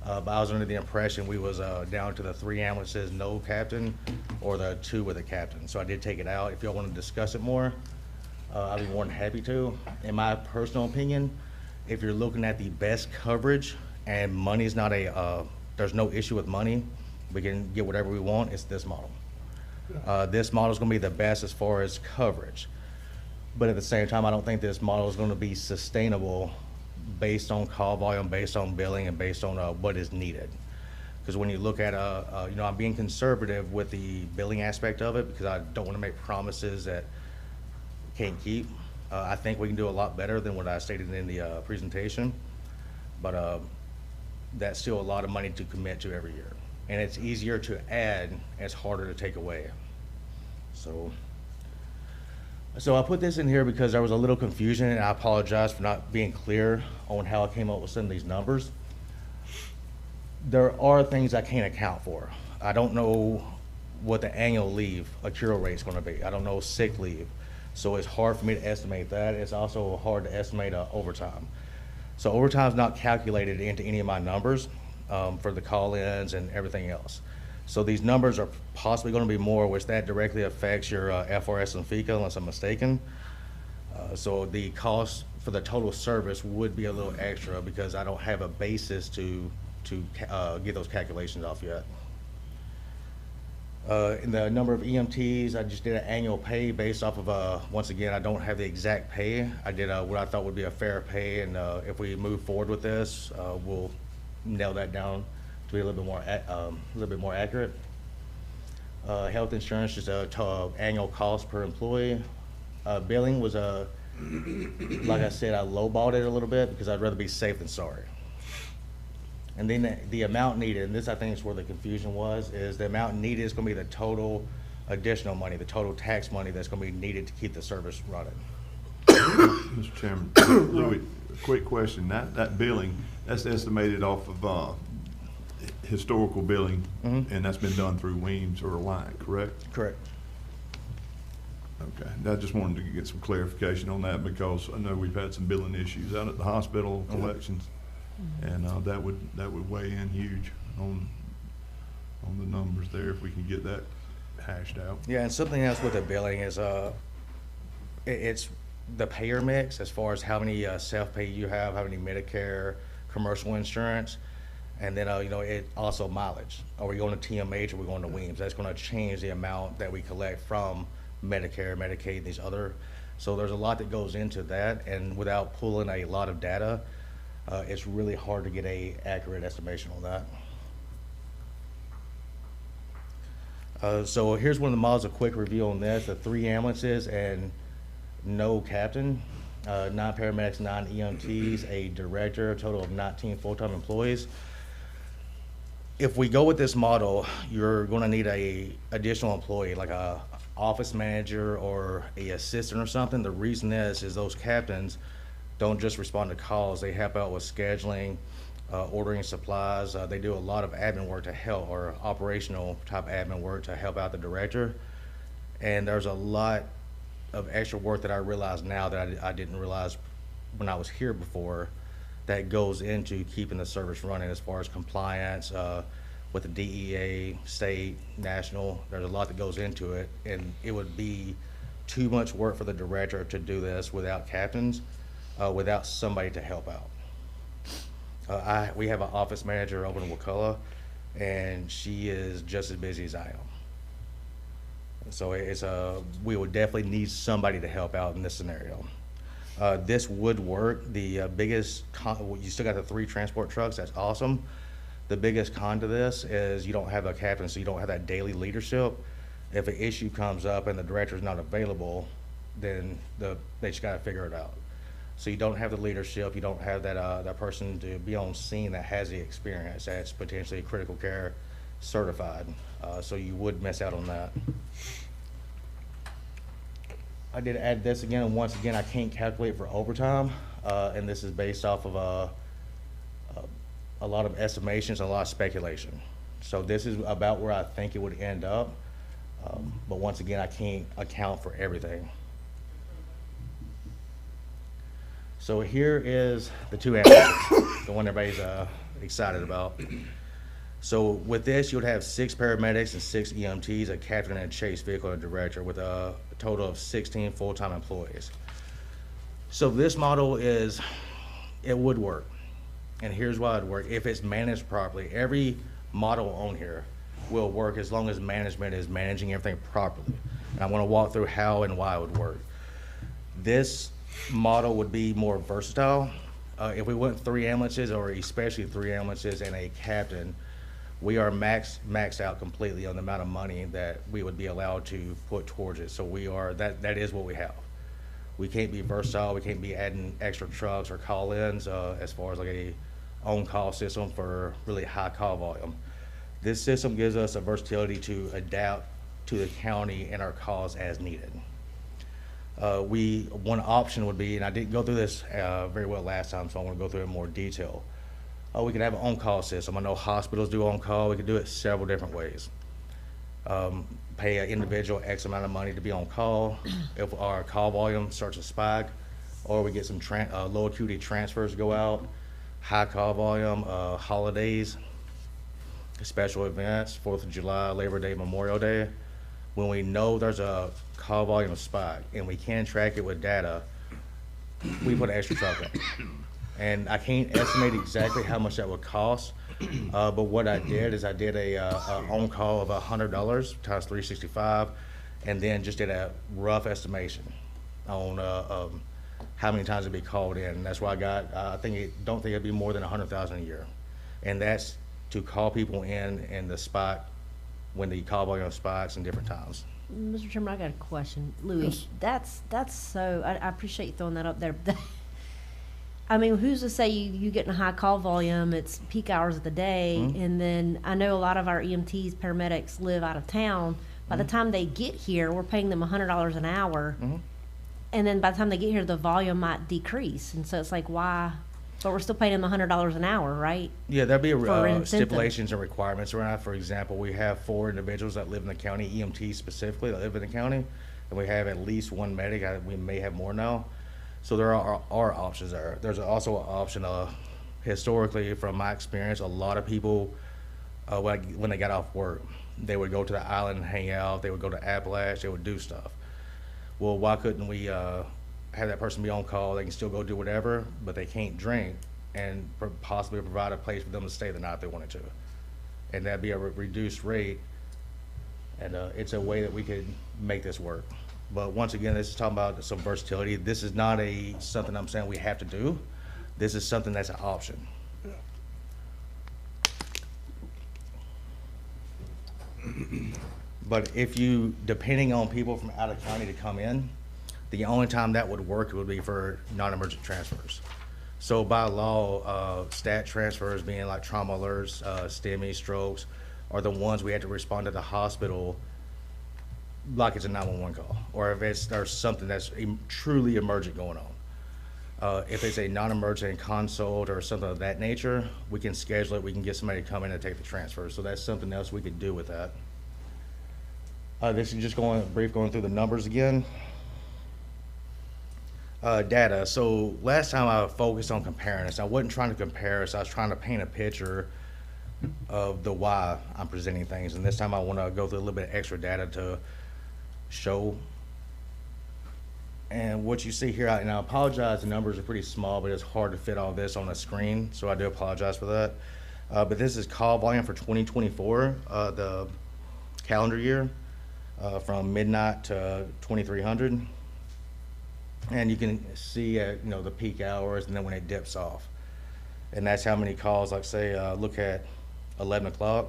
P: But I was under the impression we was down to the 3 ambulances, no captain, or the 2 with a captain. So I did take it out. If y'all want to discuss it more, I'd be more than happy to. In my personal opinion, if you're looking at the best coverage and money's not there's no issue with money, we can get whatever we want, it's this model. This model is going to be the best as far as coverage. But at the same time, I don't think this model is going to be sustainable based on call volume, based on billing, and based on what is needed. Because when you look at, I'm being conservative with the billing aspect of it because I don't want to make promises that can't keep. I think we can do a lot better than what I stated in the presentation. But that's still a lot of money to commit to every year. And it's easier to add, and it's harder to take away. So I put this in here because there was a little confusion, and I apologize for not being clear on how I came up with some of these numbers. there are things I can't account for. I don't know what the annual leave accrual rate is going to be. I don't know sick leave. So it's hard for me to estimate that. It's also hard to estimate overtime. So overtime is not calculated into any of my numbers for the call-ins and everything else. So these numbers are possibly going to be more, which that directly affects your FRS and FICA, unless I'm mistaken. So the cost for the total service would be a little extra because I don't have a basis to get those calculations off yet. In the number of EMTs, I just did an annual pay based off of, once again, I don't have the exact pay. I did what I thought would be a fair pay, and if we move forward with this, we'll nail that down to be a little bit more accurate. Health insurance, just annual cost per employee. Billing was like I said, I lowballed it a little bit because I'd rather be safe than sorry. And then the amount needed, and this I think is where the confusion was, is the amount needed is going to be the total additional money, the total tax money that's going to be needed to keep the service running.
M: Mr. Chairman, Louis, a quick question. That billing, that's estimated off of historical billing, and that's been done through Weems or Alliant, correct?
P: Correct.
M: Okay, I just wanted to get some clarification on that because I know we've had some billing issues out at the hospital, collections, and that would weigh in huge on the numbers there if we can get that hashed out.
P: Yeah, and something else with the billing is it's the payer mix as far as how many self-pay you have, how many Medicare, commercial insurance, and then it also mileage. Are we going to TMH or are we going to Weems? That's going to change the amount that we collect from Medicare, Medicaid, these other. So there's a lot that goes into that, and without pulling a lot of data, it's really hard to get a accurate estimation on that. So here's one of the models, a quick review on this, the 3 ambulances and no captain, 9 paramedics, 9 EMTs, a director, a total of 19 full-time employees. If we go with this model, you're going to need a additional employee, like a office manager or a assistant or something. The reason is those captains don't just respond to calls. They help out with scheduling, ordering supplies. They do a lot of admin work to help, or operational type admin work to help out the director. And there's a lot of extra work that I realize now that I didn't realize when I was here before, that goes into keeping the service running as far as compliance with the DEA, state, national. There's a lot that goes into it, and it would be too much work for the director to do this without captains, without somebody to help out. We have an office manager over in Wakulla, and she is just as busy as I am. So we would definitely need somebody to help out in this scenario. This would work. The biggest you still got the 3 transport trucks. That's awesome. The biggest con to this is you don't have a captain, so you don't have that daily leadership. If an issue comes up and the director is not available, then they just got to figure it out. So you don't have the leadership. You don't have that person to be on scene that has the experience, that's potentially critical care certified. So you would miss out on that. I did add this again, and once again, I can't calculate for overtime, and this is based off of a lot of estimations, a lot of speculation. So this is about where I think it would end up, but once again, I can't account for everything. So here is the 2 ambulances, the one everybody's excited about. So with this, you would have 6 paramedics and 6 EMTs, a captain and a chase vehicle and a director, with a total of 16 full-time employees. So this model it would work. And here's why it would work. If it's managed properly, every model on here will work as long as management is managing everything properly. And I'm going to walk through how and why it would work. This model would be more versatile. If we went 3 ambulances, or especially 3 ambulances and a captain, we are maxed out completely on the amount of money that we would be allowed to put towards it. So that is what we have. We can't be versatile. We can't be adding extra trucks or call-ins as far as like a on-call system for really high call volume. This system gives us a versatility to adapt to the county and our calls as needed. One option would be, and I didn't go through this very well last time, so I want to go through it in more detail. We could have an on-call system. I know hospitals do on-call. We could do it several different ways. Pay an individual X amount of money to be on call if our call volume starts to spike, or we get some low acuity transfers go out, high call volume, holidays, special events, 4th of July, Labor Day, Memorial Day. When we know there's a call volume spike and we can track it with data, we put an extra truck in. And I can't estimate exactly how much that would cost, but what I did is I did a on-call of $100 times 365, and then just did a rough estimation on how many times it'd be called in. And that's why I got, don't think it'd be more than 100,000 a year. And that's to call people in the spot when the call volume spikes in different times.
E: Mr. Chairman, I got a question. Louis, that's so, I appreciate you throwing that up there. I mean, who's to say you getting a high call volume, it's peak hours of the day, and then I know a lot of our EMTs, paramedics live out of town. By the time they get here, we're paying them $100 an hour, and then by the time they get here, the volume might decrease, and so it's like, why? But we're still paying them $100 an hour, right?
P: Yeah, there'd be stipulations and requirements around it. For example, we have 4 individuals that live in the county, EMTs specifically, that live in the county, and we have at least 1 medic. We may have more now. So there are options there. There's also an option, historically, from my experience, a lot of people, when they got off work, they would go to the island and hang out. They would go to Appalachia. They would do stuff. Well, why couldn't we have that person be on call? They can still go do whatever, but they can't drink, and possibly provide a place for them to stay the night if they wanted to. And that'd be a reduced rate, and it's a way that we could make this work. But once again, this is talking about some versatility. This is not something I'm saying we have to do. This is something that's an option. But if you, depending on people from out of county to come in, the only time that would work would be for non-emergent transfers. So by law, stat transfers being like trauma alerts, STEMI, strokes, are the ones we had to respond to the hospital like it's a 911 call, or if there's something that's truly emergent going on. If it's a non-emergent consult or something of that nature, we can schedule it. We can get somebody to come in and take the transfer. So that's something else we could do with that. This is just going through the numbers again. Data. So last time I focused on comparing this. I wasn't trying to compare us. I was trying to paint a picture of the why I'm presenting things. And this time I want to go through a little bit of extra data to show. And what you see here, and I apologize, the numbers are pretty small, but it's hard to fit all this on a screen, so I do apologize for that. But this is call volume for 2024, the calendar year, from midnight to 2300. And you can see the peak hours and then when it dips off. And that's how many calls, like say, look at 11 o'clock.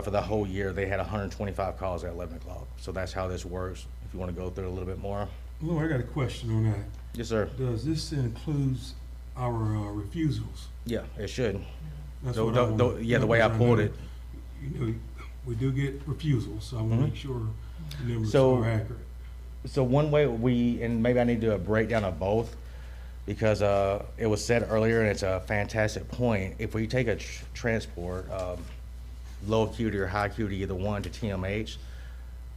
P: For the whole year, they had 125 calls at 11 o'clock. So that's how this works, if you want to go through it a little bit more.
D: Lou, I got a question on that.
P: Yes, sir.
D: Does this include our refusals?
P: Yeah, it should.
D: That's
P: the,
D: what
P: the,
D: I want.
P: the, yeah, the way I pulled it.
D: You know, we do get refusals, so I want to make sure the numbers
P: So-
D: are accurate.
P: So one way and maybe I need to do a breakdown of both, because it was said earlier, and it's a fantastic point. If we take a transport, low acuity or high acuity, either one to TMH,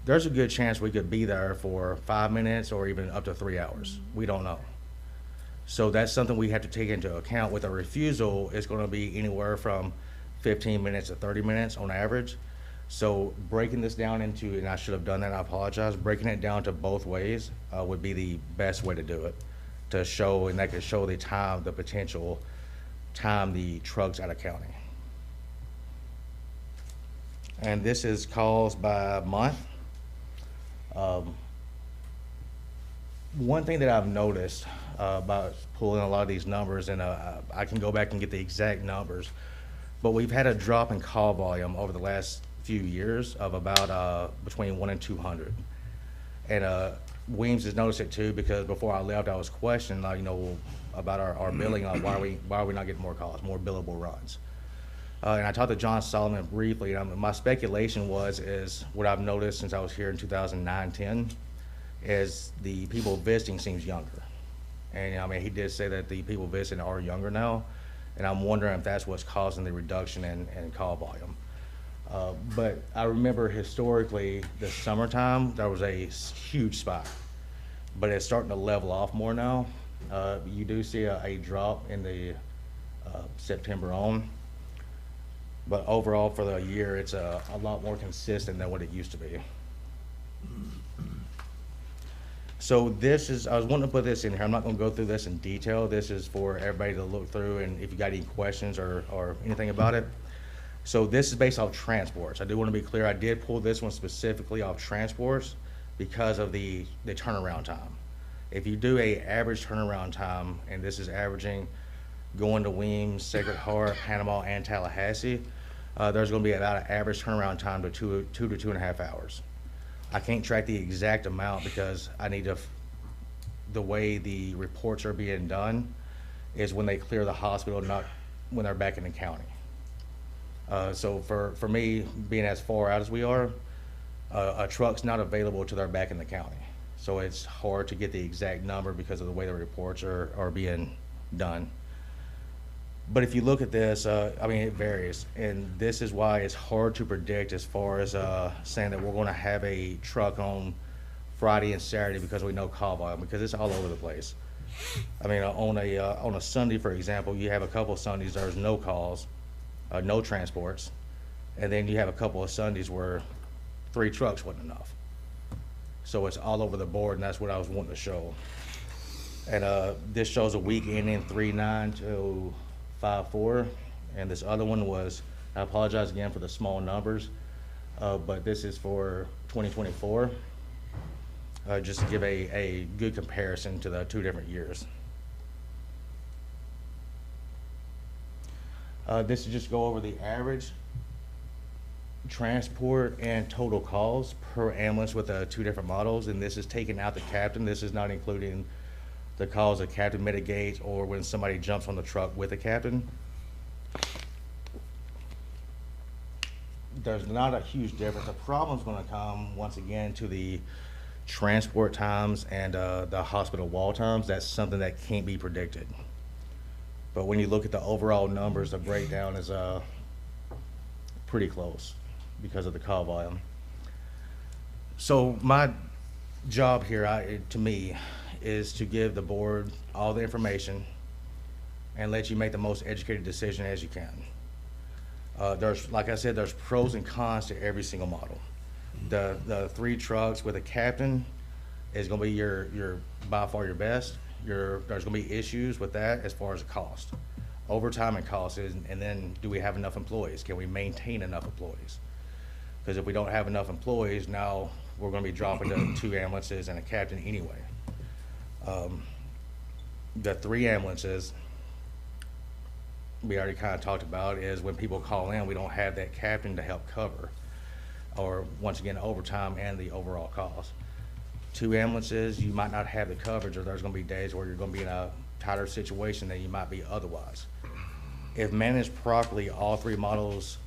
P: there's a good chance we could be there for 5 minutes or even up to 3 hours. We don't know. So that's something we have to take into account. With a refusal, it's going to be anywhere from 15 minutes to 30 minutes on average. So breaking this down into, and I should have done that, I apologize, breaking it down to both ways would be the best way to do it, to show, and that could show the time, the potential time the truck's out of county. And this is calls by month. One thing that I've noticed about pulling a lot of these numbers, and I can go back and get the exact numbers, but we've had a drop in call volume over the last few years of about between 1 and 200. And Weems has noticed it too, because before I left, I was questioning, about our billing, like why are we not getting more calls, more billable runs? And I talked to John Solomon briefly, and my speculation is what I've noticed since I was here in 2009-10 is the people visiting seems younger. And he did say that the people visiting are younger now, and I'm wondering if that's what's causing the reduction in call volume. But I remember historically, the summertime, there was a huge spike, but it's starting to level off more now. You do see a drop in the September on, but overall for the year, it's a lot more consistent than what it used to be. So this is, I was wanting to put this in here. I'm not going to go through this in detail. This is for everybody to look through, and if you got any questions or anything about it. So this is based off transports. I do want to be clear, I did pull this one specifically off transports because of the turnaround time. If you do a average turnaround time, and this is averaging going to Weems, Sacred Heart, Panama, and Tallahassee, there's going to be about an average turnaround time to two to 2.5 hours. I can't track the exact amount because I need to, the way the reports are being done is when they clear the hospital, not when they're back in the county. So for me, being as far out as we are, a truck's not available till they're back in the county. So it's hard to get the exact number because of the way the reports are being done. But if you look at this, I mean, it varies. And this is why it's hard to predict as far as saying that we're going to have a truck on Friday and Saturday because we know call volume, because it's all over the place. I mean, on a Sunday, for example, you have a couple of Sundays there's no calls, no transports, and then you have a couple of Sundays where 3 trucks wasn't enough. So it's all over the board, and that's what I was wanting to show. And this shows a week ending 3/9 to 5/4, and this other one was, I apologize again for the small numbers, but this is for 2024, just to give a good comparison to the 2 different years. This is just go over the average transport and total calls per ambulance with the 2 different models, and this is taking out the captain. This is not including the calls that captain mitigates or when somebody jumps on the truck with a captain. There's not a huge difference. The problem's going to come once again to the transport times and the hospital wall times. That's something that can't be predicted. But when you look at the overall numbers, the breakdown is pretty close because of the call volume. So my job here, to me, is to give the board all the information and let you make the most educated decision as you can. There's, like I said, there's pros and cons to every single model. The 3 trucks with a captain is going to be your by far your best. There's going to be issues with that as far as the cost, overtime and cost is, and then do we have enough employees? Can we maintain enough employees? Because if we don't have enough employees, now we're going to be dropping to 2 ambulances and a captain anyway. The 3 ambulances we already kind of talked about is when people call in, we don't have that captain to help cover, or once again, overtime and the overall cost. 2 ambulances, you might not have the coverage, or there's going to be days where you're going to be in a tighter situation than you might be otherwise. If managed properly, all 3 models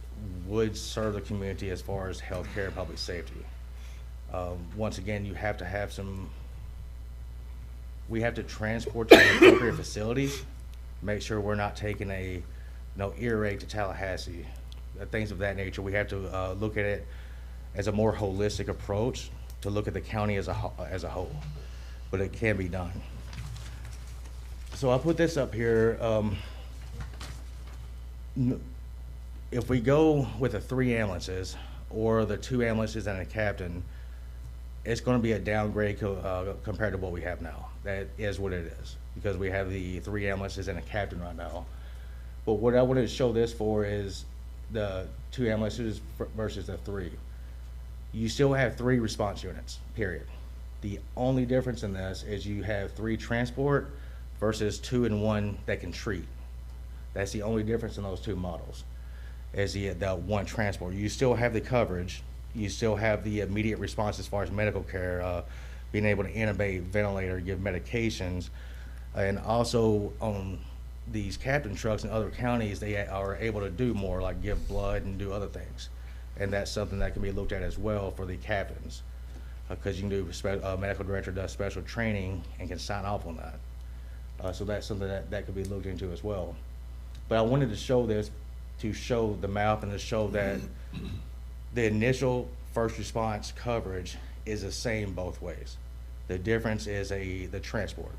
P: would serve the community as far as healthcare and public safety. Once again, you have to have we have to transport to the appropriate facilities, make sure we're not taking ear raid to Tallahassee, things of that nature. We have to look at it as a more holistic approach to look at the county as a whole, but it can be done. So I put this up here. If we go with the 3 ambulances or the 2 ambulances and a captain, it's going to be a downgrade compared to what we have now. That is what it is, because we have the 3 ambulances and a captain right now. But what I wanted to show this for is the 2 ambulances versus the 3. You still have 3 response units, period. The only difference in this is you have 3 transport versus 2 and 1 that can treat. That's the only difference in those 2 models, is the 1 transport. You still have the coverage. You still have the immediate response as far as medical care, being able to intubate, ventilator, give medications, and also on these captain trucks in other counties, they are able to do more, like give blood and do other things. And that's something that can be looked at as well for the captains, because you can do, medical director does special training and can sign off on that. So that's something that could be looked into as well. But I wanted to show this, to show the map and to show that the initial first response coverage is the same both ways. The difference is the transport.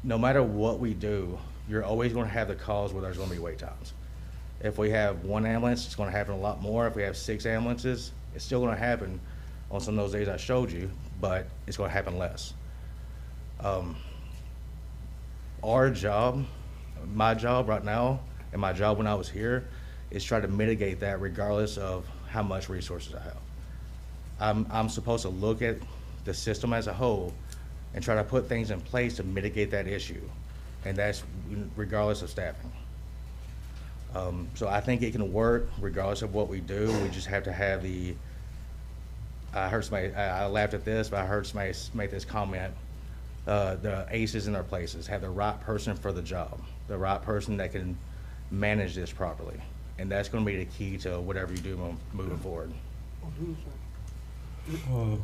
P: No matter what we do, you're always going to have the calls where there's going to be wait times. If we have one ambulance, it's going to happen a lot more. If we have 6 ambulances, it's still going to happen on some of those days I showed you, but it's going to happen less. Our job, my job right now, and my job when I was here, is try to mitigate that regardless of how much resources I have. I'm supposed to look at the system as a whole and try to put things in place to mitigate that issue, and that's regardless of staffing. So I think it can work regardless of what we do. We just have to have I heard somebody, I laughed at this, but I heard somebody make this comment, the aces in their places, have the right person for the job, the right person that can manage this properly. And that's gonna be the key to whatever you do moving forward.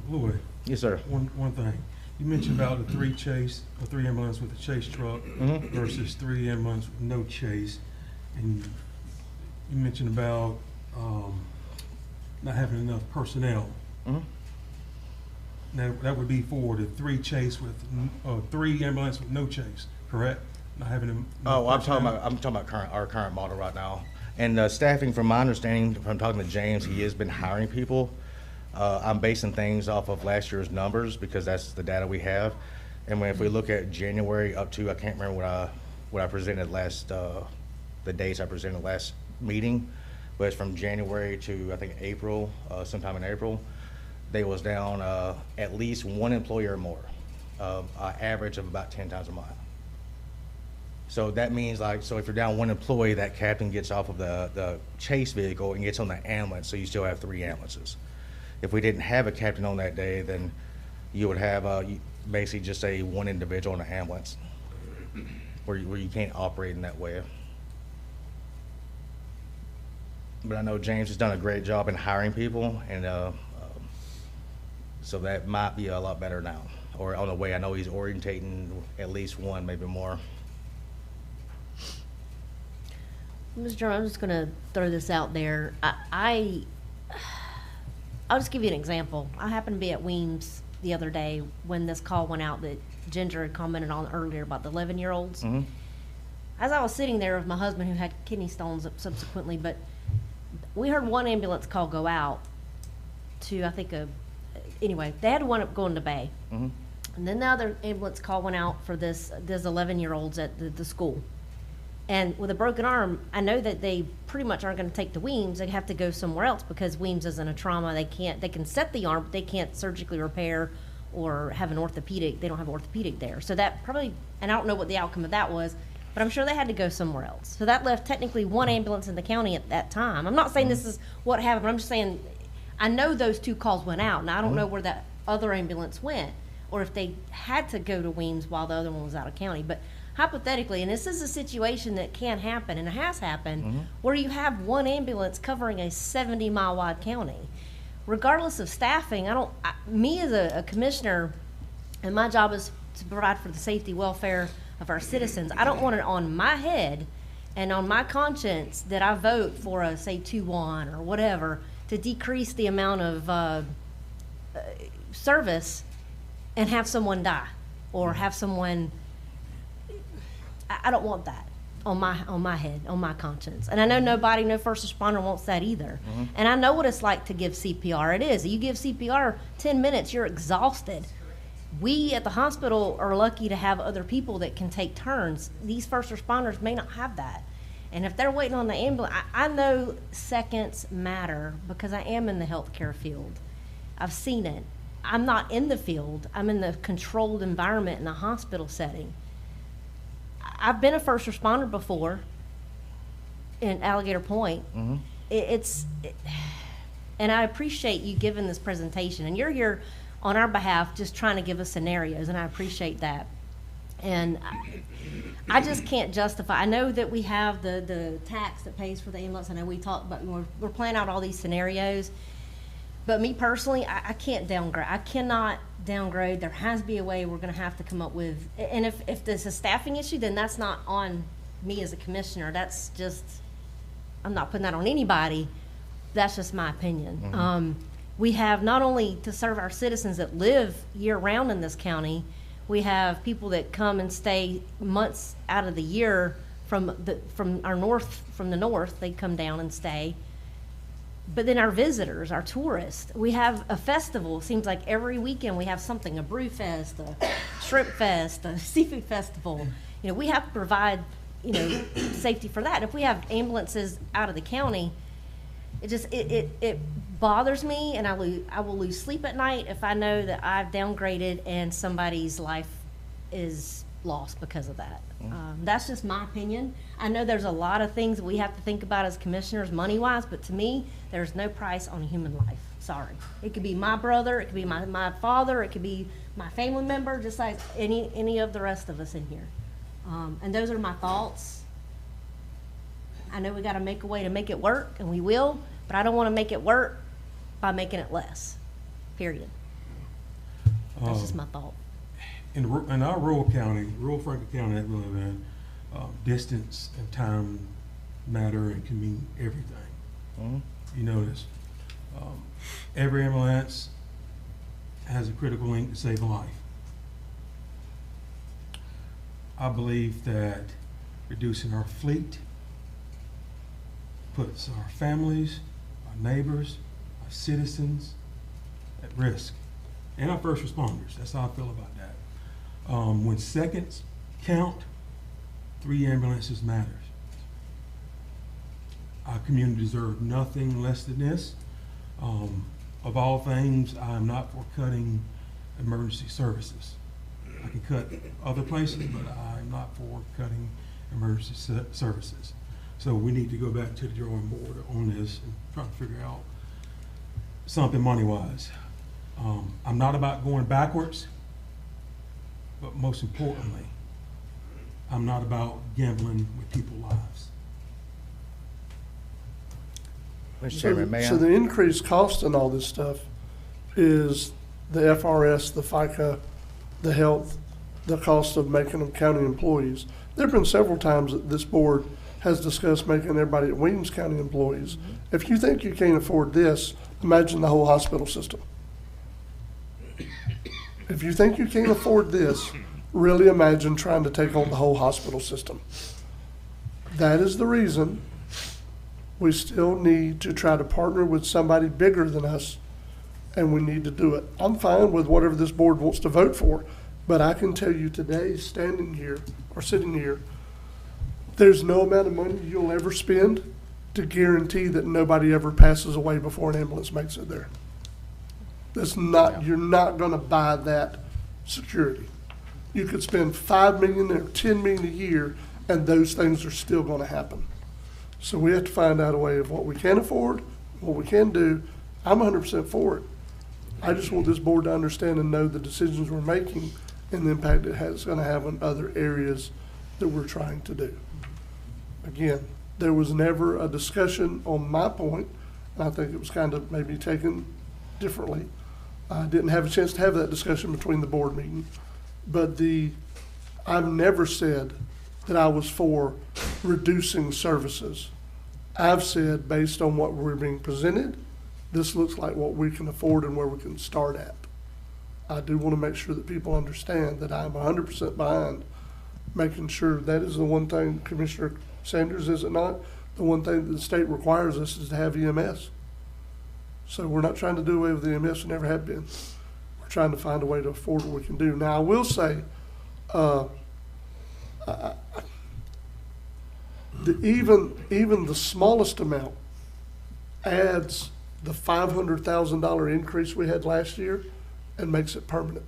D: Louis?
P: Yes, sir.
D: One thing. You mentioned about the 3 ambulance with a chase truck versus 3 ambulance with no chase. And you mentioned about not having enough personnel. Now, that would be for the 3 chase with 3 ambulance with no chase, correct? Not having enough
P: I'm talking about our current model right now. And staffing, from my understanding, from talking to James, he has been hiring people. I'm basing things off of last year's numbers because that's the data we have. And if we look at January up to, I can't remember what I presented last, the dates I presented last meeting, but it's from January to, I think, April, sometime in April. They was down at least 1 employee or more, an average of about 10 times a mile. So that means, so if you're down 1 employee, that captain gets off of the chase vehicle and gets on the ambulance, so you still have 3 ambulances. If we didn't have a captain on that day, then you would have basically just a 1 individual in an ambulance, where you can't operate in that way. But I know James has done a great job in hiring people, and so that might be a lot better now. Or on the way, I know he's orientating at least 1, maybe more.
E: Mr. Chairman, I'm just gonna throw this out there. I'll just give you an example. I happened to be at Weems the other day when this call went out that Ginger had commented on earlier about the 11-year-olds. As I was sitting there with my husband, who had kidney stones subsequently, but we heard 1 ambulance call go out to, I think, anyway, they had one up going to Bay. And then the other ambulance call went out for this 11-year-olds at the school. And with a broken arm, I know that they pretty much aren't going to take the Weems. They have to go somewhere else because Weems isn't a trauma. They can set the arm, but they can't surgically repair or have an orthopedic. They don't have orthopedic there. So that probably, and I don't know what the outcome of that was, but I'm sure they had to go somewhere else. So that left technically 1 ambulance in the county at that time. I'm not saying this is what happened, but I'm just saying I know those 2 calls went out, and I don't know where that other ambulance went, or if they had to go to Weems while the other one was out of county. But hypothetically, and this is a situation that can happen, and it has happened, where you have 1 ambulance covering a 70-mile wide county. Regardless of staffing, me as a commissioner, and my job is to provide for the safety, welfare of our citizens, I don't want it on my head and on my conscience that I vote for a, say, 2-1 or whatever to decrease the amount of service and have someone die or have someone. I don't want that on my head, on my conscience. And I know no first responder wants that either. And I know what it's like to give CPR. It is. You give CPR 10 minutes, you're exhausted. We at the hospital are lucky to have other people that can take turns. These first responders may not have that. And if they're waiting on the ambulance, I know seconds matter because I am in the healthcare field. I've seen it. I'm not in the field. I'm in the controlled environment in a hospital setting. I've been a first responder before in Alligator Point. And I appreciate you giving this presentation. And you're here on our behalf just trying to give us scenarios, and I appreciate that. And I just can't justify. I know that we have the tax that pays for the ambulance. I know we talked about, we're playing out all these scenarios. But me personally, I can't downgrade. I cannot downgrade. There has to be a way we're going to have to come up with. And if there's a staffing issue, then that's not on me as a commissioner, that's just, I'm not putting that on anybody. That's just my opinion. We have not only to serve our citizens that live year-round in this county, we have people that come and stay months out of the year from the north, they come down and stay. But then our visitors, our tourists, we have a festival. It seems like every weekend we have something, a brew fest, a shrimp fest, a seafood festival. You know, we have to provide, you know, safety for that. If we have ambulances out of the county, it bothers me, and I will lose sleep at night if I know that I've downgraded and somebody's life is lost because of that. That's just my opinion. I know there's a lot of things that we have to think about as commissioners money-wise, but to me, there's no price on a human life. Sorry. It could be my brother, it could be my father, it could be my family member, just like any of the rest of us in here. And those are my thoughts. I know we got to make a way to make it work, and we will, but I don't want to make it work by making it less, period. That's just my thought.
D: In our rural Franklin County that we live in, distance and time matter and can mean everything. You notice, every ambulance has a critical link to save a life. I believe that reducing our fleet puts our families, our neighbors, our citizens at risk, and our first responders. That's how I feel about that. When seconds count, 3 ambulances matters. Our community deserves nothing less than this. Of all things, I am not for cutting emergency services. I can cut other places, but I'm not for cutting emergency services. So we need to go back to the drawing board on this and try to figure out something money-wise. I'm not about going backwards, but most importantly, I'm not about gambling with people's lives.
P: Mr. Chairman, may I?
A: So the increased cost in all this stuff is the FRS, the FICA, the health, the cost of making them county employees. There have been several times that this board has discussed making everybody at Williams County employees. If you think you can't afford this, imagine the whole hospital system. If you think you can't afford this, really imagine trying to take on the whole hospital system. That is the reason we still need to try to partner with somebody bigger than us, and we need to do it. I'm fine with whatever this board wants to vote for, but I can tell you today, standing here or sitting here, there's no amount of money you'll ever spend to guarantee that nobody ever passes away before an ambulance makes it there. That's not, you're not gonna buy that security. You could spend $5 million or $10 million a year, and those things are still gonna happen. So we have to find out a way of what we can afford, what we can do. I'm 100% for it. I just want this board to understand and know the decisions we're making and the impact it's gonna have on other areas that we're trying to do. Again, there was never a discussion on my point, and I think it was kind of maybe taken differently. I didn't have a chance to have that discussion between the board meeting, but I've never said that I was for reducing services. I've said, based on what we're being presented, this looks like what we can afford and where we can start at. I do want to make sure that people understand that I'm 100% behind making sure that is the one thing, Commissioner Sanders, is it not? The one thing that the state requires us is to have EMS. So we're not trying to do away with EMS, we never have been. We're trying to find a way to afford what we can do. Now, I will say, even the smallest amount adds the $500,000 increase we had last year and makes it permanent.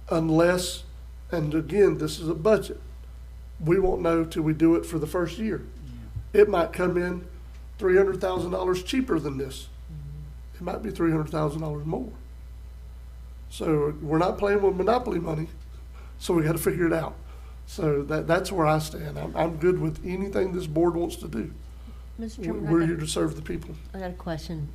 A: Unless, and again, this is a budget, we won't know till we do it for the first year. It might come in $300,000 cheaper than this. It might be $300,000 more. So we're not playing with monopoly money, so we got to figure it out. So that's where I stand. I'm good with anything this board wants to do.
E: Mr. Chairman,
A: We're here to serve the people.
E: I got a question.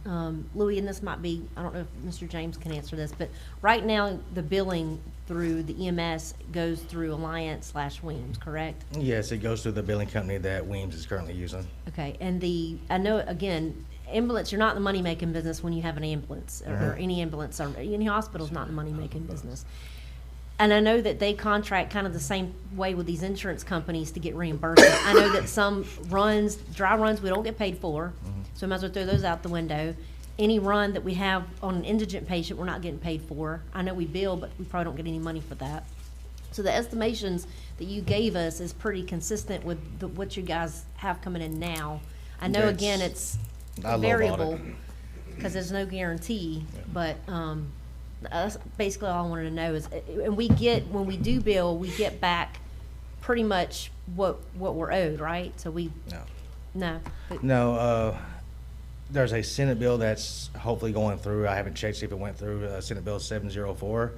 E: Louis, and this might be, I don't know if Mr. James can answer this, but right now the billing through the EMS goes through Alliance/Weems, correct?
P: Yes, it goes through the billing company that Weems is currently using.
E: Okay, and I know, again, ambulance, you're not in the money-making business when you have an ambulance, or any ambulance, or any hospital's not in the money-making business. And I know that they contract kind of the same way with these insurance companies to get reimbursement. I know that some runs, dry runs, we don't get paid for, so we might as well throw those out the window. Any run that we have on an indigent patient, we're not getting paid for. I know we bill, but we probably don't get any money for that. So the estimations that you gave us is pretty consistent with what you guys have coming in now. I know, again, it's variable, because there's no guarantee, but that's basically all I wanted to know is, and when we do bill, we get back pretty much what we're owed, right? So
P: No, there's a Senate bill that's hopefully going through. I haven't checked to see if it went through. Senate Bill 704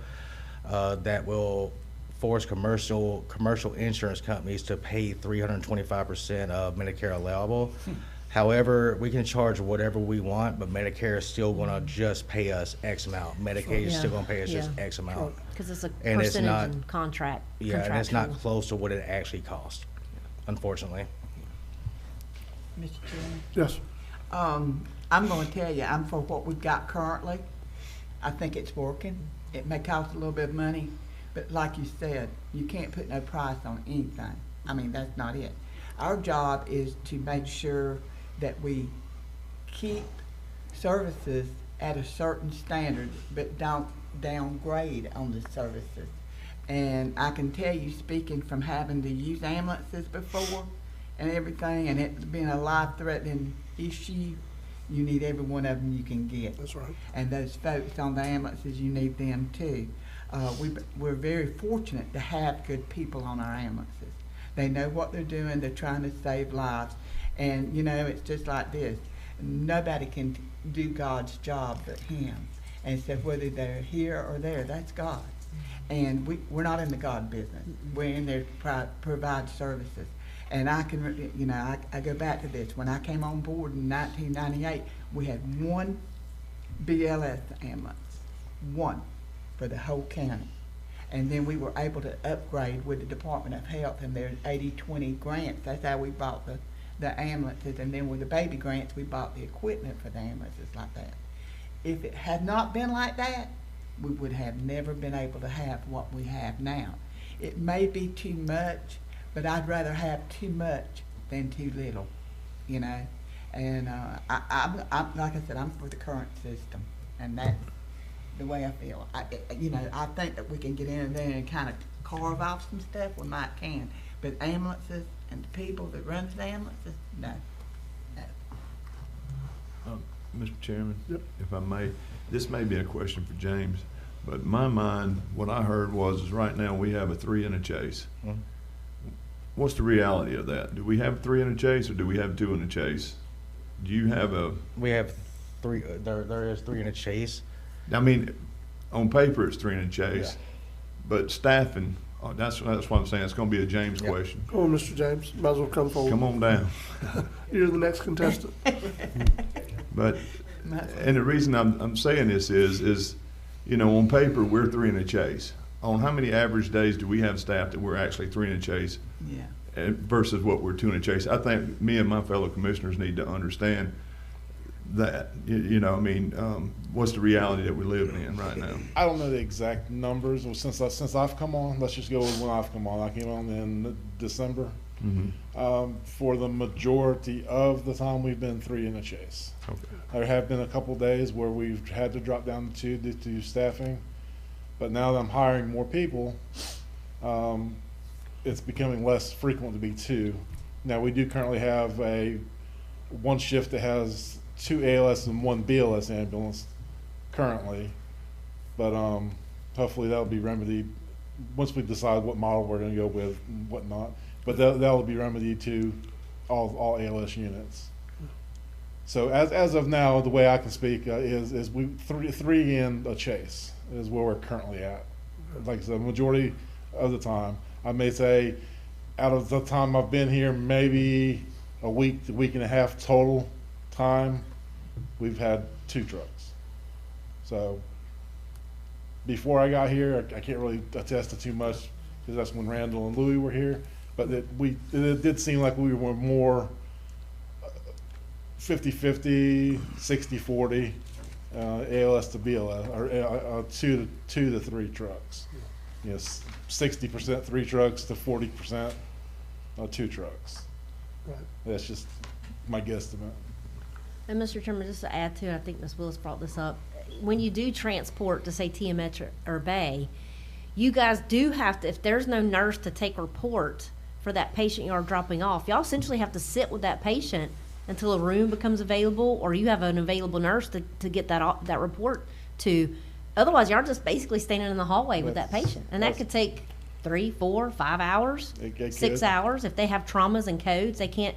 P: that will force commercial insurance companies to pay 325% of Medicare allowable. However, we can charge whatever we want, but Medicare is still going to just pay us X amount. Medicaid is still going to pay us just X amount.
E: Because it's a
P: And it's
E: percentage
P: not-
E: in contract.
P: Yeah, and it's not
E: contractual.
P: close to what it actually costs, unfortunately.
J: Mr. Chairman?
A: Yes.
J: I'm gonna tell you, I'm for what we've got currently. I think it's working. It may cost a little bit of money, but like you said, you can't put no price on anything. I mean, that's not it. Our job is to make sure that we keep services at a certain standard, but don't downgrade on the services. And I can tell you, speaking from having to use ambulances before and everything, and it being a life-threatening issue, you need every one of them you can get.
A: That's right.
J: And those folks on the ambulances, you need them too. We're very fortunate to have good people on our ambulances. They know what they're doing. They're trying to save lives. And, you know, it's just like this. Nobody can do God's job but Him. And so whether they're here or there, that's God. And we're not in the God business. We're in there to provide services. And I can, you know, I go back to this. When I came on board in 1998, we had one BLS ambulance, one for the whole county. And then we were able to upgrade with the Department of Health and their 80-20 grants. That's how we bought the ambulances. And then with the baby grants, we bought the equipment for the ambulances like that. If it had not been like that, we would have never been able to have what we have now. It may be too much, but I'd rather have too much than too little, you know. And I'm like I said, I'm for the current system, and that's the way I feel. I think that we can get in there and kind of carve off some stuff. We might can, but ambulances and the people that run the ambulances, no.
M: Mr. Chairman,
A: Yep.
M: if I may, this may be a question for James, but in my mind, what I heard is right now we have a 3 in a chase. What's the reality of that? Do we have 3 in a chase or do we have 2 in a chase? Do you have
P: We have 3, there is 3 in a chase.
M: I mean, on paper it's 3 in a chase, but staffing, that's what I'm saying, it's gonna be a James question.
A: Come on, Mr. James, might as well come forward.
M: Come on down.
A: You're the next contestant.
M: But, and the reason I'm saying this is, you know, on paper, we're 3 in a chase. On how many average days do we have staff that we're actually 3 in a chase?
J: Yeah.
M: Versus what we're 2 in a chase? I think me and my fellow commissioners need to understand that, you know, I mean, what's the reality that we're living in right now?
Q: I don't know the exact numbers. Since I've come on, let's just go with when I've come on. I came on in December. For the majority of the time, we've been 3 in a chase.
M: Okay.
Q: There have been a couple days where we've had to drop down to 2 due to staffing, but now that I'm hiring more people, it's becoming less frequent to be 2. Now we do currently have one shift that has 2 ALS and 1 BLS ambulance currently, but hopefully that'll be remedied once we decide what model we're going to go with and whatnot. But that'll be remedied to all ALS units. So as of now, the way I can speak is we 3 in a chase is where we're currently at. Like I said, majority of the time, I may say, out of the time I've been here, maybe a week and a half total time, we've had 2 trucks. So before I got here. I can't really attest to too much because that's when Randall and Louis were here. But it did seem like we were more 50-50, 60-40, ALS to BLS, or 2 to 3 trucks. 60% 3 trucks to 40% 2 trucks.
A: Right.
Q: That's just my guesstimate.
E: And Mr. Chairman, just to add to it, I think Ms. Willis brought this up. When you do transport to say TMH or Bay, you guys do have to, if there's no nurse to take report for that patient you are dropping off, y'all essentially have to sit with that patient until a room becomes available, or you have an available nurse to get that report to. Otherwise, y'all just basically standing in the hallway with that patient. And that could take 3, 4, 5 hours, 6 hours. If they have traumas and codes, they can't.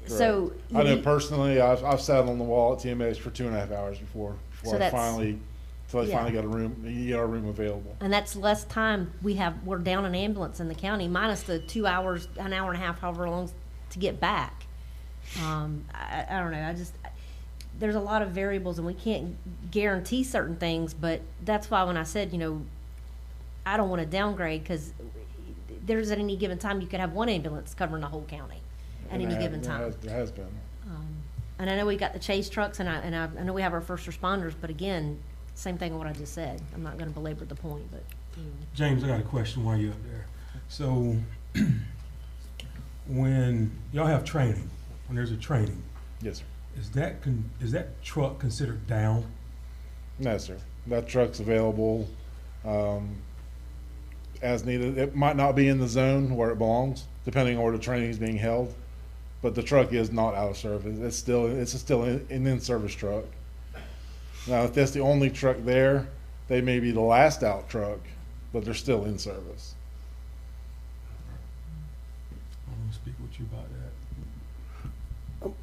E: Right. So
Q: I know personally, I've sat on the wall at TMH for 2.5 hours before I finally got a room. You get our room available.
E: And that's less time we're down an ambulance in the county, minus the 2 hours, an hour and a half, however long to get back. I don't know. There's a lot of variables, and we can't guarantee certain things. But that's why when I said, I don't want to downgrade, because there's at any given time you could have one ambulance covering the whole county at any given time.
Q: There has been.
E: And I know we got the chase trucks, and I know we have our first responders, but again, same thing with what I just said. I'm not going to belabor the point, but.
D: James, I got a question while you're up there. So, when y'all have training, when there's a training.
Q: Yes, sir.
D: Is that truck considered down?
Q: No, sir. That truck's available as needed. It might not be in the zone where it belongs, depending on where the training is being held. But the truck is not out of service. It's still an in-service truck. Now, if that's the only truck there, they may be the last out truck, but they're still in service.
D: I'm going to speak with you about that.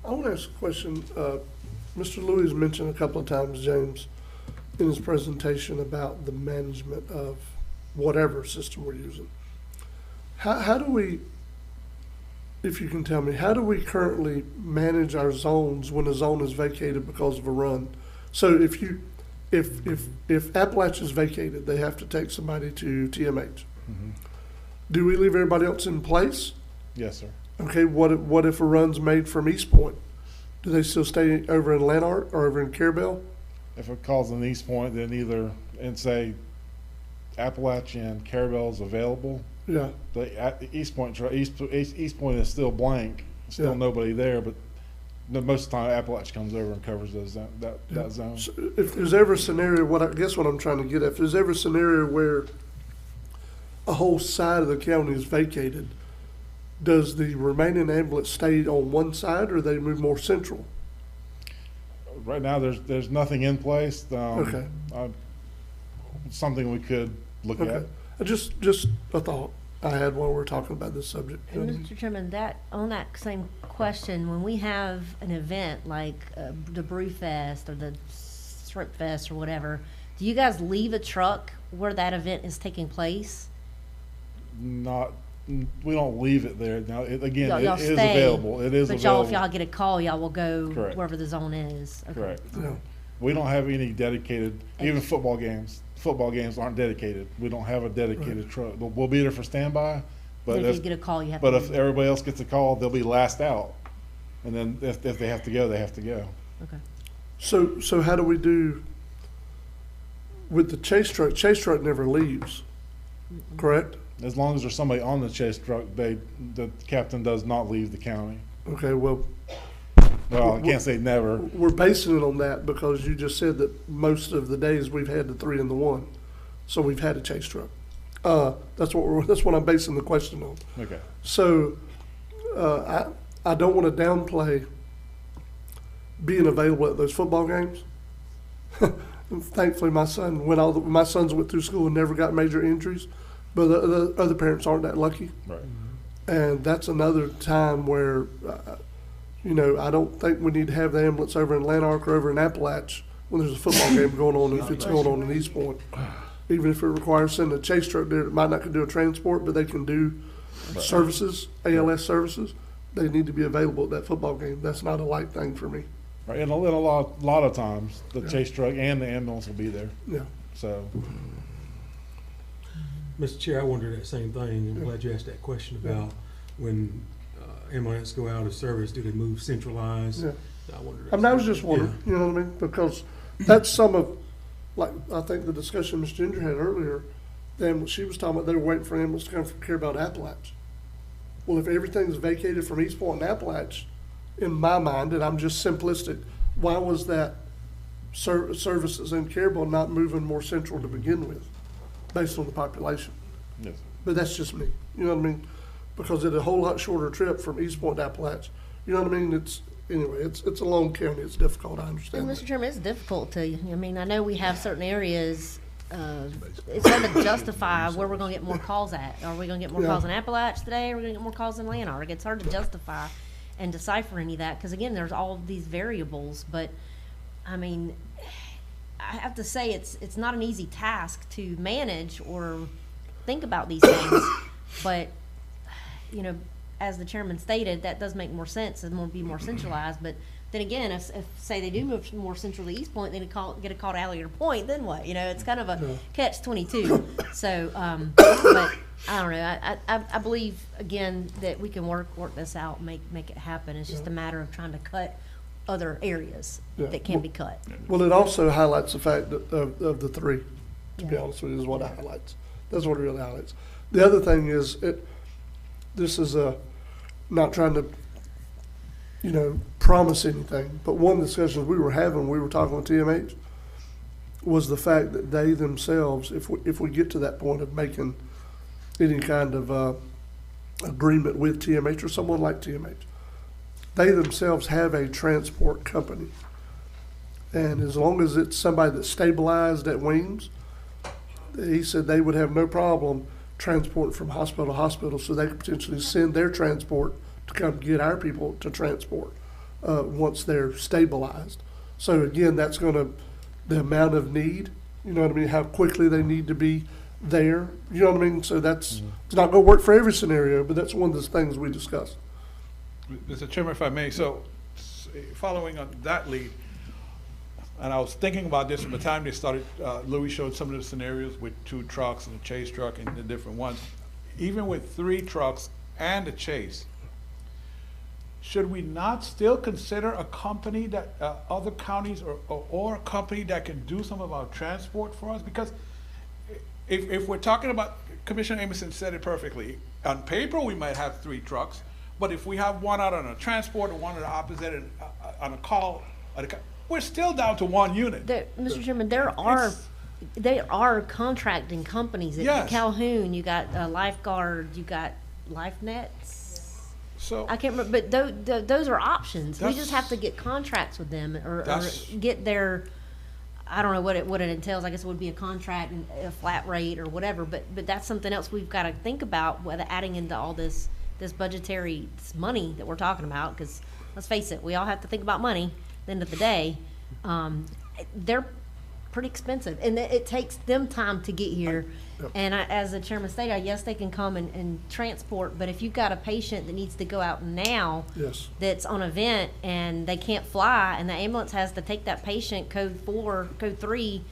A: I want to ask a question. Mr. Louis mentioned a couple of times, James, in his presentation about the management of whatever system we're using. How do we, if you can tell me, how do we currently manage our zones when a zone is vacated because of a run? So if Appalachia is vacated, they have to take somebody to TMH.
Q: Mm-hmm.
A: Do we leave everybody else in place?
Q: Yes, sir.
A: Okay, what if a run's made from East Point? Do they still stay over in Lanark or over in Carabel?
Q: If it calls in East Point, then either, and say Appalachia and Carabel's available.
A: Yeah.
Q: The East Point is still blank, still nobody there, but most of the time Appalachia comes over and covers that zone.
A: So if there's ever a scenario, I guess what I'm trying to get at, if there's ever a scenario where a whole side of the county is vacated, does the remaining ambulance stay on one side, or they move more central?
Q: Right now, there's nothing in place.
A: Okay.
Q: Something we could look at.
A: Just a thought I had while we were talking about this subject.
E: And Mr. Chairman, on that same question, when we have an event like the Brew Fest or the Shrimp Fest or whatever, do you guys leave a truck where that event is taking place?
Q: We don't leave it there. Now, it is available. It is
E: but
Q: available.
E: If y'all get a call, y'all will go
Q: Correct.
E: wherever the zone is. Okay.
Q: Correct.
A: Yeah.
Q: We don't have any dedicated, even football games. Football games aren't dedicated. We don't have a dedicated truck. We'll be there for standby. But
E: if you get a call, you have
Q: But
E: to
Q: if everybody else gets a call, they'll be last out. And then if they have to go, they have to go.
E: Okay.
A: So how do we do with the chase truck? Chase truck never leaves, correct?
Q: As long as there's somebody on the chase truck, the captain does not leave the county.
A: Okay, well,
Q: I can't say never.
A: We're basing it on that because you just said that most of the days we've had the 3 and the 1, so we've had a chase truck. That's what I'm basing the question on.
Q: Okay.
A: So I don't want to downplay being available at those football games. Thankfully, my sons went through school and never got major injuries, but the other parents aren't that lucky.
Q: Right.
A: And that's another time where, I don't think we need to have the ambulance over in Lanark or over in Appalachia when there's a football game going on, if it's going on in East Point. Even if it requires sending a chase truck there, it might not do a transport, but they can do services, ALS services. They need to be available at that football game. That's not a light thing for me.
Q: Right, and a lot of times, the chase truck and the ambulance will be there.
A: Yeah.
Q: So
D: Mr. Chair, I wondered that same thing. I'm glad you asked that question about when ambulance go out of service, do they move centralized?
A: Yeah.
D: I wondered.
A: I mean, I was just wondering, you know what I mean? Because that's some of, like, I think the discussion Ms. Ginger had earlier, then she was talking about they were waiting for ambulance to come from care about Appalachia. Well, if everything's vacated from East Point and Appalachia, in my mind, and I'm just simplistic, why was that services in Carrollville not moving more central to begin with, based on the population?
Q: Yes.
A: But that's just me, you know what I mean? Because it's a whole lot shorter trip from East Point to Appalachia. You know what I mean? It's a long county, it's difficult, I understand
E: And
A: that.
E: Mr. Chairman, it's difficult to, I mean, I know we have certain areas, it's hard to justify where we're gonna get more calls at. Are we gonna get more
A: Yeah.
E: calls in Appalachia today, or are we gonna get more calls in Lanark? It's hard to justify and decipher any of that, because again, there's all of these variables, but, I mean, I have to say, it's not an easy task to manage or think about these things, but, you know, as the chairman stated, that does make more sense and be more centralized, but then again, if say they do move more central to East Point, then get a call to Alligator Point, then what? You know, it's kind of a catch-22. So, but I don't know. I believe again that we can work this out, make it happen. It's just a matter of trying to cut other areas that can be cut.
A: Well, it also highlights the fact that of the three, to be
E: Yeah.
A: honest with you, is what it highlights. That's what it really highlights. The other thing is, this is not trying to, you know, promise anything, but one of the discussions we were having, we were talking with TMH, was the fact that they themselves, if we get to that point of making any kind of agreement with TMH or someone like TMH, they themselves have a transport company. And as long as it's somebody that's stabilized at Weems, he said they would have no problem transporting from hospital to hospital, so they could potentially send their transport to come get our people to transport once they're stabilized. So again, that's gonna, the amount of need, you know what I mean, how quickly they need to be there, you know what I mean? So that's, it's not gonna work for every scenario, but that's one of the things we discussed.
B: Mr. Chairman, if I may, so following on that lead, and I was thinking about this from the time they started, Louis showed some of the scenarios with 2 trucks and a chase truck and the different ones. Even with 3 trucks and a chase, should we not still consider a company that, other counties or a company that can do some of our transport for us? Because if we're talking about, Commissioner Amerson said it perfectly, on paper we might have 3 trucks, but if we have one out on a transport and one on the opposite and on a call, we're still down to 1 unit.
E: Mr. Chairman, there are contracting companies at
B: Yes.
E: Calhoun. You got Lifeguard, you got LifeNets.
B: So
E: I can't remember, but those are options. We just
B: That's-
E: have to get contracts with them or
B: That's-
E: get their, I don't know what it entails. I guess it would be a contract and a flat rate or whatever, but that's something else we've got to think about, whether adding into all this budgetary money that we're talking about, because let's face it, we all have to think about money at the end of the day. They're pretty expensive, and it takes them time to get here. And as the chairman stated, yes, they can come and transport, but if you've got a patient that needs to go out now,
A: Yes.
E: that's on a vent and they can't fly, and the ambulance has to take that patient code 4, code 3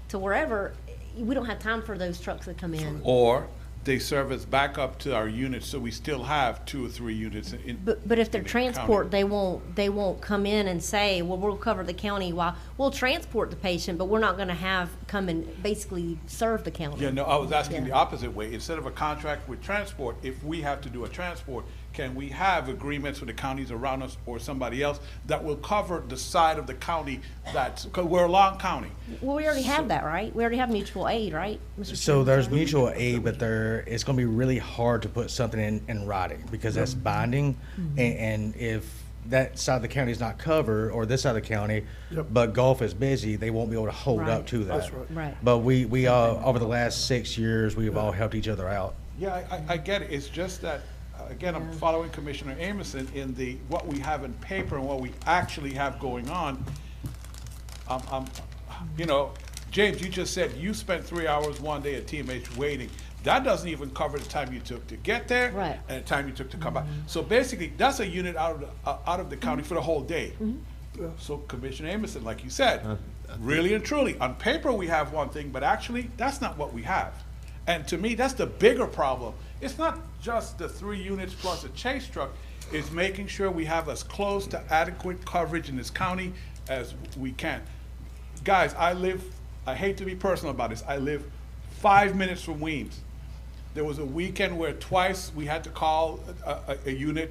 E: to wherever, we don't have time for those trucks that come in.
B: Or they service back up to our units, so we still have 2 or 3 units in.
E: But if they're
B: in the
E: transport,
B: county.
E: they won't come in and say, well, we'll cover the county while, we'll transport the patient, but we're not gonna have, come and basically serve the county.
B: Yeah, no, I was asking
E: Yeah.
B: the opposite way. Instead of a contract with transport, if we have to do a transport, can we have agreements with the counties around us or somebody else that will cover the side of the county that's, because we're a long county.
E: Well, we already have that, right? We already have mutual aid, right, Mr.
P: So
E: Chairman?
P: there's mutual aid, but it's going to be really hard to put something in writing because that's binding. And if that side of the county is not covered, or this side of the county, but Gulf is busy, they won't be able to hold
E: Right.
P: up to that.
A: That's right.
E: Right.
P: But we over the last 6 years, we've all helped each other out.
B: Yeah, I get it. It's just that, again, I'm following Commissioner Amerson in what we have in paper and what we actually have going on. You know, James, you just said you spent 3 hours one day at TMH waiting. That doesn't even cover the time you took to get there.
E: Right.
B: And the time you took to come back. So basically, that's a unit out of the county for the whole day. So Commissioner Amerson, like you said, really and truly, on paper we have one thing, but actually, that's not what we have. And to me, that's the bigger problem. It's not just the 3 units plus a chase truck. It's making sure we have as close to adequate coverage in this county as we can. Guys, I hate to be personal about this, I live 5 minutes from Weems. There was a weekend where twice we had to call a unit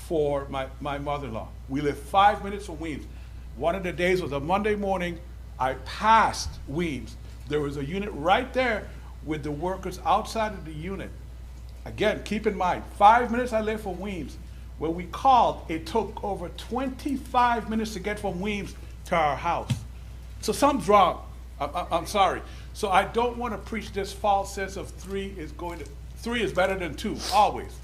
B: for my mother-in-law. We live 5 minutes from Weems. One of the days was a Monday morning. I passed Weems. There was a unit right there with the workers outside of the unit. Again, keep in mind, 5 minutes I live from Weems. When we called, it took over 25 minutes to get from Weems to our house. So something's wrong. I'm sorry. So I don't want to preach this false sense of 3 is better than 2, always.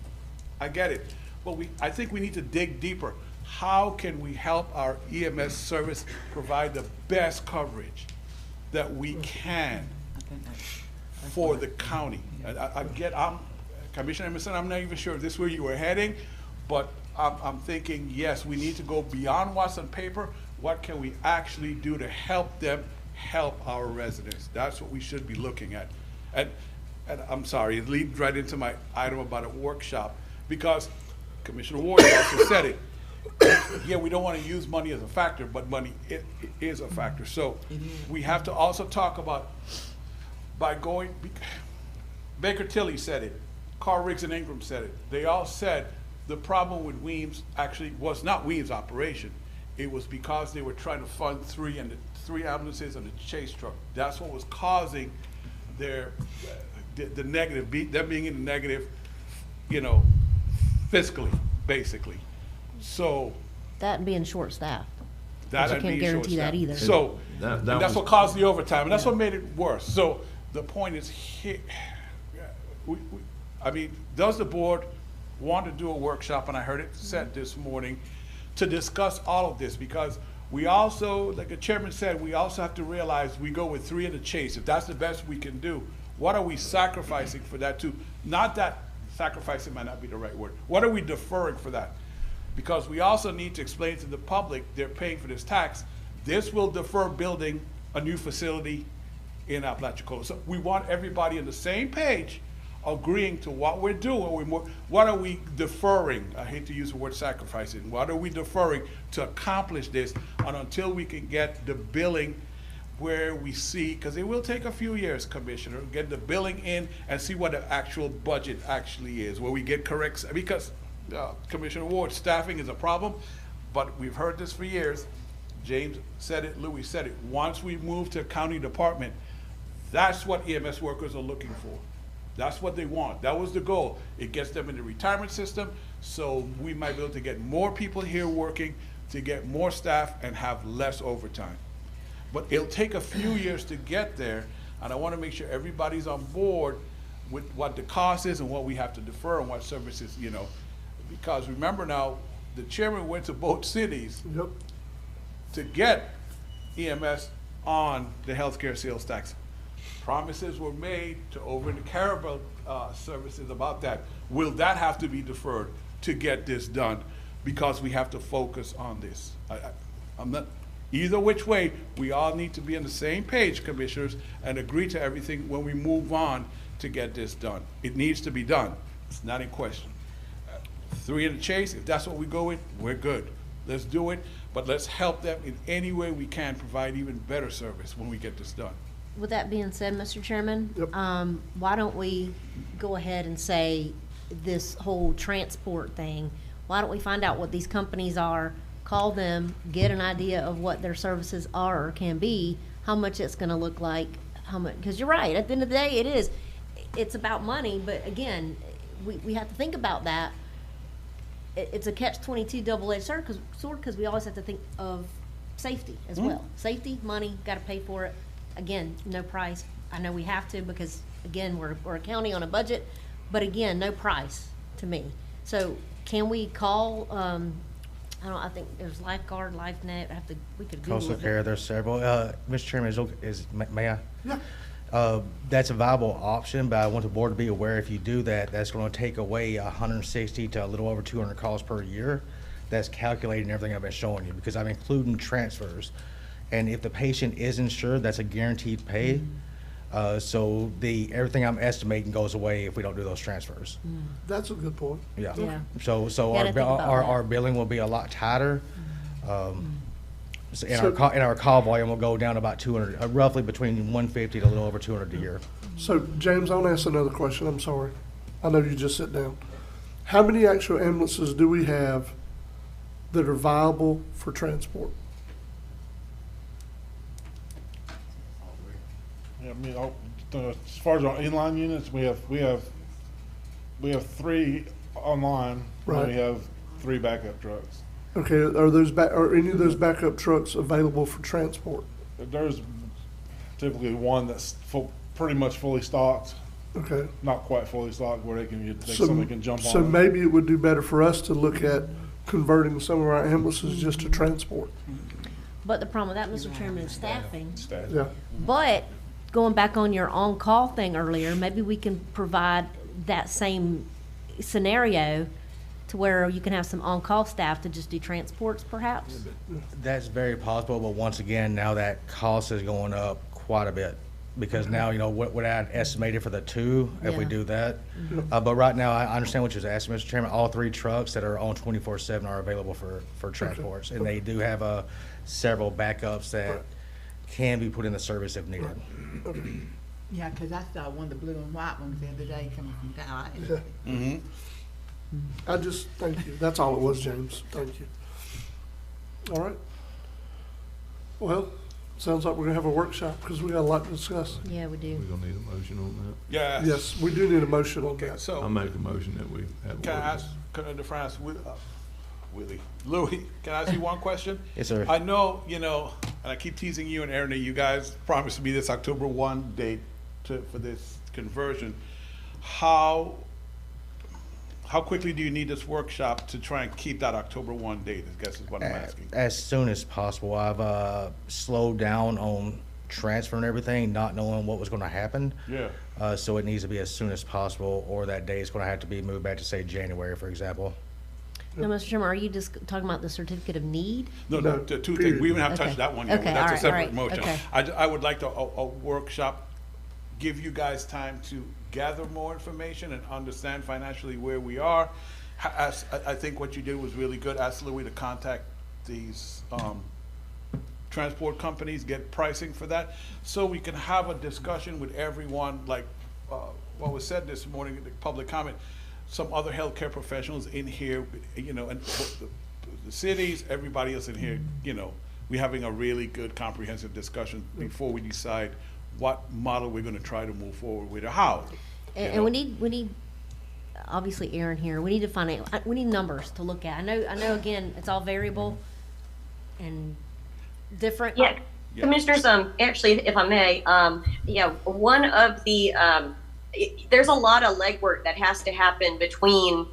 B: I get it. But I think we need to dig deeper. How can we help our EMS service provide the best coverage that we can for the county? Commissioner Emerson, I'm not even sure if this is where you were heading, but I'm thinking, yes, we need to go beyond what's on paper. What can we actually do to help them help our residents? That's what we should be looking at. And I'm sorry, it leads right into my item about a workshop, because Commissioner Ward also said it. Yeah, we don't want to use money as a factor, but money is a factor. So we have to also talk about Baker Tilly said it, Carl Riggs and Ingram said it. They all said the problem with Weems actually was not Weems' operation. It was because they were trying to fund 3 ambulances and a chase truck. That's what was causing the negative, them being in the negative, fiscally, basically. So
E: that and being short-staffed.
B: That
E: you can't guarantee that either.
B: So and that's what caused the overtime, and that's what made it worse. So the point is here. Does the board want to do a workshop, and I heard it said this morning, to discuss all of this? Because we also, like the chairman said, we also have to realize we go with 3 in the chase. If that's the best we can do, what are we sacrificing for that too? Not that sacrificing might not be the right word. What are we deferring for that? Because we also need to explain to the public they're paying for this tax. This will defer building a new facility in Apalachicola. So we want everybody on the same page, agreeing to what we're doing. What are we deferring? I hate to use the word sacrificing. What are we deferring to accomplish this? And until we can get the billing where we see, because it will take a few years, Commissioner, get the billing in and see what the actual budget actually is, where we get correct, because Commissioner Ward, staffing is a problem, but we've heard this for years. James said it, Louis said it. Once we move to a county department, that's what EMS workers are looking for. That's what they want. That was the goal. It gets them in the retirement system, so we might be able to get more people here working, to get more staff and have less overtime. But it'll take a few years to get there, and I want to make sure everybody's on board with what the cost is and what we have to defer and what services, because remember now, the chairman went to both cities to get EMS on the healthcare sales tax. Promises were made to over the Carabel services about that. Will that have to be deferred to get this done? Because we have to focus on this. I'm not, either which way, we all need to be on the same page, commissioners, and agree to everything when we move on to get this done. It needs to be done. It's not in question. 3 in the chase, if that's what we go with, we're good. Let's do it, but let's help them in any way we can, provide even better service when we get this done.
E: With that being said, Mr. Chairman, why don't we go ahead and say this whole transport thing, why don't we find out what these companies are, call them, get an idea of what their services are or can be, how much it's gonna look like, how much, because you're right, at the end of the day, it's about money, but again, we have to think about that. It's a catch-22 double-edged sword, because we always have to think of safety as well. Safety, money, gotta pay for it. Again, no price. I know we have to because, again, we're a county on a budget, but again, no price to me. So can we call, I think there's Lifeguard, LifeNet, we could Google
P: Coastal
E: it.
P: Care, there's several. Mr. Chairman, may I? Yeah. That's a viable option, but I want the board to be aware if you do that, that's going to take away 160 to a little over 200 calls per year. That's calculating everything I've been showing you, because I'm including transfers. And if the patient is insured, that's a guaranteed pay. So everything I'm estimating goes away if we don't do those transfers.
A: That's a good point.
P: Yeah.
E: Yeah.
P: So
E: Gotta think about that.
P: our billing will be a lot tighter. So
A: So-
P: our call volume will go down about 200, roughly between 150 to a little over 200 a year.
A: So, James, I want to ask another question. I'm sorry. I know you just sit down. How many actual ambulances do we have that are viable for transport?
Q: Yeah, I mean, as far as our inline units, we have 3 online. And
A: Right.
Q: we have 3 backup trucks.
A: Okay, are any of those backup trucks available for transport?
Q: There's typically one that's pretty much fully stocked,
A: Okay.
Q: not quite fully stocked, where
A: So,
Q: somebody can jump
A: so
Q: on.
A: maybe it would do better for us to look at converting some of our ambulances just to transport.
E: But the problem with that, Mr. Chairman, is staffing.
A: Yeah.
E: But going back on your on-call thing earlier, maybe we can provide that same scenario to where you can have some on-call staff to just do transports perhaps?
P: That's very possible, but once again, now that cost is going up quite a bit. Because now, what I had estimated for the 2, if we
E: Yeah.
P: do that. But right now, I understand what you're asking, Mr. Chairman. All 3 trucks that are on 24/7 are available for transports. And they do have several backups that can be put into service if needed.
J: Yeah, 'cause I saw one of the blue and white ones the other day coming from town.
A: I just, thank you. That's all it was, James. Thank you. All right. Well, sounds like we're gonna have a workshop because we got a lot to discuss.
E: Yeah, we do.
M: We're gonna need a motion on that.
B: Yes.
A: Yes, we do need a motion on
B: Okay,
A: that.
M: I
B: so,
M: make a motion that we have. a
B: can I
M: work-
B: ask, Louis, can I ask you one question?
P: Yes, sir.
B: I know, and I keep teasing you and Aaron, that you guys promised me this October 1 date for this conversion. How quickly do you need this workshop to try and keep that October 1 date, I guess is what I'm asking.
P: As soon as possible. I've slowed down on transfer and everything, not knowing what was going to happen.
B: Yeah.
P: So it needs to be as soon as possible, or that day is going to have to be moved back to, say, January, for example.
E: Now, Mr. Chairman, are you just talking about the certificate of need?
B: No, the 2 things, we even haven't touched
E: Okay.
B: that one yet,
E: Okay,
B: that's a
E: all
B: separate
E: right,
B: motion.
E: okay.
B: I would like a workshop, give you guys time to gather more information and understand financially where we are. I think what you did was really good, ask Louis to contact these, transport companies, get pricing for that, so we can have a discussion with everyone, like, what was said this morning in the public comment, some other healthcare professionals in here, and the cities, everybody else in here, we're having a really good comprehensive discussion before we decide what model we're gonna try to move forward with, or how.
E: And we need, obviously Aaron here, we need to find out, we need numbers to look at. I know, again, it's all variable and different.
I: Yeah, Commissioners, actually, if I may, one of the, there's a lot of legwork that has to happen between,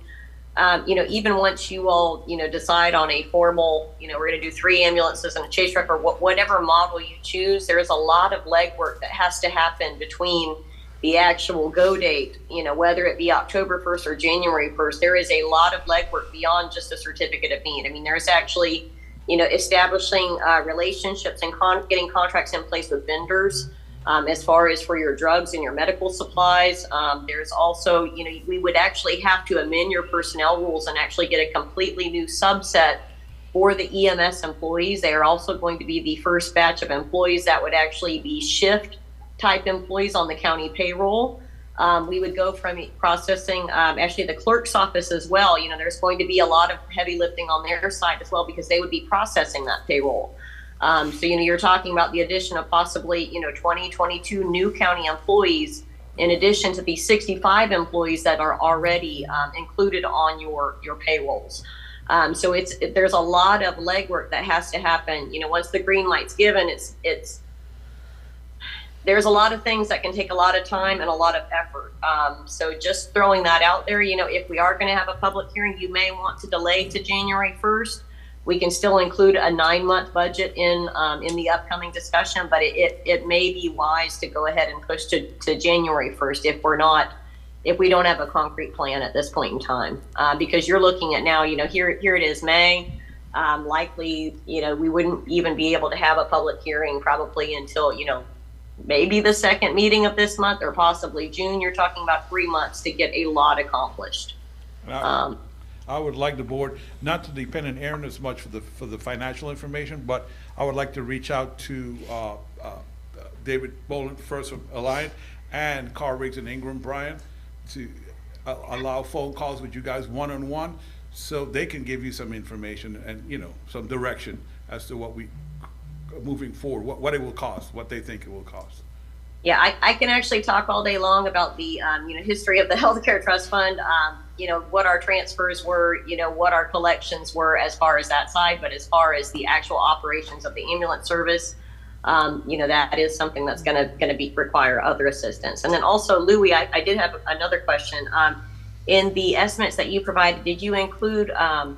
I: even once you all, decide on a formal, we're gonna do 3 ambulances and a chase truck, or whatever model you choose, there's a lot of legwork that has to happen between the actual go date, whether it be October 1st or January 1st. There is a lot of legwork beyond just a certificate of need. I mean, there's actually, establishing relationships and getting contracts in place with vendors, as far as for your drugs and your medical supplies. There's also, we would actually have to amend your personnel rules and actually get a completely new subset for the EMS employees. They are also going to be the first batch of employees that would actually be shift type employees on the county payroll. We would go from processing, actually the clerk's office as well. There's going to be a lot of heavy lifting on their side as well, because they would be processing that payroll. So, you're talking about the addition of possibly, 20, 22 new county employees, in addition to the 65 employees that are already included on your payrolls. So there's a lot of legwork that has to happen. Once the green light's given, there's a lot of things that can take a lot of time and a lot of effort. So just throwing that out there, if we are going to have a public hearing, you may want to delay to January 1st. We can still include a 9-month budget in the upcoming discussion, but it may be wise to go ahead and push to January 1st if we don't have a concrete plan at this point in time. Because you're looking at now, here it is May. Likely, we wouldn't even be able to have a public hearing probably until, maybe the second meeting of this month or possibly June. You're talking about 3 months to get a lot accomplished.
B: I would like the board not to depend on Aaron as much for the financial information, but I would like to reach out to David Boland, First Alliance, and Carl Riggs and Ingram Bryan to allow phone calls with you guys one-on-one, so they can give you some information and, you know, some direction as to what we, moving forward, what it will cost, what they think it will cost.
I: Yeah, I can actually talk all day long about the history of the healthcare trust fund, what our transfers were, what our collections were as far as that side, but as far as the actual operations of the ambulance service, that is something that's going to require other assistance. And then also, Louis, I did have another question. In the estimates that you provided, did you include an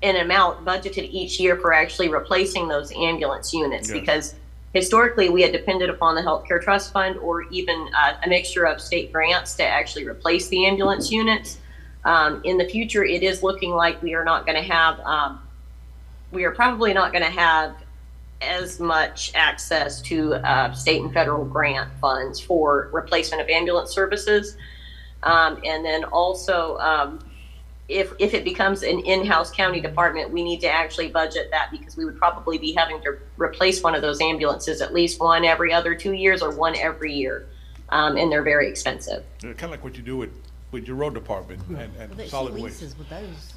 I: amount budgeted each year for actually replacing those ambulance units?
B: Yes.
I: Because historically, we had depended upon the healthcare trust fund or even a mixture of state grants to actually replace the ambulance units. In the future, it is looking like we are not going to have, we are probably not going to have as much access to state and federal grant funds for replacement of ambulance services. And then also, if it becomes an in-house county department, we need to actually budget that, because we would probably be having to replace one of those ambulances at least one every other 2 years or one every year. And they're very expensive.
B: Kind of like what you do with your road department and solid waste.
E: With those.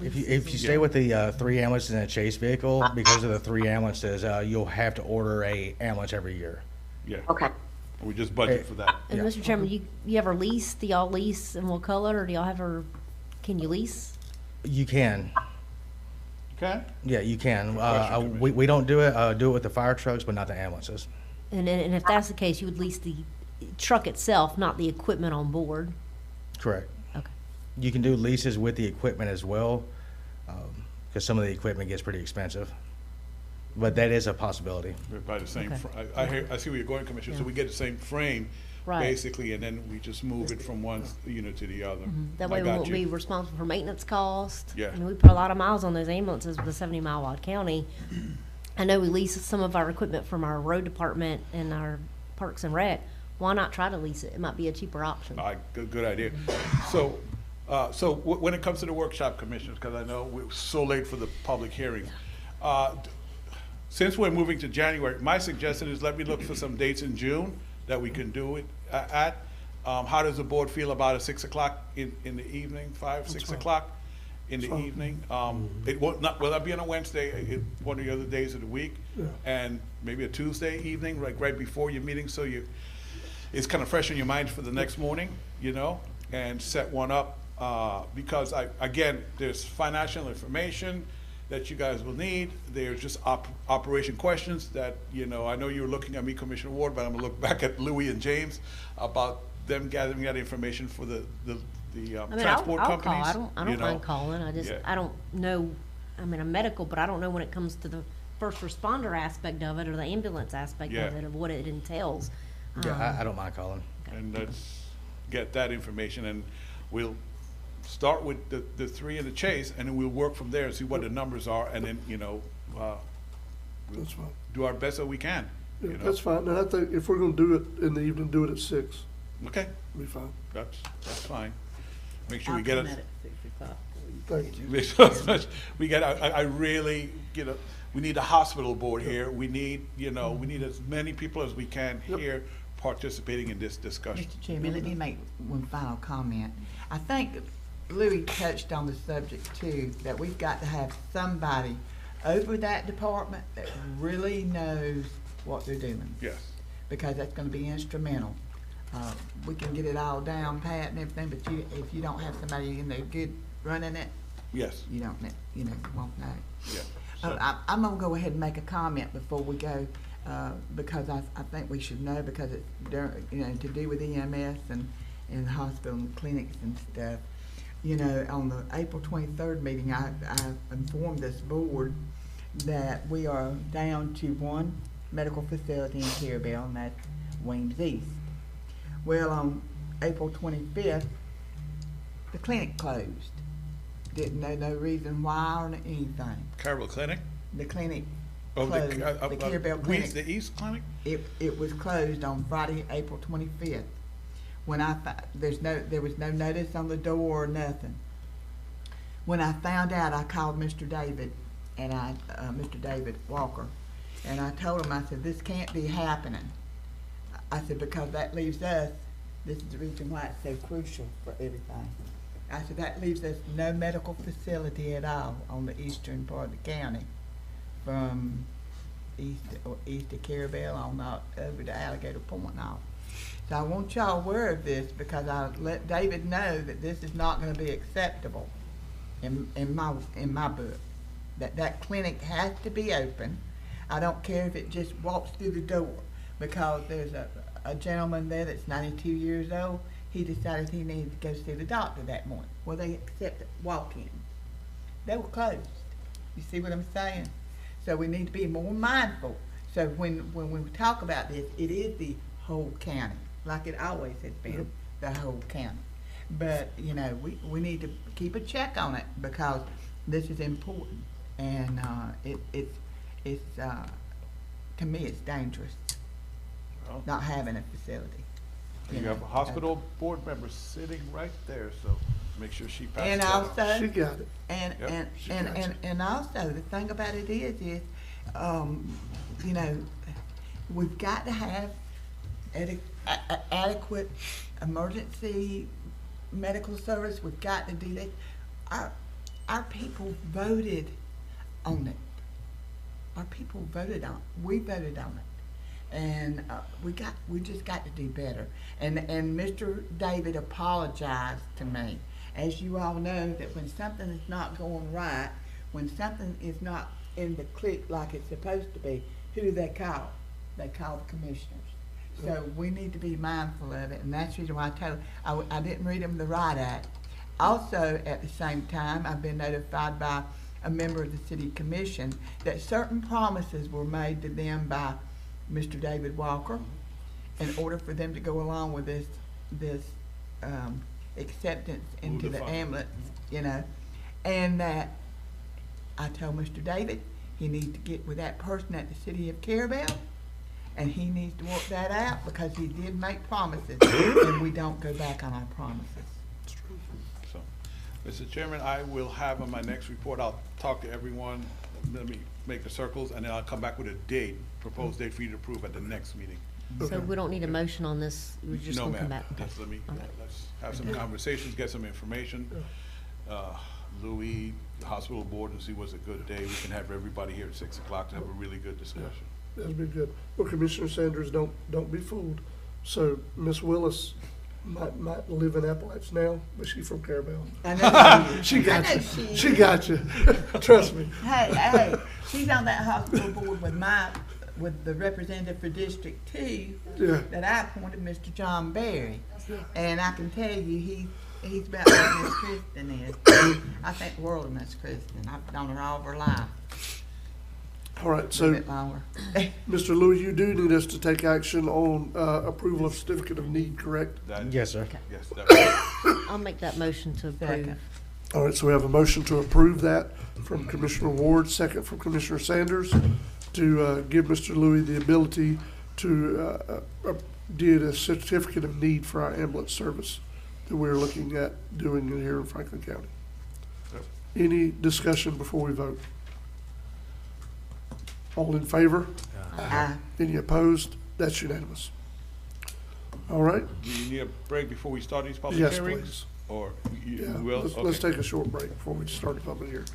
P: If you stay with the 3 ambulances in a chase vehicle, because of the 3 ambulances, you'll have to order a ambulance every year.
B: Yeah.
I: Okay.
B: We just budget for that.
E: And Mr. Chairman, you ever lease? Do y'all lease and we'll color, or do y'all ever, can you lease?
P: You can.
B: Okay.
P: Yeah, you can. We don't do it with the fire trucks, but not the ambulances.
E: And if that's the case, you would lease the truck itself, not the equipment on board?
P: Correct.
E: Okay.
P: You can do leases with the equipment as well, because some of the equipment gets pretty expensive. But that is a possibility.
B: We're by the same,
E: Okay.
B: I see where you're going, Commissioner. So
E: Yeah.
B: we get the same frame,
E: Right.
B: basically, and then we just move it from one unit to the other.
E: That
B: I
E: way we
B: got
E: won't
B: you.
E: be responsible for maintenance costs.
B: Yeah.
E: I mean, we put a lot of miles on those ambulances with a 70-mile wide county. I know we lease some of our equipment from our road department and our Parks and Rec. Why not try to lease it? It might be a cheaper option.
B: Good idea. So, when it comes to the workshop, Commissioners, because I know we're so late for the public hearing, since we're moving to January, my suggestion is let me look for some dates in June that we can do it at. How does the board feel about a 6 o'clock in the evening, 6 o'clock in the evening? It will that be on a Wednesday, one of the other days of the week?
A: Yeah.
B: And maybe a Tuesday evening, like right before your meeting, so it's kind of fresh in your mind for the next morning, and set one up, because again, there's financial information that you guys will need. There's just operation questions that, I know you were looking at me, Commissioner Ward, but I'm gonna look back at Louis and James about them gathering that information for the transport
E: I'll
B: companies.
E: call. I don't mind calling.
B: Yeah.
E: I don't know. I mean, I'm medical, but I don't know when it comes to the first responder aspect of it or the ambulance aspect
B: Yeah.
E: of it, of what it entails.
P: Yeah, I don't mind calling.
B: And let's get that information, and we'll start with the 3 in the chase, and then we'll work from there and see what the numbers are, and then, we'll
A: That's fine.
B: do our best that we can.
A: Yeah, that's fine. And I think if we're gonna do it in the evening, do it at 6.
B: Okay,
A: Be fine.
B: that's fine. Make sure we get it.
A: Thank you.
B: Make sure we get, I really, we need a hospital board here. We need, we need as many people as we can here participating in this discussion.
J: Mr. Chairman, let me make one final comment. I think Louis touched on the subject too, that we've got to have somebody over that department that really knows what they're doing.
B: Yes.
J: Because that's gonna be instrumental. We can get it all down pat and everything, but if you don't have somebody in there good running it,
B: Yes.
J: you don't, you won't know.
B: Yeah.
J: I'm gonna go ahead and make a comment before we go, because I think we should know, because it's, to do with EMS and hospital and clinics and stuff. On the April 23rd meeting, I informed this board that we are down to one medical facility in Carabel, and that's Wayne's East. Well, on April 25th, the clinic closed. Didn't know no reason why or anything.
B: Carabel Clinic?
J: The clinic
B: Of
J: closed,
B: the,
J: the Carabel
B: Weeds,
J: Clinic.
B: the East Clinic?
J: It was closed on Friday, April 25th. When there was no notice on the door or nothing. When I found out, I called Mr. David Mr. David Walker, and I told him, I said, this can't be happening. I said, because that leaves us, this is the reason why it's so crucial for everything. I said, that leaves us no medical facility at all on the eastern part of the county, from east of Carabel on out over to Alligator Point and all. So I want y'all aware of this, because I let David know that this is not gonna be acceptable in my book. That clinic has to be open. I don't care if it just walks through the door, because there's a gentleman there that's 92 years old. He decided he needed to go see the doctor that morning. Well, they accepted walk-in. They were closed. You see what I'm saying? So we need to be more mindful. So when we talk about this, it is the whole county, like it always has been, the whole county. But, you know, we need to keep a check on it, because this is important. And it's to me, it's dangerous
B: Well,
J: not having a facility.
B: you have a hospital board member sitting right there, so make sure she passes
J: And
B: that on.
J: also,
A: She got it.
B: Yep, she got you.
J: and also the thing about it is, you know, we've got to have adequate emergency medical service. We've got to do that. Our people voted on it. Our people voted on it. We voted on it. And we just got to do better. And Mr. David apologized to me. As you all know, that when something is not going right, when something is not in the click like it's supposed to be, who do they call? They call the commissioners. So we need to be mindful of it, and that's the reason why I didn't read them the right act. Also, at the same time, I've been notified by a member of the city commission that certain promises were made to them by Mr. David Walker in order for them to go along with this acceptance into the ambulance, you know, and that I told Mr. David he needs to get with that person at the city of Carabel, and he needs to work that out, because he did make promises, and we don't go back on our promises.
B: So, Mr. Chairman, I will have on my next report, I'll talk to everyone, let me make the circles, and then I'll come back with a date, proposed date for you to approve at the next meeting.
E: So we don't need a motion on this, we're just
B: No,
E: gonna come
B: ma'am.
E: back? Okay.
B: Just let me,
E: All right.
B: let's have some conversations, get some information. Louis, the hospital board, and see what's a good day. We can have everybody here at 6 o'clock to have a really good discussion.
A: That'd be good. Well, Commissioner Sanders, don't be fooled. So Miss Willis might live in Appalachia now, but she's from Carabel.
J: I know
A: She got
J: I know
A: you.
J: she is.
A: She got you. Trust me.
J: Hey, she's on that hospital board with the representative for District 2
A: Yeah.
J: that I appointed, Mr. John Berry. And I can tell you, he's about like Miss Kristen is. I think the world of Miss Kristen. I've known her all her life.
A: All right,
J: A
A: so,
J: bit longer.
A: Mr. Louis, you do need us to take action on approval of certificate of need, correct?
P: Yes, sir.
B: Yes,
E: I'll make that motion to approve.
A: All right, so we have a motion to approve that from Commissioner Ward, second from Commissioner Sanders, to give Mr. Louis the ability to get a certificate of need for our ambulance service that we're looking at doing here in Franklin County. Any discussion before we vote? All in favor?
J: Aye.
A: Any opposed? That's unanimous. All right?
B: Do you need a break before we start these public
A: Yes,
B: hearings?
A: please.
B: Or you
A: Yeah,
B: will?
A: let's
B: Okay.
A: take a short break before we start the public hearing.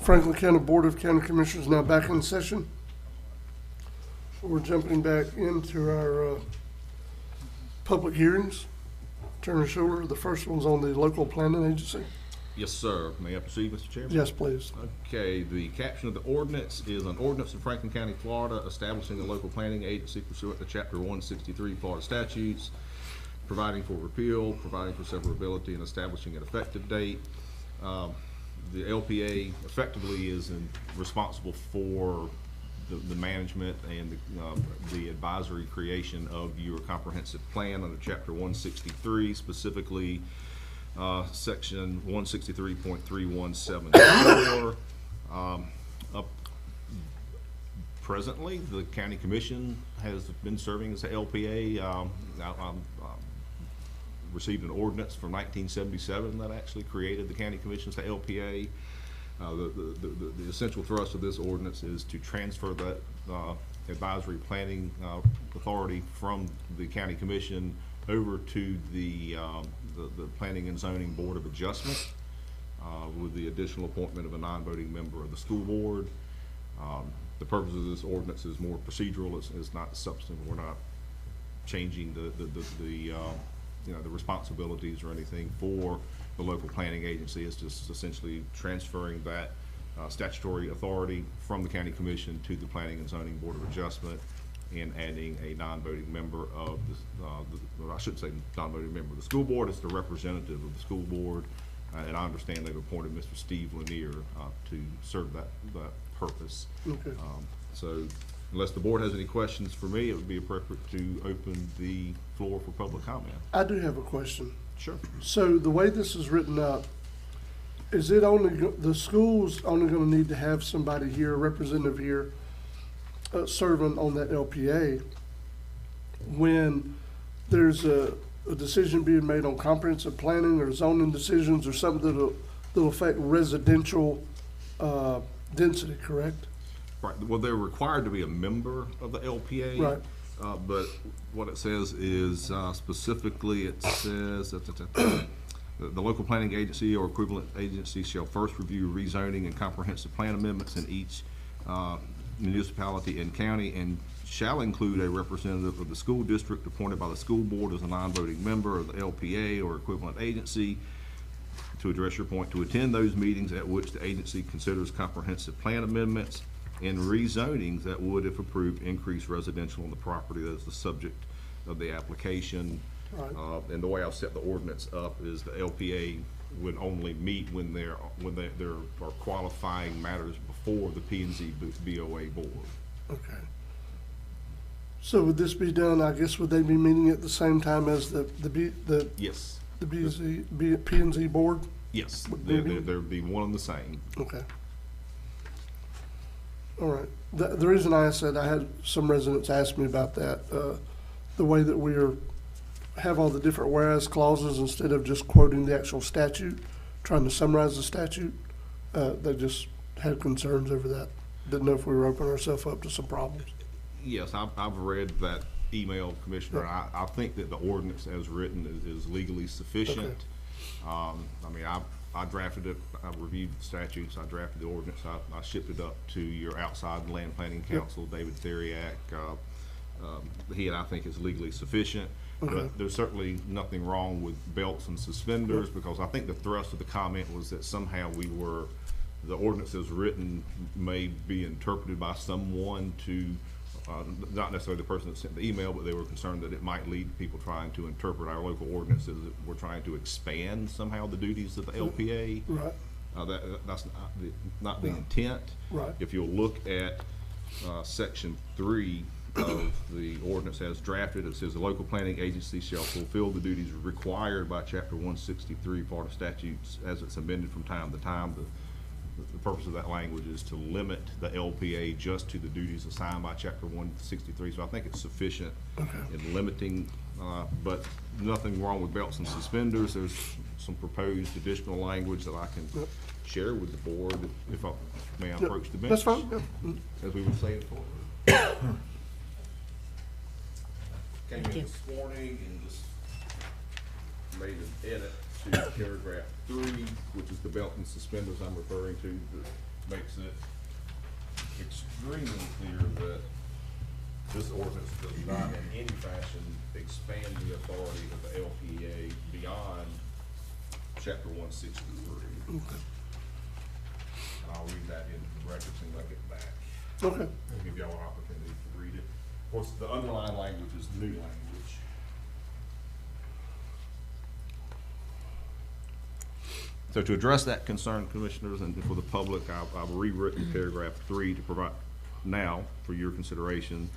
A: Franklin County Board of County Commissioners now back in session. We're jumping back into our public hearings. Turner Schuler, the first one's on the local planning agency.
C: Yes, sir. May I proceed, Mr. Chairman?
A: Yes, please.
C: Okay, the caption of the ordinance is an ordinance of Franklin County, Florida, establishing a local planning agency pursuant to Chapter 163 Florida statutes, providing for repeal, providing for severability, and establishing an effective date. The LPA effectively is responsible for the management and the advisory creation of your comprehensive plan under Chapter 163, specifically Section 163.3174. Presently, the County Commission has been serving as a LPA. Received an ordinance from 1977 that actually created the County Commission as the LPA. The essential thrust of this ordinance is to transfer that advisory planning authority from the County Commission over to the Planning and Zoning Board of Adjustment with the additional appointment of a non-voting member of the school board. The purpose of this ordinance is more procedural. It's not substantive. We're not changing the responsibilities or anything for the local planning agency. Is just essentially transferring that statutory authority from the County Commission to the Planning and Zoning Board of Adjustment, and adding a non-voting member of I shouldn't say non-voting member of the school board. It's the representative of the school board, and I understand they've appointed Mr. Steve Lanier to serve that purpose.
A: Okay.
C: So unless the board has any questions for me, it would be appropriate to open the floor for public comment.
A: I do have a question.
C: Sure.
A: So the way this is written up, is it only, the school's only gonna need to have somebody here, a representative here, serving on that LPA when there's a decision being made on comprehensive planning or zoning decisions or something that'll affect residential density, correct?
C: Right. Well, they're required to be a member of the LPA.
A: Right.
C: But what it says is specifically, it says that the local planning agency or equivalent agency shall first review rezoning and comprehensive plan amendments in each municipality and county, and shall include a representative of the school district appointed by the school board as a non-voting member of the LPA or equivalent agency. To address your point, to attend those meetings at which the agency considers comprehensive plan amendments and rezonings that would, if approved, increase residential on the property that is the subject of the application.
A: Right.
C: And the way I've set the ordinance up is the LPA would only meet when there are qualifying matters before the P&Z BOA board.
A: Okay. So would this be done, I guess, would they be meeting at the same time as
C: Yes.
A: the P&Z board?
C: Yes,
A: Would
C: there'd be one and the same.
A: Okay. All right. The reason I asked that, I had some residents ask me about that, the way that we have all the different whereas clauses instead of just quoting the actual statute, trying to summarize the statute. They just had concerns over that. Didn't know if we were opening ourselves up to some problems.
C: Yes, I've read that email, Commissioner.
A: Yeah.
C: I think that the ordinance as written is legally sufficient.
A: Okay.
C: I mean, I drafted it, I reviewed the statutes, I drafted the ordinance, I shipped it up to your outside land planning counsel, David Theriak. He and I think is legally sufficient.
A: Okay.
C: But there's certainly nothing wrong with belts and suspenders, because I think the thrust of the comment was that somehow the ordinance as written may be interpreted by someone to, not necessarily the person that sent the email, but they were concerned that it might lead to people trying to interpret our local ordinances that we're trying to expand somehow the duties of the LPA.
A: Right.
C: That's not the intent.
A: Right.
C: If you'll look at section 3 of the ordinance as drafted, it says the local planning agency shall fulfill the duties required by Chapter 163 Florida statutes as it's amended from time to time. The purpose of that language is to limit the LPA just to the duties assigned by Chapter 163. So I think it's sufficient in limiting, but nothing wrong with belts and suspenders. There's some proposed additional language that I can share with the board if I may approach the bench.
A: That's fine.
C: As we would say it for. Came in this morning and just made an edit to paragraph 3, which is the belt and suspenders I'm referring to. makes it extremely clear that this ordinance does not in any fashion expand the authority of the LPA beyond chapter 163. And I'll read that into the record as soon as I get back.
A: Okay.
C: I'll give y'all an opportunity to read it. Of course, the underlying language is new language. So to address that concern, commissioners, and for the public, I've rewritten paragraph 3 to provide now for your consideration.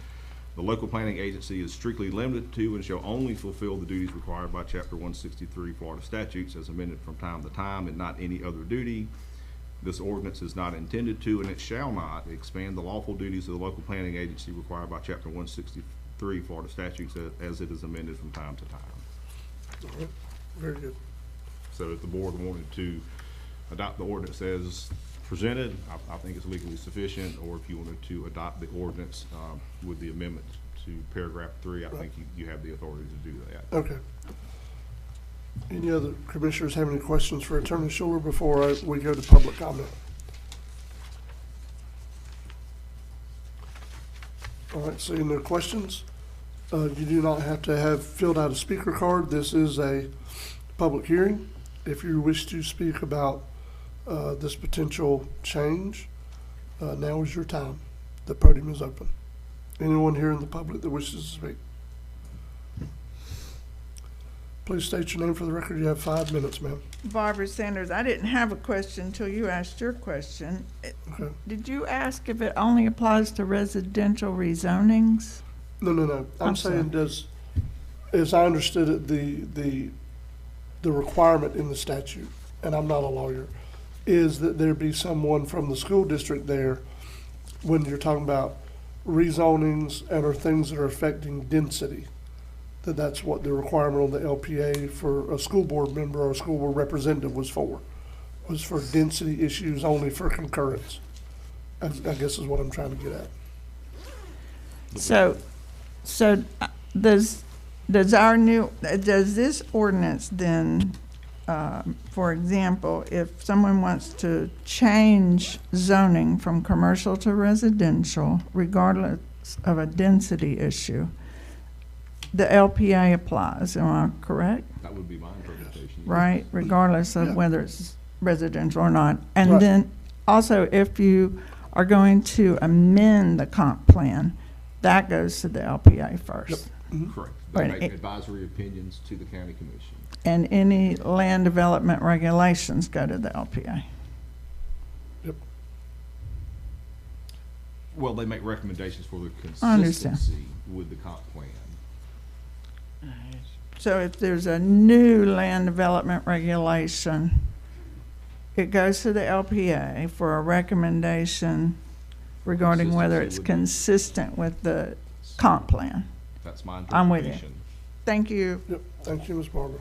C: The local planning agency is strictly limited to and shall only fulfill the duties required by chapter 163 Florida statutes as amended from time to time, and not any other duty. This ordinance is not intended to, and it shall not, expand the lawful duties of the local planning agency required by chapter 163 Florida statutes as it is amended from time to time.
A: All right. Very good.
C: So if the board wanted to adopt the ordinance as presented, I think it's legally sufficient, or if you wanted to adopt the ordinance with the amendment to paragraph 3, I think you have the authority to do that.
A: Okay. Any other commissioners have any questions for Attorney Schuler before we go to public comment? All right, seeing no questions, you do not have to have filled out a speaker card. This is a public hearing. If you wish to speak about this potential change, now is your time. The podium is open. Anyone here in the public that wishes to speak? Please state your name for the record. You have 5 minutes, ma'am.
R: Barbara Sanders. I didn't have a question until you asked your question.
A: Okay.
R: Did you ask if it only applies to residential rezonings?
A: No. I'm saying does, as I understood it, the requirement in the statute, and I'm not a lawyer, is that there be someone from the school district there when you're talking about rezonings and or things that are affecting density, that's what the requirement on the LPA for a school board member or a school board representative was for density issues, only for concurrence, I guess is what I'm trying to get at.
R: So does this ordinance then, for example, if someone wants to change zoning from commercial to residential, regardless of a density issue, the LPA applies, am I correct?
C: That would be my interpretation.
R: Right, regardless of whether it's residential or not. And
A: Right.
R: then also, if you are going to amend the comp plan, that goes to the LPA first.
C: Correct.
R: Right.
C: They make advisory opinions to the county commission.
R: And any land development regulations go to the LPA.
A: Yep.
C: Well, they make recommendations for the
R: I understand.
C: consistency with the comp plan.
R: So if there's a new land development regulation, it goes to the LPA for a recommendation regarding whether it's consistent with the comp plan.
C: That's my
R: I'm with you.
C: interpretation.
R: Thank you.
A: Yep, thank you, Ms. Barber.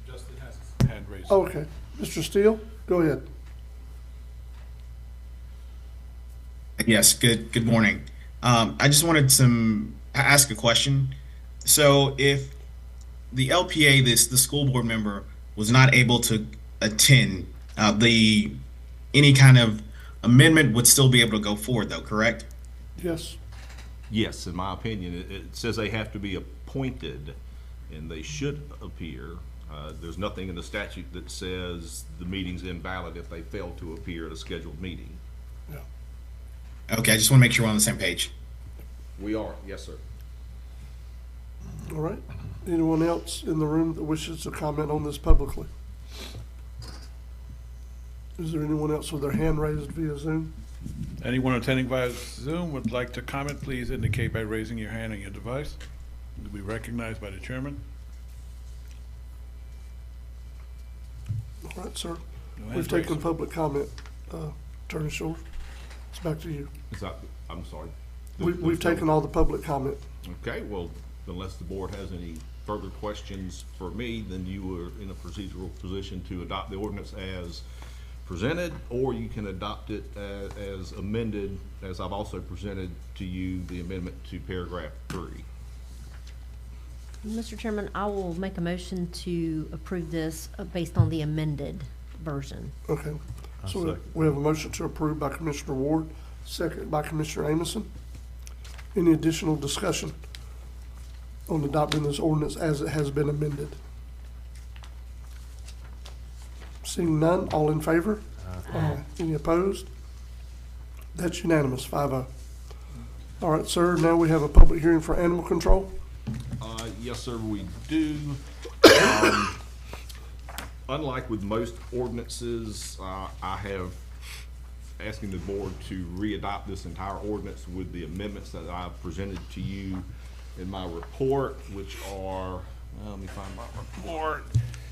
B: Justin has his hand raised.
A: Okay, Mr. Steele, go ahead.
S: Yes, good morning. I just wanted to ask a question. So if the LPA, the school board member, was not able to attend, any kind of amendment would still be able to go forward though, correct?
A: Yes.
C: Yes, in my opinion, it says they have to be appointed and they should appear. There's nothing in the statute that says the meeting's invalid if they fail to appear at a scheduled meeting.
A: Yeah.
S: Okay, I just want to make sure we're on the same page.
C: We are, yes, sir.
A: All right. Anyone else in the room that wishes to comment on this publicly? Is there anyone else with their hand raised via Zoom?
B: Anyone attending via Zoom would like to comment, please indicate by raising your hand on your device. You'll be recognized by the chairman.
A: All right, sir.
B: No hands
A: We've taken
B: raised.
A: public comment. Attorney Schuler, it's back to you.
C: I'm sorry.
A: We've taken all the public comment.
C: Okay, well, unless the board has any further questions for me, then you are in a procedural position to adopt the ordinance as presented, or you can adopt it as amended, as I've also presented to you the amendment to paragraph 3.
E: Mr. Chairman, I will make a motion to approve this based on the amended version.
A: Okay. So we have a motion to approve by Commissioner Ward, second by Commissioner Amison. Any additional discussion on adopting this ordinance as it has been amended? Seeing none, all in favor? Aye. Any opposed? That's unanimous, 5-0. All right, sir, now we have a public hearing for animal control.
C: Yes, sir, we do. Unlike with most ordinances, I have asking the board to re-adopt this entire ordinance with the amendments that I've presented to you in my report, which are, let me find my report,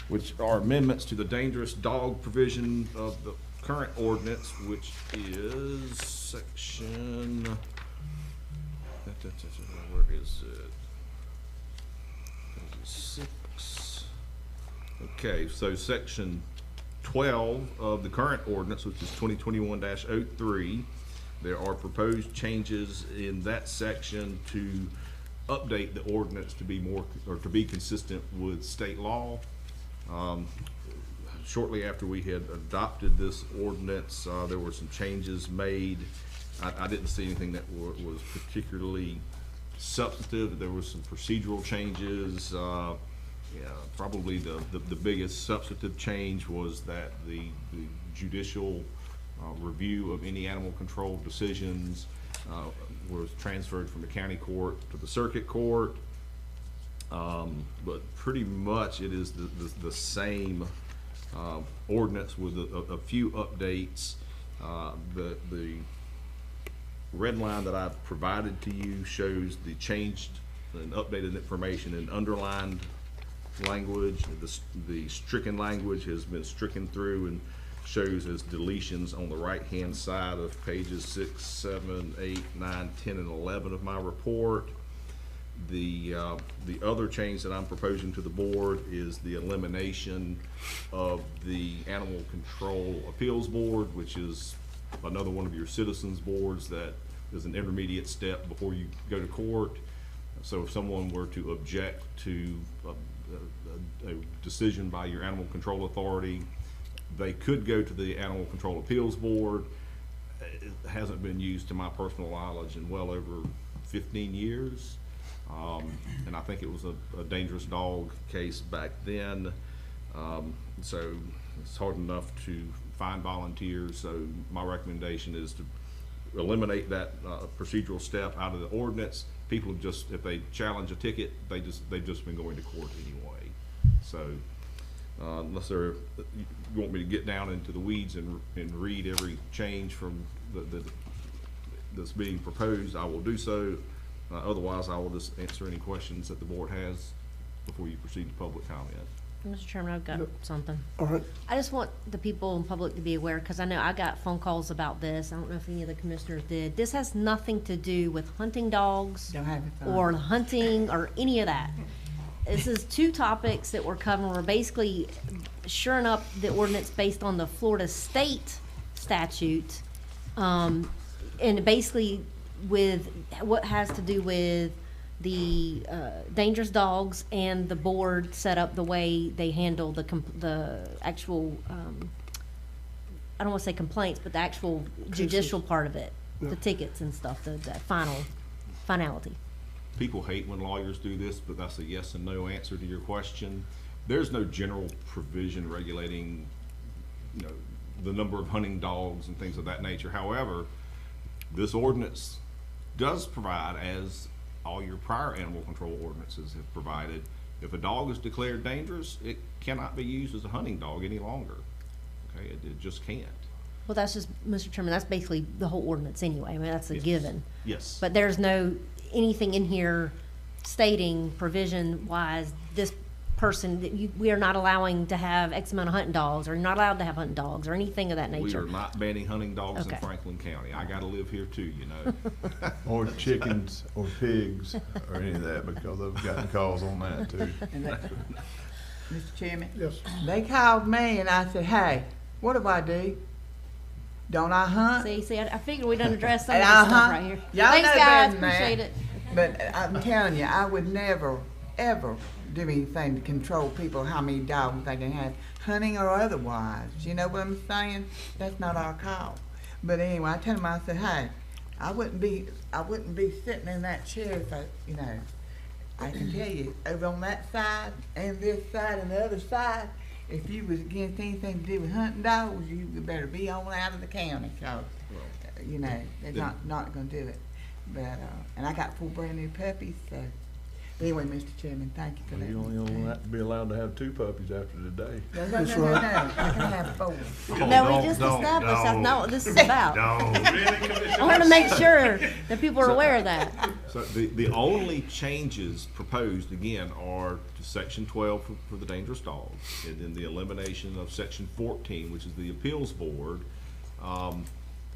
C: which are amendments to the dangerous dog provision of the current ordinance, which is section, where is it? 6. Okay, so section 12 of the current ordinance, which is 2021-03, there are proposed changes in that section to update the ordinance to be more, or to be consistent with state law. Shortly after we had adopted this ordinance, there were some changes made. I didn't see anything that was particularly substantive. There were some procedural changes. Probably the biggest substantive change was that the judicial review of any animal control decisions was transferred from the county court to the circuit court. But pretty much it is the same ordinance with a few updates. The red line that I've provided to you shows the changed and updated information in underlined language. The stricken language has been stricken through and shows as deletions on the right-hand side of pages 6, 7, 8, 9, 10, and 11 of my report. The other change that I'm proposing to the board is the elimination of the Animal Control Appeals Board, which is another one of your citizens boards that is an intermediate step before you go to court. So if someone were to object to a decision by your Animal Control Authority, they could go to the Animal Control Appeals Board. It hasn't been used to my personal knowledge in well over 15 years. And I think it was a dangerous dog case back then. So it's hard enough to find volunteers. So my recommendation is to eliminate that procedural step out of the ordinance. People have just, if they challenge a ticket, they've just been going to court anyway. So unless you want me to get down into the weeds and read every change from that's being proposed, I will do so. Otherwise, I will just answer any questions that the board has before you proceed to public comment.
E: Mr. Chairman, I've got something.
A: All right.
E: I just want the people in public to be aware, because I know I got phone calls about this. I don't know if any of the commissioners did. This has nothing to do with hunting dogs or hunting or any of that. This is two topics that we're covering. We're basically shoring up the ordinance based on the Florida state statute, and basically with what has to do with the dangerous dogs and the board set up the way they handle the actual, I don't want to say complaints, but the actual judicial part of it, the tickets and stuff, the finality.
C: People hate when lawyers do this, but that's a yes and no answer to your question. There's no general provision regulating, the number of hunting dogs and things of that nature. However, this ordinance does provide, as all your prior animal control ordinances have provided, if a dog is declared dangerous, it cannot be used as a hunting dog any longer. Okay, it just can't.
E: Well, that's just, Mr. Chairman, that's basically the whole ordinance anyway. I mean, that's a given.
C: Yes.
E: But there's no, anything in here stating provision-wise, this person, that we are not allowing to have X amount of hunting dogs, or you're not allowed to have hunting dogs, or anything of that nature.
C: We are not banning hunting dogs in Franklin County. I gotta live here too,
M: Or chickens, or pigs, or any of that, because I've gotten calls on that too.
J: Mr. Chairman?
A: Yes.
J: They called me and I said, hey, what do I do? Don't I hunt?
E: See, I figured we done address some of this stuff right here.
J: Y'all
E: Thanks,
J: know
E: guys,
J: better than that.
E: appreciate it.
J: But I'm telling you, I would never ever do anything to control people, how many dogs they can have, hunting or otherwise. You know what I'm saying? That's not our call. But anyway, I told him, I said, hey, I wouldn't be sitting in that chair if I can tell you, over on that side and this side and the other side, if you was against anything to do with hunting dogs, you better be on out of the county, cause, they're not gonna do it. But, and I got 4 brand new puppies, so. But anyway, Mr. Chairman, thank you for that.
M: You only want to be allowed to have 2 puppies after today.
J: No, I can have 4.
E: No, we just established that's not what this is about. I want to make sure that people are aware of that.
C: So the only changes proposed, again, are to section 12 for the dangerous dogs, and then the elimination of section 14, which is the appeals board.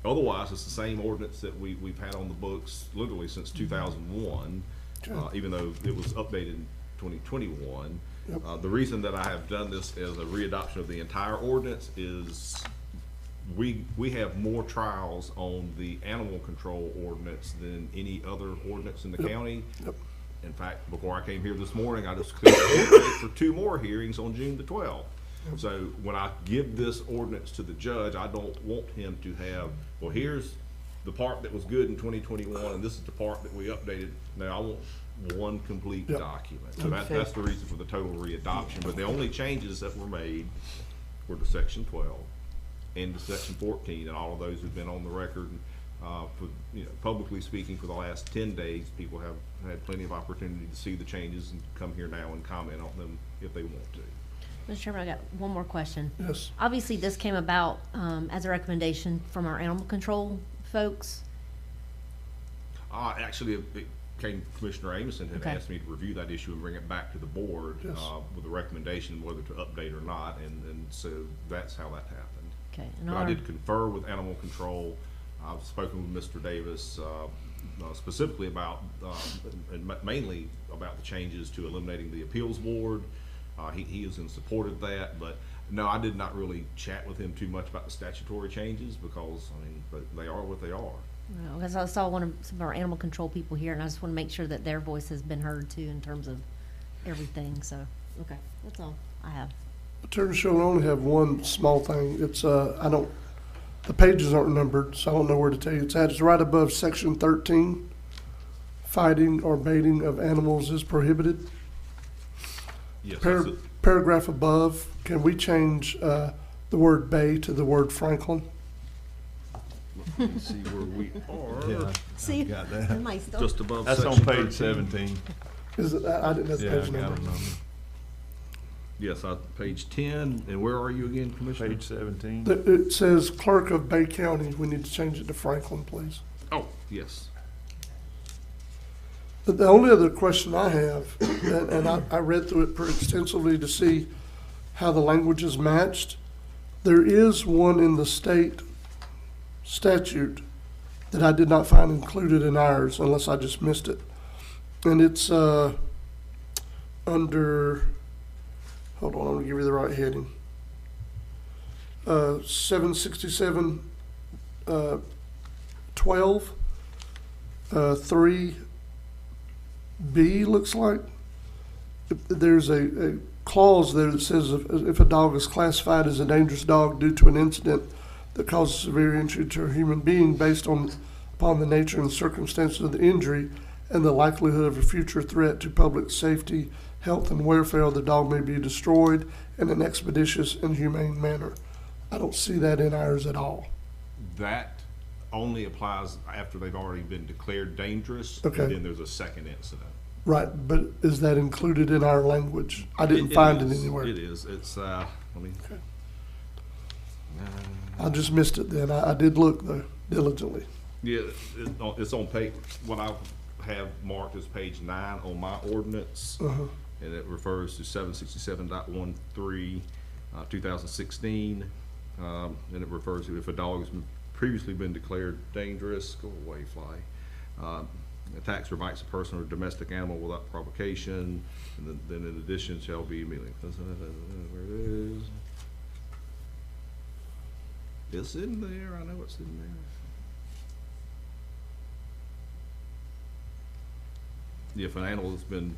C: Otherwise, it's the same ordinance that we've had on the books literally since 2001. Even though it was updated in 2021. Yep. The reason that I have done this as a readoption of the entire ordinance is we have more trials on the animal control ordinance than any other ordinance in the county. Yep. In fact, before I came here this morning, I just cleared the date for 2 more hearings on June the 12th. Yep. So when I give this ordinance to the judge, I don't want him to have, well, here's the part that was good in 2021, and this is the part that we updated. Now, I want one complete document. So that's the reason for the total readoption. But the only changes that were made were to section 12 and to section 14, and all of those have been on the record. For, publicly speaking, for the last 10 days, people have had plenty of opportunity to see the changes and come here now and comment on them if they want to.
E: Mr. Chairman, I got one more question.
A: Yes.
E: Obviously, this came about as a recommendation from our animal control folks.
C: Actually, it came, Commissioner Amison had asked me to review that issue and bring it back to the board with a recommendation whether to update or not, and so that's how that happened.
E: Okay.
C: But I did confer with animal control. I've spoken with Mr. Davis specifically about, and mainly about the changes to eliminating the appeals board. He is in support of that, but no, I did not really chat with him too much about the statutory changes because, they are what they are.
E: No, because I saw some of our animal control people here, and I just want to make sure that their voice has been heard too in terms of everything. So, okay, that's all I have.
A: Attorney Sherrill, I only have one small thing. It's the pages aren't numbered, so I don't know where to tell you. It's right above section 13. Fighting or baiting of animals is prohibited.
C: Yes.
A: Paragraph above, can we change the word bay to the word Franklin?
C: Let me see where we are.
M: Yeah,
E: see,
M: got that.
C: Just above.
M: That's on page 17.
A: Is it? I didn't have the page
M: I got
A: number.
M: it on
C: Yes, page 10. And where are you again, Commissioner?
M: page 17.
A: It says clerk of Bay County. We need to change it to Franklin, please.
C: Oh, yes.
A: The only other question I have, and I read through it pretty extensively to see how the language is matched. There is one in the state statute that I did not find included in ours, unless I just missed it. And it's under, hold on, I'm gonna give you the right heading. 767 12 3B looks like. There's a clause there that says if a dog is classified as a dangerous dog due to an incident that causes severe injury to a human being based upon the nature and circumstances of the injury and the likelihood of a future threat to public safety, health, and welfare, the dog may be destroyed in an expeditious and humane manner. I don't see that in ours at all.
C: That only applies after they've already been declared dangerous.
A: Okay.
C: And then there's a second incident.
A: Right, but is that included in our language? I didn't find it anywhere.
C: It is. It's, let me.
A: Okay. I just missed it then. I did look though, diligently.
C: Yeah, it's on page, what I have marked as page 9 on my ordinance. And it refers to 767.13, 2016. And it refers to if a dog has previously been declared dangerous, go away, fly. Attacks or bites a person or domestic animal without provocation, and then in addition shall be immediately. Where it is. It's in there, I know it's in there. If an animal has been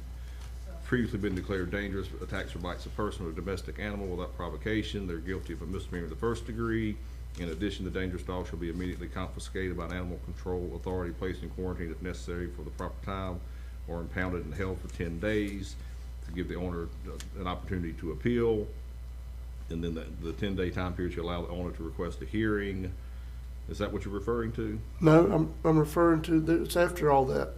C: previously been declared dangerous, attacks or bites a person or domestic animal without provocation, they're guilty of a misdemeanor of the first degree. In addition, the dangerous dog shall be immediately confiscated by an animal control authority, placed in quarantine if necessary for the proper time, or impounded and held for 10 days to give the owner an opportunity to appeal. And then the 10-day time period should allow the owner to request a hearing. Is that what you're referring to?
A: No, I'm referring to, it's after all that.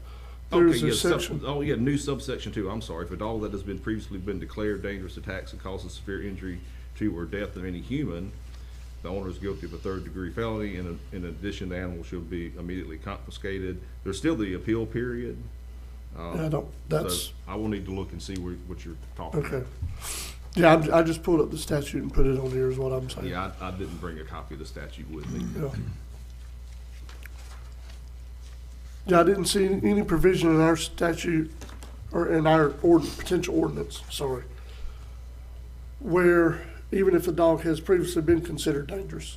A: There's
C: Okay,
A: a
C: yeah,
A: section.
C: new subsection 2, I'm sorry. If a dog that has been previously been declared dangerous attacks and causes severe injury to or death of any human, the owner is guilty of a third-degree felony. In addition, the animal should be immediately confiscated. There's still the appeal period.
A: That's.
C: So I will need to look and see what you're talking about.
A: Okay. Yeah, I just pulled up the statute and put it on here is what I'm saying.
C: Yeah, I didn't bring a copy of the statute with me.
A: Yeah. Yeah, I didn't see any provision in our statute or in our potential ordinance, sorry, where even if a dog has previously been considered dangerous,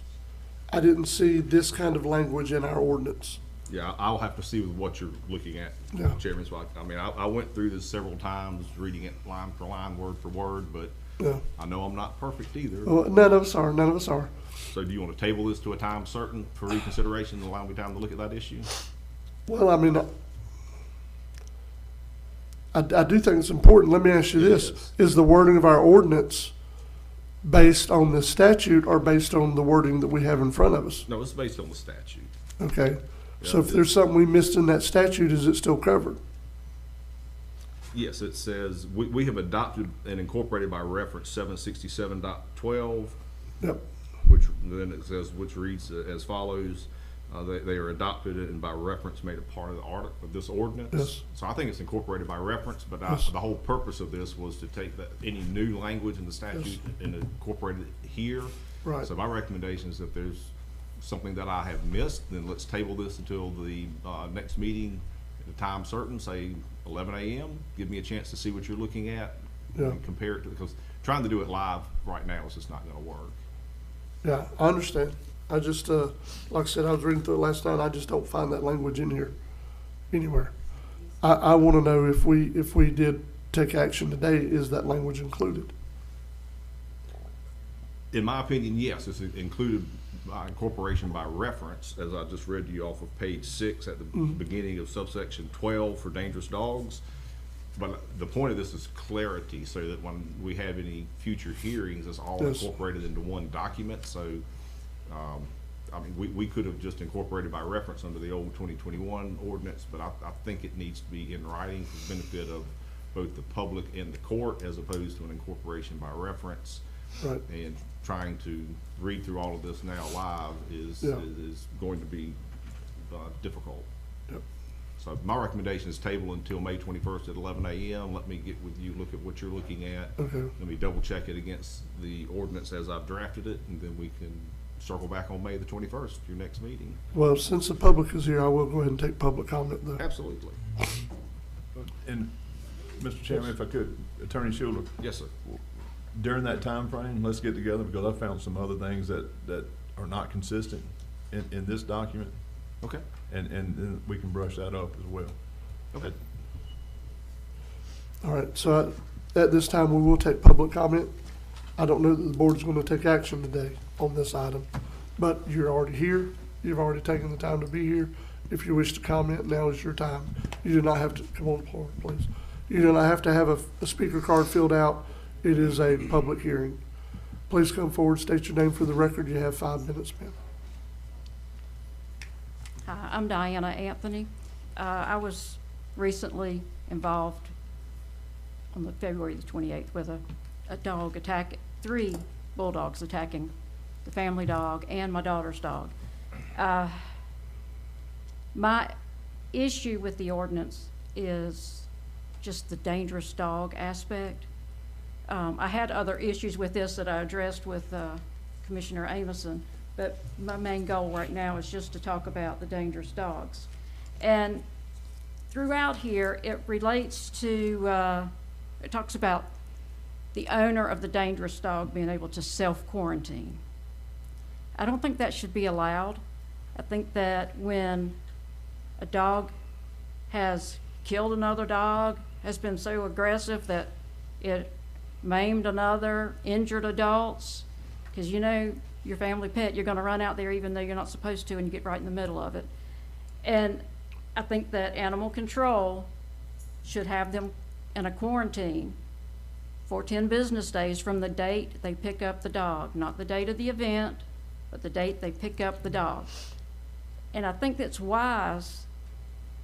A: I didn't see this kind of language in our ordinance.
C: Yeah, I'll have to see with what you're looking at,
A: Yeah.
C: Chairman. So I mean, I went through this several times, reading it line for line, word for word, but
A: Yeah.
C: I know I'm not perfect either.
A: Well, none of us are.
C: So do you want to table this to a time certain for reconsideration and allow me time to look at that issue?
A: Well, I mean, I do think it's important. Let me ask you this. Is the wording of our ordinance based on the statute or based on the wording that we have in front of us?
C: No, it's based on the statute.
A: Okay. So if there's something we missed in that statute, is it still covered?
C: Yes, it says, we have adopted and incorporated by reference 767.12.
A: Yep.
C: Which then it says, which reads as follows. They are adopted and by reference made a part of the article of this ordinance.
A: Yes.
C: So I think it's incorporated by reference, but
A: Yes.
C: the whole purpose of this was to take any new language in the statute
A: Yes.
C: and incorporate it here.
A: Right.
C: So my recommendation is if there's something that I have missed, then let's table this until the next meeting at a time certain, say 11 a.m. Give me a chance to see what you're looking at
A: Yeah.
C: and compare it to, because trying to do it live right now is just not going to work.
A: Yeah, I understand. I just, like I said, I was reading through it last night. I just don't find that language in here anywhere. I want to know if we did take action today, is that language included?
C: In my opinion, yes, it's included by incorporation by reference, as I just read to you off of page 6 at the beginning of subsection 12 for dangerous dogs. But the point of this is clarity, so that when we have any future hearings, it's all
A: Yes.
C: incorporated into one document. So, I mean, we could have just incorporated by reference under the old 2021 ordinance, but I think it needs to be in writing for the benefit of both the public and the court, as opposed to an incorporation by reference.
A: Right.
C: And trying to read through all of this now live is going to be difficult.
A: Yep.
C: So my recommendation is table until May 21st at 11 a.m. Let me get with you, look at what you're looking at.
A: Okay.
C: Let me double check it against the ordinance as I've drafted it, and then we can circle back on May the 21st, your next meeting.
A: Well, since the public is here, I will go ahead and take public comment though.
C: Absolutely.
M: And, Mr. Chairman, if I could, Attorney Schuler.
C: Yes, sir.
M: During that time frame, let's get together, because I found some other things that are not consistent in this document.
C: Okay.
M: And then we can brush that up as well.
C: Okay.
A: All right, so at this time, we will take public comment. I don't know that the board is going to take action today on this item, but you're already here. You've already taken the time to be here. If you wish to comment, now is your time. You do not have to, come on, floor, please. You do not have to have a speaker card filled out. It is a public hearing. Please come forward, state your name for the record. You have 5 minutes, ma'am.
T: Hi, I'm Diana Anthony. I was recently involved on the February the 28th with a dog attack, 3 bulldogs attacking the family dog and my daughter's dog. My issue with the ordinance is just the dangerous dog aspect. I had other issues with this that I addressed with Commissioner Amison, but my main goal right now is just to talk about the dangerous dogs. And throughout here, it relates to, it talks about the owner of the dangerous dog being able to self-quarantine. I don't think that should be allowed. I think that when a dog has killed another dog, has been so aggressive that it maimed another, injured adults, because you know your family pet, you're going to run out there even though you're not supposed to, and you get right in the middle of it. And I think that animal control should have them in a quarantine for 10 business days from the date they pick up the dog, not the date of the event, but the date they pick up the dog. And I think that's wise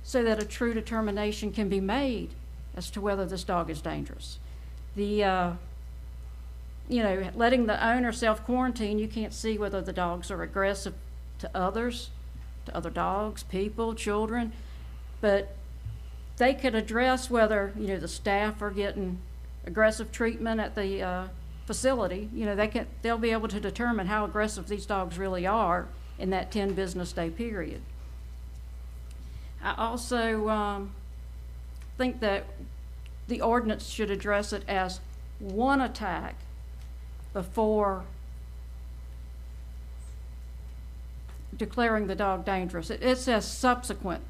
T: so that a true determination can be made as to whether this dog is dangerous. The, letting the owner self-quarantine, you can't see whether the dogs are aggressive to others, to other dogs, people, children, but they could address whether, the staff are getting aggressive treatment at the facility. They'll be able to determine how aggressive these dogs really are in that 10 business day period. I also think that the ordinance should address it as one attack before declaring the dog dangerous. It says subsequent,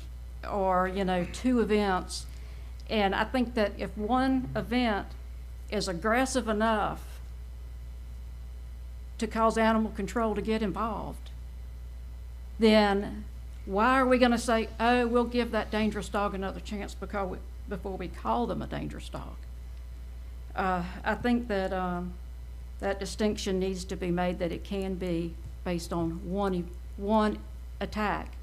T: or 2 events. And I think that if one event is aggressive enough to cause animal control to get involved, then why are we going to say, oh, we'll give that dangerous dog another chance before we call them a dangerous dog? I think that that distinction needs to be made, that it can be based on one attack.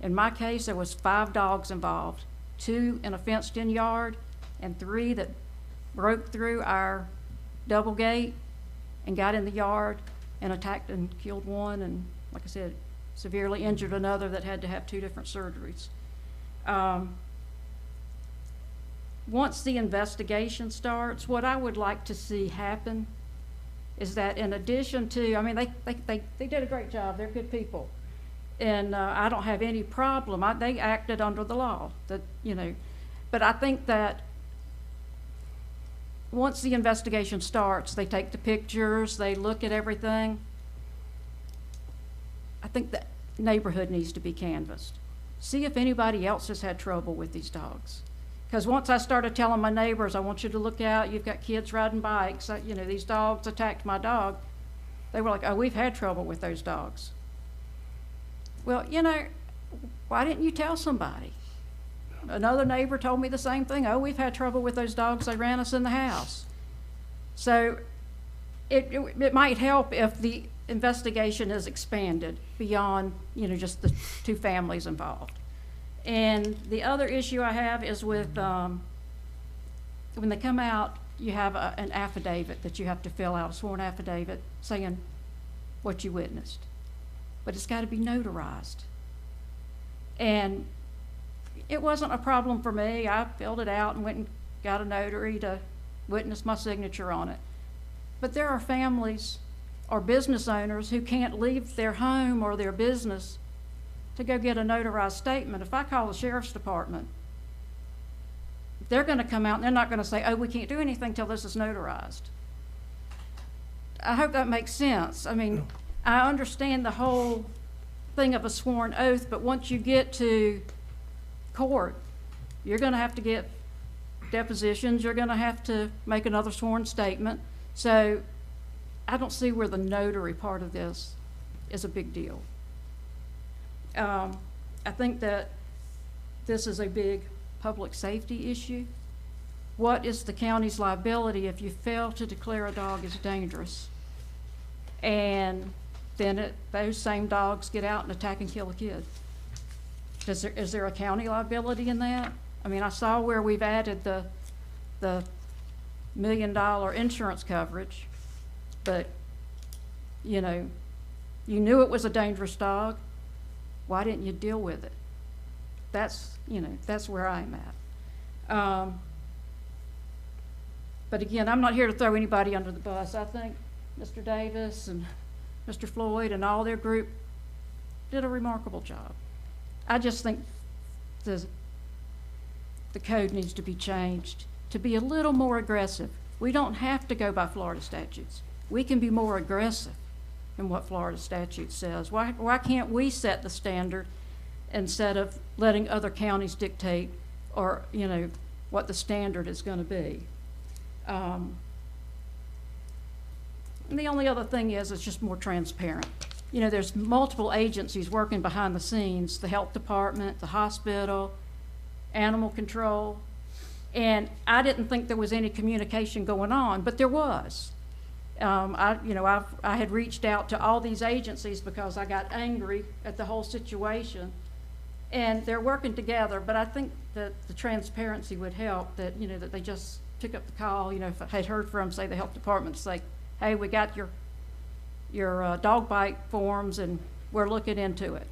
T: In my case, there was 5 dogs involved, 2 in a fenced-in yard and 3 that broke through our double gate and got in the yard and attacked and killed one, and like I said, severely injured another that had to have 2 different surgeries. Once the investigation starts, what I would like to see happen is that in addition to, they did a great job, they're good people, and I don't have any problem. They acted under the law, but I think that once the investigation starts, they take the pictures, they look at everything. I think the neighborhood needs to be canvassed. See if anybody else has had trouble with these dogs. Because once I started telling my neighbors, I want you to look out, you've got kids riding bikes, these dogs attacked my dog, they were like, oh, we've had trouble with those dogs. Well, why didn't you tell somebody? Another neighbor told me the same thing. Oh, we've had trouble with those dogs, they ran us in the house. So it might help if the investigation is expanded beyond, just the 2 families involved. And the other issue I have is with, when they come out, you have an affidavit that you have to fill out, a sworn affidavit saying what you witnessed. But it's got to be notarized. And it wasn't a problem for me. I filled it out and went and got a notary to witness my signature on it. But there are families or business owners who can't leave their home or their business to go get a notarized statement. If I call the sheriff's department, they're going to come out and they're not going to say, oh, we can't do anything till this is notarized. I hope that makes sense. I understand the whole thing of a sworn oath, but once you get to court, you're going to have to get depositions, you're going to have to make another sworn statement. So I don't see where the notary part of this is a big deal. I think that this is a big public safety issue. What is the county's liability if you fail to declare a dog as dangerous and then those same dogs get out and attack and kill a kid? Is there a county liability in that? I saw where we've added the $1 million insurance coverage, but you knew it was a dangerous dog. Why didn't you deal with it? That's where I'm at. But again, I'm not here to throw anybody under the bus. I think Mr. Davis and Mr. Floyd and all their group did a remarkable job. I just think the code needs to be changed to be a little more aggressive. We don't have to go by Florida statutes. We can be more aggressive in what Florida statute says. Why can't we set the standard instead of letting other counties dictate or, you know, what the standard is gonna be. And the only other thing is, it's just more transparent. You know, there's multiple agencies working behind the scenes, the health department, the hospital, animal control, and I didn't think there was any communication going on, but there was. I had reached out to all these agencies because I got angry at the whole situation, and they're working together, but I think that the transparency would help, that, you know, that they just pick up the call, you know, if I had heard from, say, the health department, say, hey, we got your dog bite forms and we're looking into it.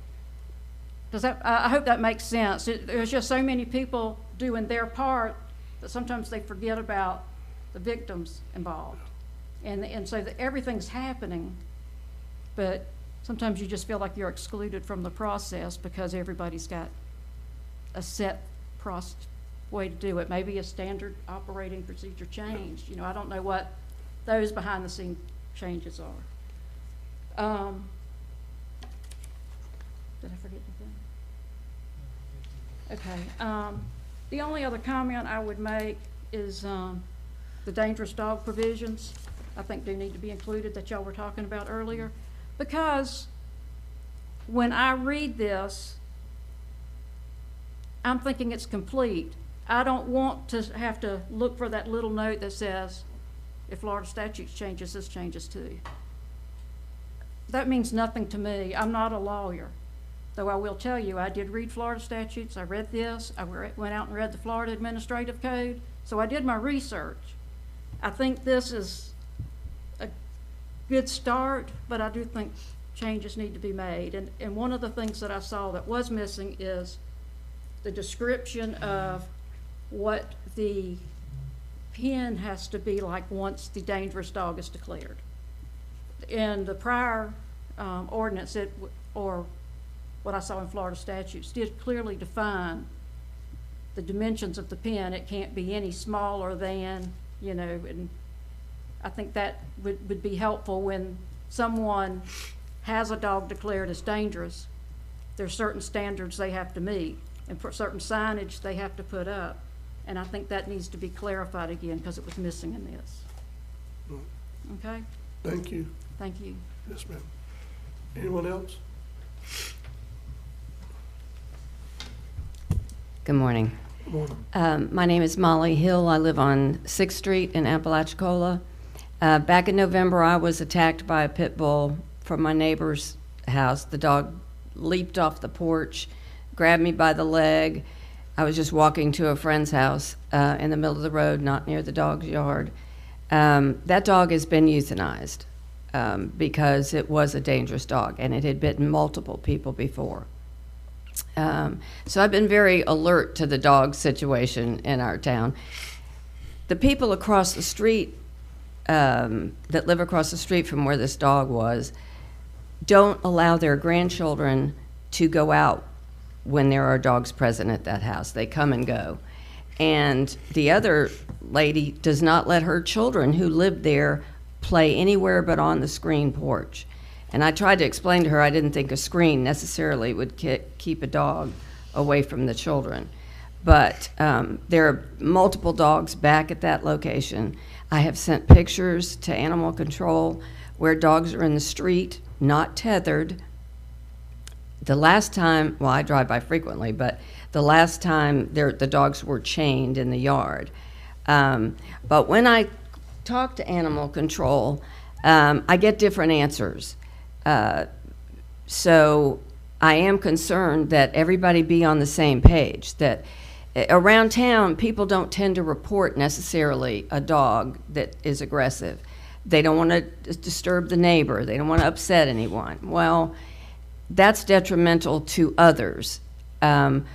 T: Does that, I hope that makes sense. There's just so many people doing their part that sometimes they forget about the victims involved. And so that everything's happening, but sometimes you just feel like you're excluded from the process because everybody's got a set way to do it. Maybe a standard operating procedure changed. You know, I don't know what those behind the scene changes are. Did I forget anything? Okay. The only other comment I would make is the dangerous dog provisions, I think do need to be included, that y'all were talking about earlier. Because when I read this, I'm thinking it's complete. I don't want to have to look for that little note that says, if Florida statutes changes, this changes too. That means nothing to me. I'm not a lawyer. Though I will tell you, I did read Florida statutes. I read this. I went out and read the Florida Administrative Code. So I did my research. I think this is a good start, but I do think changes need to be made. And one of the things that I saw that was missing is the description of what the pen has to be like once the dangerous dog is declared. In the prior ordinance, or what I saw in Florida statutes, did clearly define the dimensions of the pen. It can't be any smaller than, you know, and I think that would be helpful when someone has a dog declared as dangerous. There's certain standards they have to meet and for certain signage they have to put up. And I think that needs to be clarified again because it was missing in this. Okay?
A: Thank you.
T: Thank you.
A: Yes, ma'am. Anyone else?
U: Good morning.
A: Good morning.
U: My name is Molly Hill. I live on 6th Street in Apalachicola. Back in November, I was attacked by a pit bull from my neighbor's house. The dog leaped off the porch, grabbed me by the leg. I was just walking to a friend's house in the middle of the road, not near the dog's yard. That dog has been euthanized because it was a dangerous dog and it had bitten multiple people before. So I've been very alert to the dog situation in our town. The people across the street that live across the street from where this dog was don't allow their grandchildren to go out when there are dogs present at that house. They come and go. And the other lady does not let her children who live there play anywhere but on the screen porch. And I tried to explain to her I didn't think a screen necessarily would keep a dog away from the children. But there are multiple dogs back at that location. I have sent pictures to animal control where dogs are in the street, not tethered. The last time, well, I drive by frequently, but the last time the dogs were chained in the yard. But when I talk to animal control, I get different answers. So I am concerned that everybody be on the same page, that around town, people don't tend to report necessarily a dog that is aggressive. They don't want to disturb the neighbor. They don't want to upset anyone. Well, that's detrimental to others. But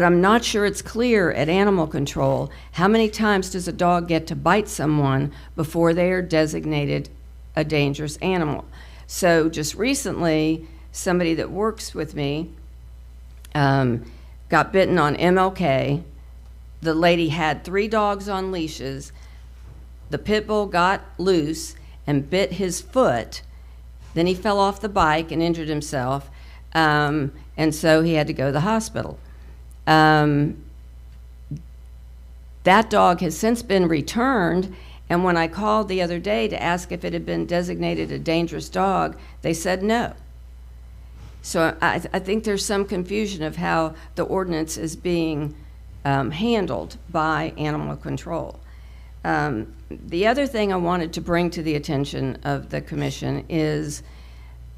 U: I'm not sure it's clear at animal control how many times does a dog get to bite someone before they are designated a dangerous animal. So just recently, somebody that works with me got bitten on MLK. The lady had 3 dogs on leashes. The pit bull got loose and bit his foot. Then he fell off the bike and injured himself, and so he had to go to the hospital. That dog has since been returned, and when I called the other day to ask if it had been designated a dangerous dog, they said no. So I think there's some confusion of how the ordinance is being handled by animal control. The other thing I wanted to bring to the attention of the commission is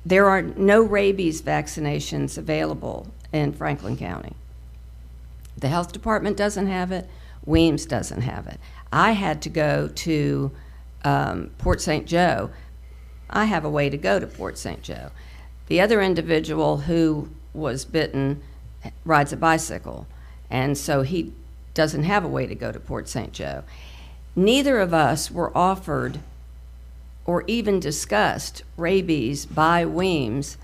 U: there are no rabies vaccinations available in Franklin County. The health department doesn't have it. Weems doesn't have it. I had to go to Port St. Joe. I have a way to go to Port St. Joe. The other individual who was bitten rides a bicycle, and so he doesn't have a way to go to Port St. Joe. Neither of us were offered or even discussed rabies by Weems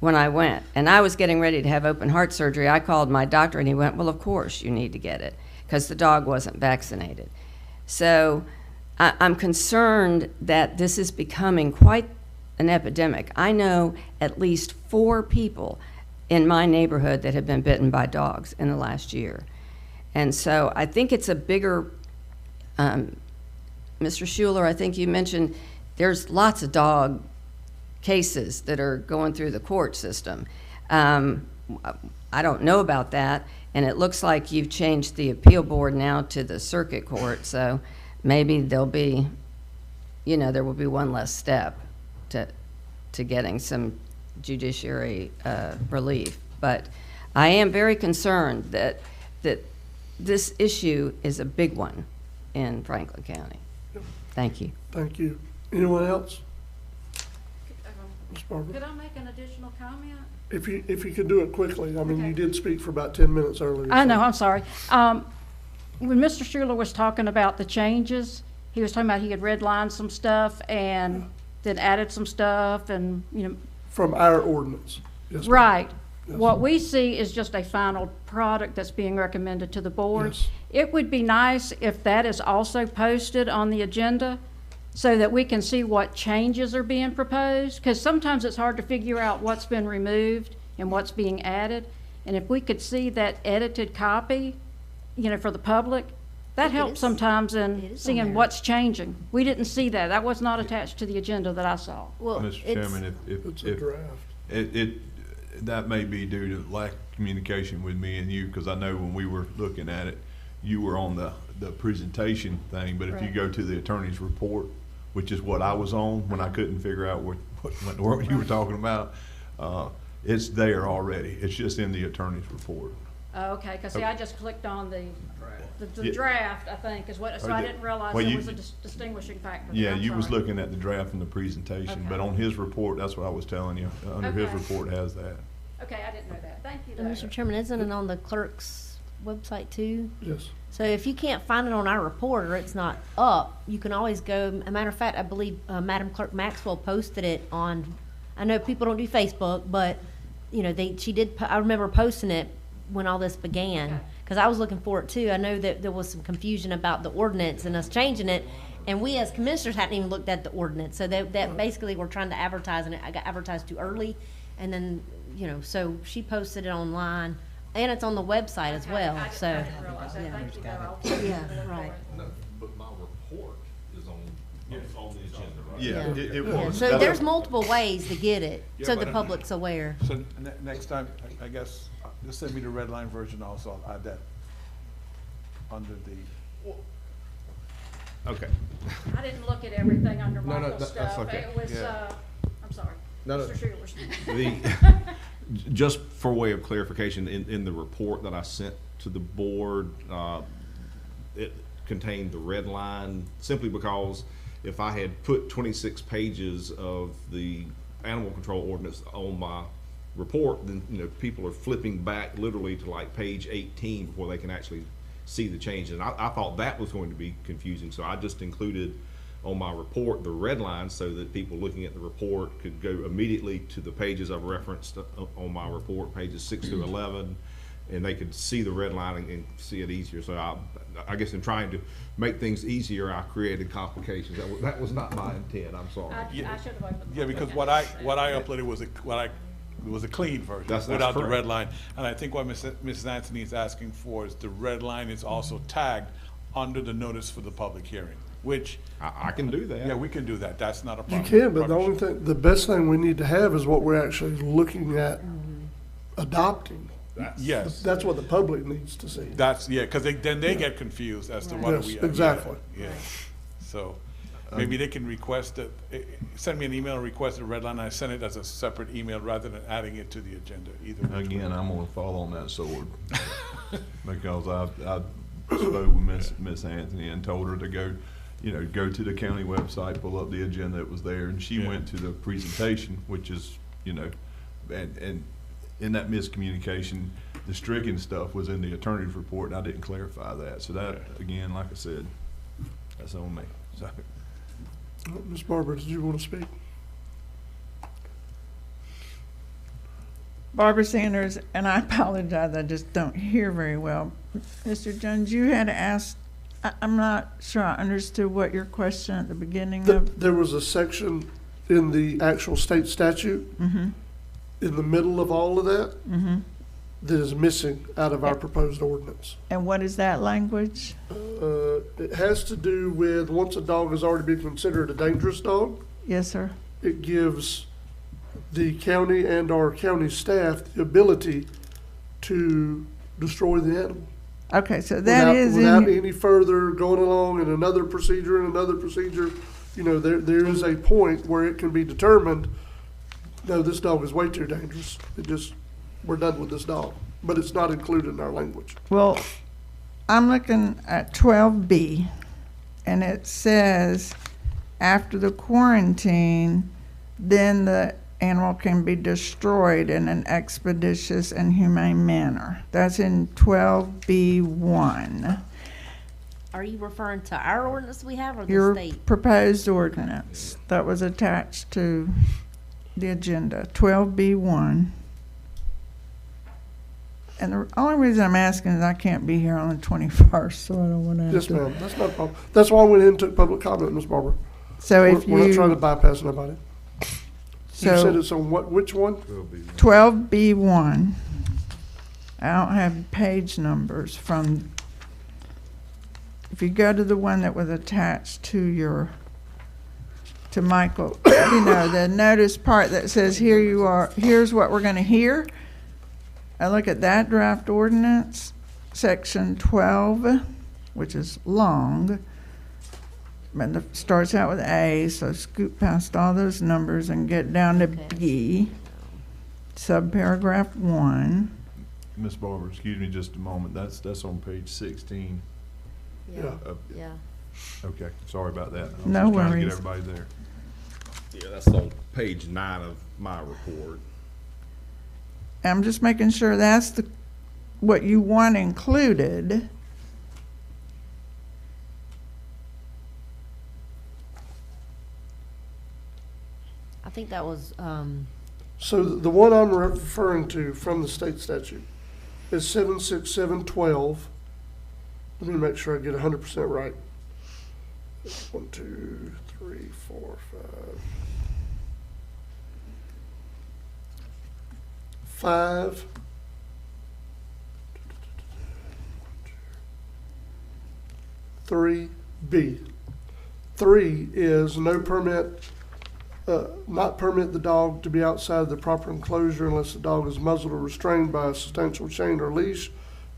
U: when I went. And I was getting ready to have open heart surgery. I called my doctor, and he went, well, of course you need to get it, because the dog wasn't vaccinated. So I'm concerned that this is becoming quite an epidemic. I know at least 4 people in my neighborhood that have been bitten by dogs in the last year. And so I think it's a bigger, Mr. Schuler, I think you mentioned there's lots of dog cases that are going through the court system. I don't know about that, and it looks like you've changed the appeal board now to the circuit court, so maybe there'll be, there will be one less step to getting some judiciary relief. But I am very concerned that this issue is a big one in Franklin County. Thank you.
A: Thank you. Anyone else? Ms. Barber?
T: Could I make an additional comment?
A: If you could do it quickly. I mean, you did speak for about 10 minutes earlier.
T: I know, I'm sorry. When Mr. Schuler was talking about the changes, he was talking about he had redlined some stuff and then added some stuff and,
A: From our ordinance. Yes, ma'am.
T: Right.
A: Yes.
T: What we see is just a final product that's being recommended to the board.
A: Yes.
T: It would be nice if that is also posted on the agenda so that we can see what changes are being proposed, because sometimes it's hard to figure out what's been removed and what's being added. And if we could see that edited copy, for the public, that helps sometimes in seeing what's changing. We didn't see that. That was not attached to the agenda that I saw.
E: Well,
M: Mr. Chairman,
A: It's a draft.
M: That may be due to lack of communication with me and you, because I know when we were looking at it, you were on the presentation thing, but if you go to the attorney's report, which is what I was on when I couldn't figure out what you were talking about, it's there already. It's just in the attorney's report.
T: Okay, because see, I just clicked on the
M: Yeah.
T: draft, I think, is what, so I didn't realize
M: Well,
T: there was a distinguishing factor.
M: Yeah,
T: I'm
M: you was
T: sorry.
M: looking at the draft and the presentation, but on his report, that's what I was telling you, under his
T: Okay.
M: report has that.
T: Okay, I didn't know that. Thank you,
E: And
T: though.
E: Mr. Chairman, isn't it on the clerk's website too?
A: Yes.
E: So if you can't find it on our report or it's not up, you can always go, a matter of fact, I believe Madam Clerk Maxwell posted it on, I know people don't do Facebook, but, she did, I remember posting it when all this began, because I was looking for it too. I know that there was some confusion about the ordinance and us changing it, and we as commissioners hadn't even looked at the ordinance, so that basically we're trying to advertise, and I got advertised too early, and then, so she posted it online, and it's on the website as well, so.
T: I didn't realize that. Thank you, though.
E: Yeah, right.
C: No, but my report is on the agenda, right?
M: Yeah, it
E: Yeah,
M: was.
E: so there's multiple ways to get it,
B: Yeah,
E: so
B: but
E: the public's aware.
B: So next time, I guess, just send me the red line version also, I'll add that under the.
C: Okay.
T: I didn't look at everything under
C: No,
T: Michael's
C: that's
T: stuff.
C: okay.
T: It was,
C: Yeah.
T: I'm sorry.
C: No, no.
T: Mr. Schuler's.
C: Just for way of clarification, in the report that I sent to the board, it contained the red line simply because if I had put 26 pages of the animal control ordinance on my report, then, people are flipping back literally to like page 18 before they can actually see the changes. And I thought that was going to be confusing, so I just included on my report the red line so that people looking at the report could go immediately to the pages I've referenced on my report, pages 6 through 11, and they could see the red line and see it easier. So I guess in trying to make things easier, I created complications. That was not my intent. I'm sorry.
T: I should have opened.
B: Yeah, because what I uploaded was what I it was a clean version,
C: That's
B: without the
C: correct.
B: red line. And I think what Mrs. Anthony is asking for is the red line is also tagged under the notice for the public hearing, which.
C: I can do that.
B: Yeah, we can do that, that's not a
A: You
B: problem.
A: can, but the only thing, the best thing we need to have is what we're actually looking at adopting.
B: Yes.
A: That's what the public needs to see.
B: That's, yeah, because then they get confused as to what
A: Yes,
B: we.
A: exactly.
B: Yeah, so maybe they can request it, send me an email and request a red line, and I send it as a separate email rather than adding it to the agenda, either.
M: Again, I'm gonna fall on that sword, because I spoke with Miss Anthony and told her to go, go to the county website, pull up the agenda that was there, and she went to the presentation, which is, and in that miscommunication, the stricken stuff was in the attorney's report, and I didn't clarify that, so that, again, like I said, that's on me, so.
A: Ms. Barber, did you want to speak?
R: Barbara Sanders, and I apologize, I just don't hear very well. Mr. Jones, you had asked, I'm not sure I understood what your question at the beginning of.
A: There was a section in the actual state statute in the middle of all of that that is missing out of our proposed ordinance.
R: And what is that language?
A: It has to do with, once a dog has already been considered a dangerous dog,
R: Yes, sir.
A: it gives the county and our county staff the ability to destroy the animal.
R: Okay, so that is
A: without
R: in,
A: any further going along in another procedure and another procedure. There is a point where it can be determined, no, this dog is way too dangerous. We're done with this dog. But it's not included in our language.
R: well, I'm looking at 12B, and it says, after the quarantine, then the animal can be destroyed in an expeditious and humane manner. That's in 12B1.
E: Are you referring to our ordinance we have or the
R: Your
E: state?
R: proposed ordinance that was attached to the agenda, 12B1. And the only reason I'm asking is I can't be here on the 21st, so I don't want to.
A: Yes, ma'am. That's not a problem. That's why I went in and took public comment, Ms. Barber.
R: So if
A: We're not
R: you,
A: trying to bypass nobody. You said
R: so
A: it's on which one?
R: 12B1. I don't have page numbers from, if you go to the one that was attached to Michael, the notice part that says, here you are, here's what we're gonna hear. I look at that draft ordinance, section 12, which is long, but it starts out with A, so scoot past all those numbers and get down to B, subparagraph 1.
M: Miss Barber, excuse me just a moment, that's on page 16.
E: Yeah. Yeah.
M: Okay, sorry about that. I was
R: No
M: just trying to
R: worries.
M: get everybody there.
C: Yeah, that's on page 9 of my report.
R: I'm just making sure that's what you want included.
E: I think that was,
A: So the one I'm referring to from the state statute is 76712. Let me make sure I get 100% right. 1, 2, 3, 4, 5. 3B. 3 is no permit, not permit the dog to be outside the proper enclosure unless the dog is muzzled or restrained by a substantial chain or leash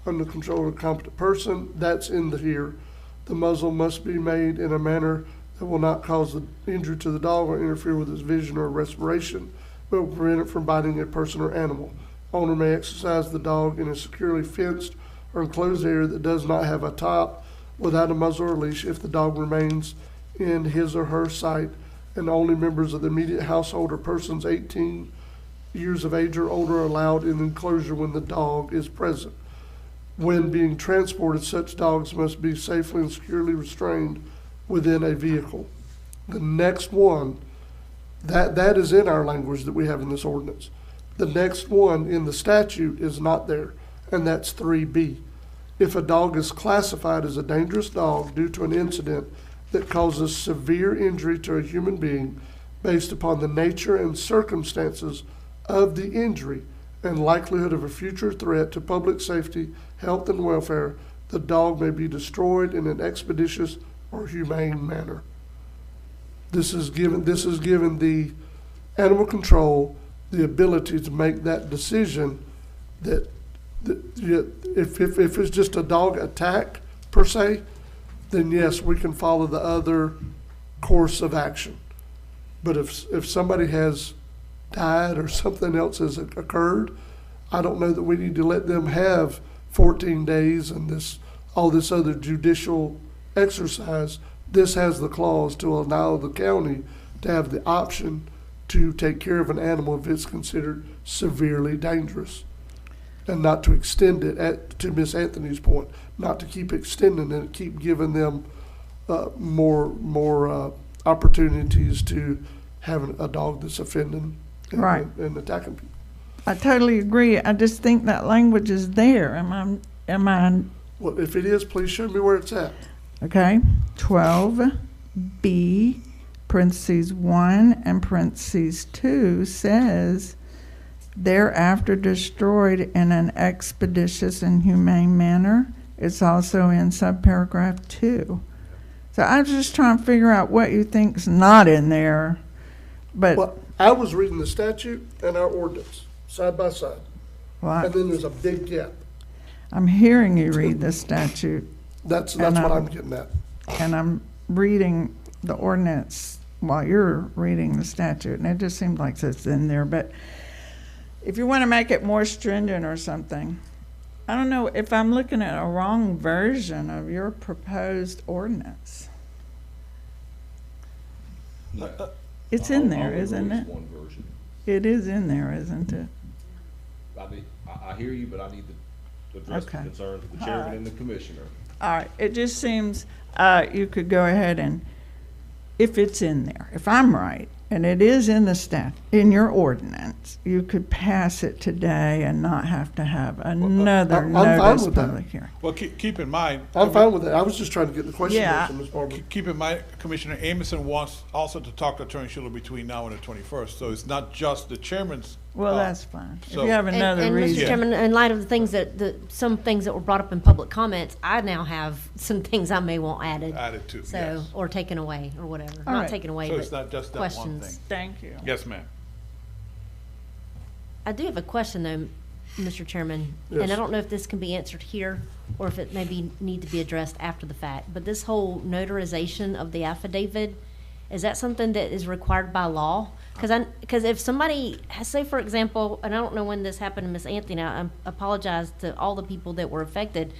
A: under control of a competent person. That's in here. The muzzle must be made in a manner that will not cause the injury to the dog or interfere with its vision or respiration, but will prevent it from biting a person or animal. Owner may exercise the dog in a securely fenced or enclosed area that does not have a top without a muzzle or leash if the dog remains in his or her sight, and only members of the immediate household or persons 18 years of age or older are allowed in the enclosure when the dog is present. When being transported, such dogs must be safely and securely restrained within a vehicle. The next one, that is in our language that we have in this ordinance. The next one in the statute is not there, and that's 3B. If a dog is classified as a dangerous dog due to an incident that causes severe injury to a human being based upon the nature and circumstances of the injury and likelihood of a future threat to public safety, health, and welfare, the dog may be destroyed in an expeditious or humane manner. This is given the animal control the ability to make that decision that if it's just a dog attack per se, then yes, we can follow the other course of action. But if somebody has died or something else has occurred, I don't know that we need to let them have 14 days and all this other judicial exercise. This has the clause to allow the county to have the option to take care of an animal if it's considered severely dangerous, and not to extend it, to Miss Anthony's point, not to keep extending it, keep giving them more opportunities to have a dog that's offending and attacking people.
R: I totally agree. I just think that language is there. Am I?
A: Well, if it is, please show me where it's at.
R: Okay, 12B, parentheses 1 and parentheses 2 says, thereafter destroyed in an expeditious and humane manner. It's also in subparagraph 2. So I was just trying to figure out what you think's not in there, but.
A: Well, I was reading the statute and our ordinance side by side, and then there's a big gap.
R: I'm hearing you read the statute.
A: That's what I'm getting at.
R: And I'm reading the ordinance while you're reading the statute, and it just seems like it's in there. But if you want to make it more stringent or something, I don't know if I'm looking at a wrong version of your proposed ordinance. It's in there, isn't it?
C: One version.
R: It is in there, isn't it?
C: I hear you, but I need to address the concerns of the chairman and the commissioner.
R: All right, it just seems you could go ahead and, if it's in there, if I'm right, and it is in the in your ordinance, you could pass it today and not have to have another notice public hearing.
B: Well, keep in mind.
A: I'm fine with that. I was just trying to get the question
R: Yeah.
A: answered, Ms. Barber.
B: Keep in mind, Commissioner Amison wants also to talk to Attorney Schuler between now and the 21st. So it's not just the chairman's.
R: Well, that's fine.
B: So-
R: If you have another
E: and
R: reason.
E: Mr. Chairman, in light of the things some things that were brought up in public comments, I now have some things I may want added.
B: Added to,
E: So,
B: yes.
E: or taken away, or whatever.
R: All
E: Not
R: right.
E: taken away,
B: So
E: but
B: it's not just that one
E: questions.
B: thing.
R: Thank you.
B: Yes, ma'am.
E: I do have a question though, Mr. Chairman, and
A: Yes.
E: I don't know if this can be answered here or if it maybe need to be addressed after the fact, but this whole notarization of the affidavit, is that something that is required by law? Because if somebody, say for example, and I don't know when this happened to Miss Anthony, I apologize to all the people that were affected.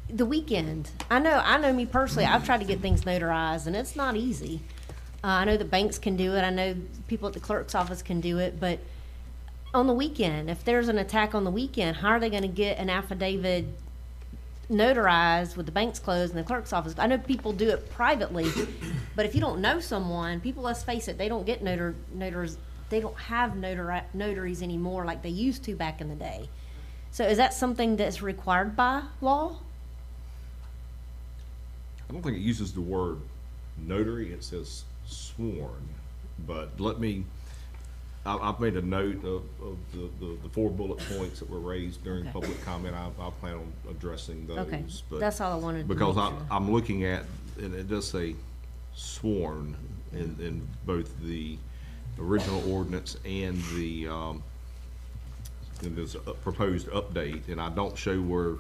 E: The weekend, I know me personally, I've tried to get things notarized and it's not easy. I know the banks can do it. I know people at the clerk's office can do it, but on the weekend, if there's an attack on the weekend, how are they going to get an affidavit notarized with the banks closed and the clerk's office? I know people do it privately, but if you don't know someone, people, let's face it, they don't get notaries. They don't have notaries anymore like they used to back in the day. So is that something that's required by law?
C: I don't think it uses the word notary, it says sworn, but I've made a note of the 4 bullet points that were raised during public comment. I'll plan on addressing those.
E: Okay,
C: but
E: that's all I wanted to
C: because
E: make sure.
C: I'm looking at, and it does say sworn in both the original ordinance and the there's a proposed update, and I don't show where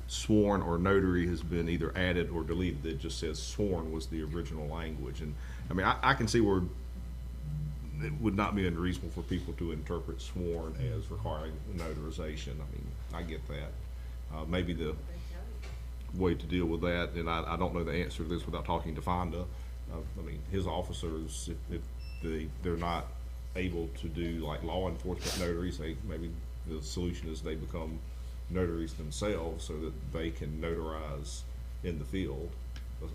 C: sworn or notary has been either added or deleted. It just says sworn was the original language. And I mean, I can see where it would not be unreasonable for people to interpret sworn as requiring notarization. I mean, I get that. Maybe the way to deal with that, and I don't know the answer to this without talking to Fonda. I mean, his officers, if they're not able to do like law enforcement notaries, maybe the solution is they become notaries themselves so that they can notarize in the field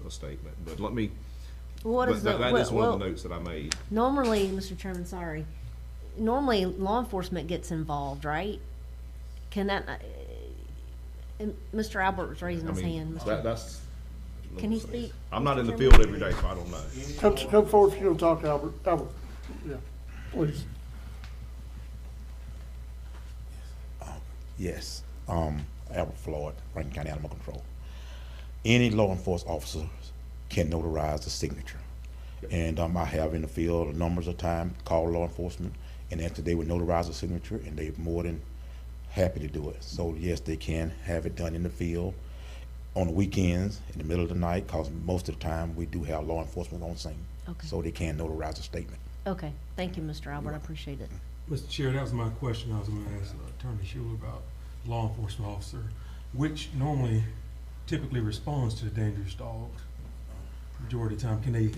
C: a statement. But let me,
E: What is
C: that
E: the,
C: is one
E: well,
C: of the notes that I made.
E: Normally, Mr. Chairman, sorry, normally law enforcement gets involved, right? Can that, Mr. Albert was raising his hand.
C: That's.
E: Can he speak?
C: I'm not in the
E: Mr.
C: field every day, so I don't know.
A: Come forward if you're going to talk, Albert. Yeah, please.
F: Yes, Albert Floyd, Rankin County Animal Control. Any law enforcement officers can notarize the signature. And I have in the field numbers of times called law enforcement and asked if they would notarize the signature, and they're more than happy to do it. So yes, they can have it done in the field on the weekends, in the middle of the night, because most of the time we do have law enforcement on scene.
E: Okay.
F: So they can notarize a statement.
E: Okay, thank you, Mr. Albert, I appreciate it.
D: Mr. Chair, that was my question. I was going to ask Attorney Schuler about law enforcement officer, which normally typically responds to the dangerous dogs. Majority of the time, can they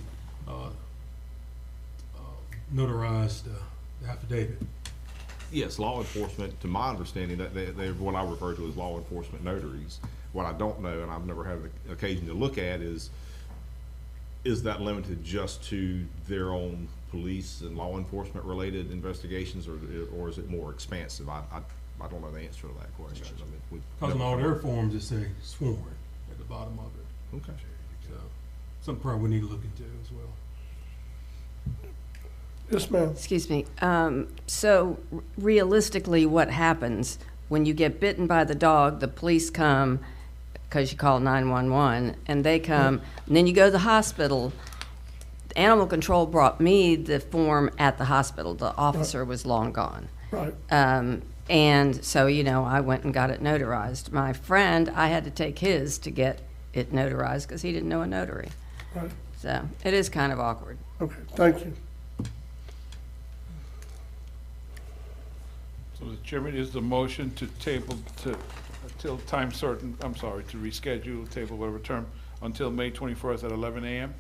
D: notarize the affidavit?
C: Yes, law enforcement, to my understanding, that they're what I refer to as law enforcement notaries. What I don't know, and I've never had the occasion to look at, is that limited just to their own police and law enforcement related investigations, or is it more expansive? I don't know the answer to that question. I mean,
D: Because in all their forms, it say sworn at the bottom of it.
C: Okay.
D: So, something probably we need to look into as well.
A: Yes, ma'am.
U: Excuse me. So realistically, what happens when you get bitten by the dog? The police come because you call 911, and they come, and then you go to the hospital. Animal control brought me the form at the hospital. The officer was long gone.
A: Right.
U: And so, you know, I went and got it notarized. My friend, I had to take his to get it notarized because he didn't know a notary.
A: Right.
U: So it is kind of awkward.
A: Okay, thank you.
B: So the chairman, is the motion to table to, until time certain, I'm sorry, to reschedule, table, whatever term, until May 21st at 11 a.m.?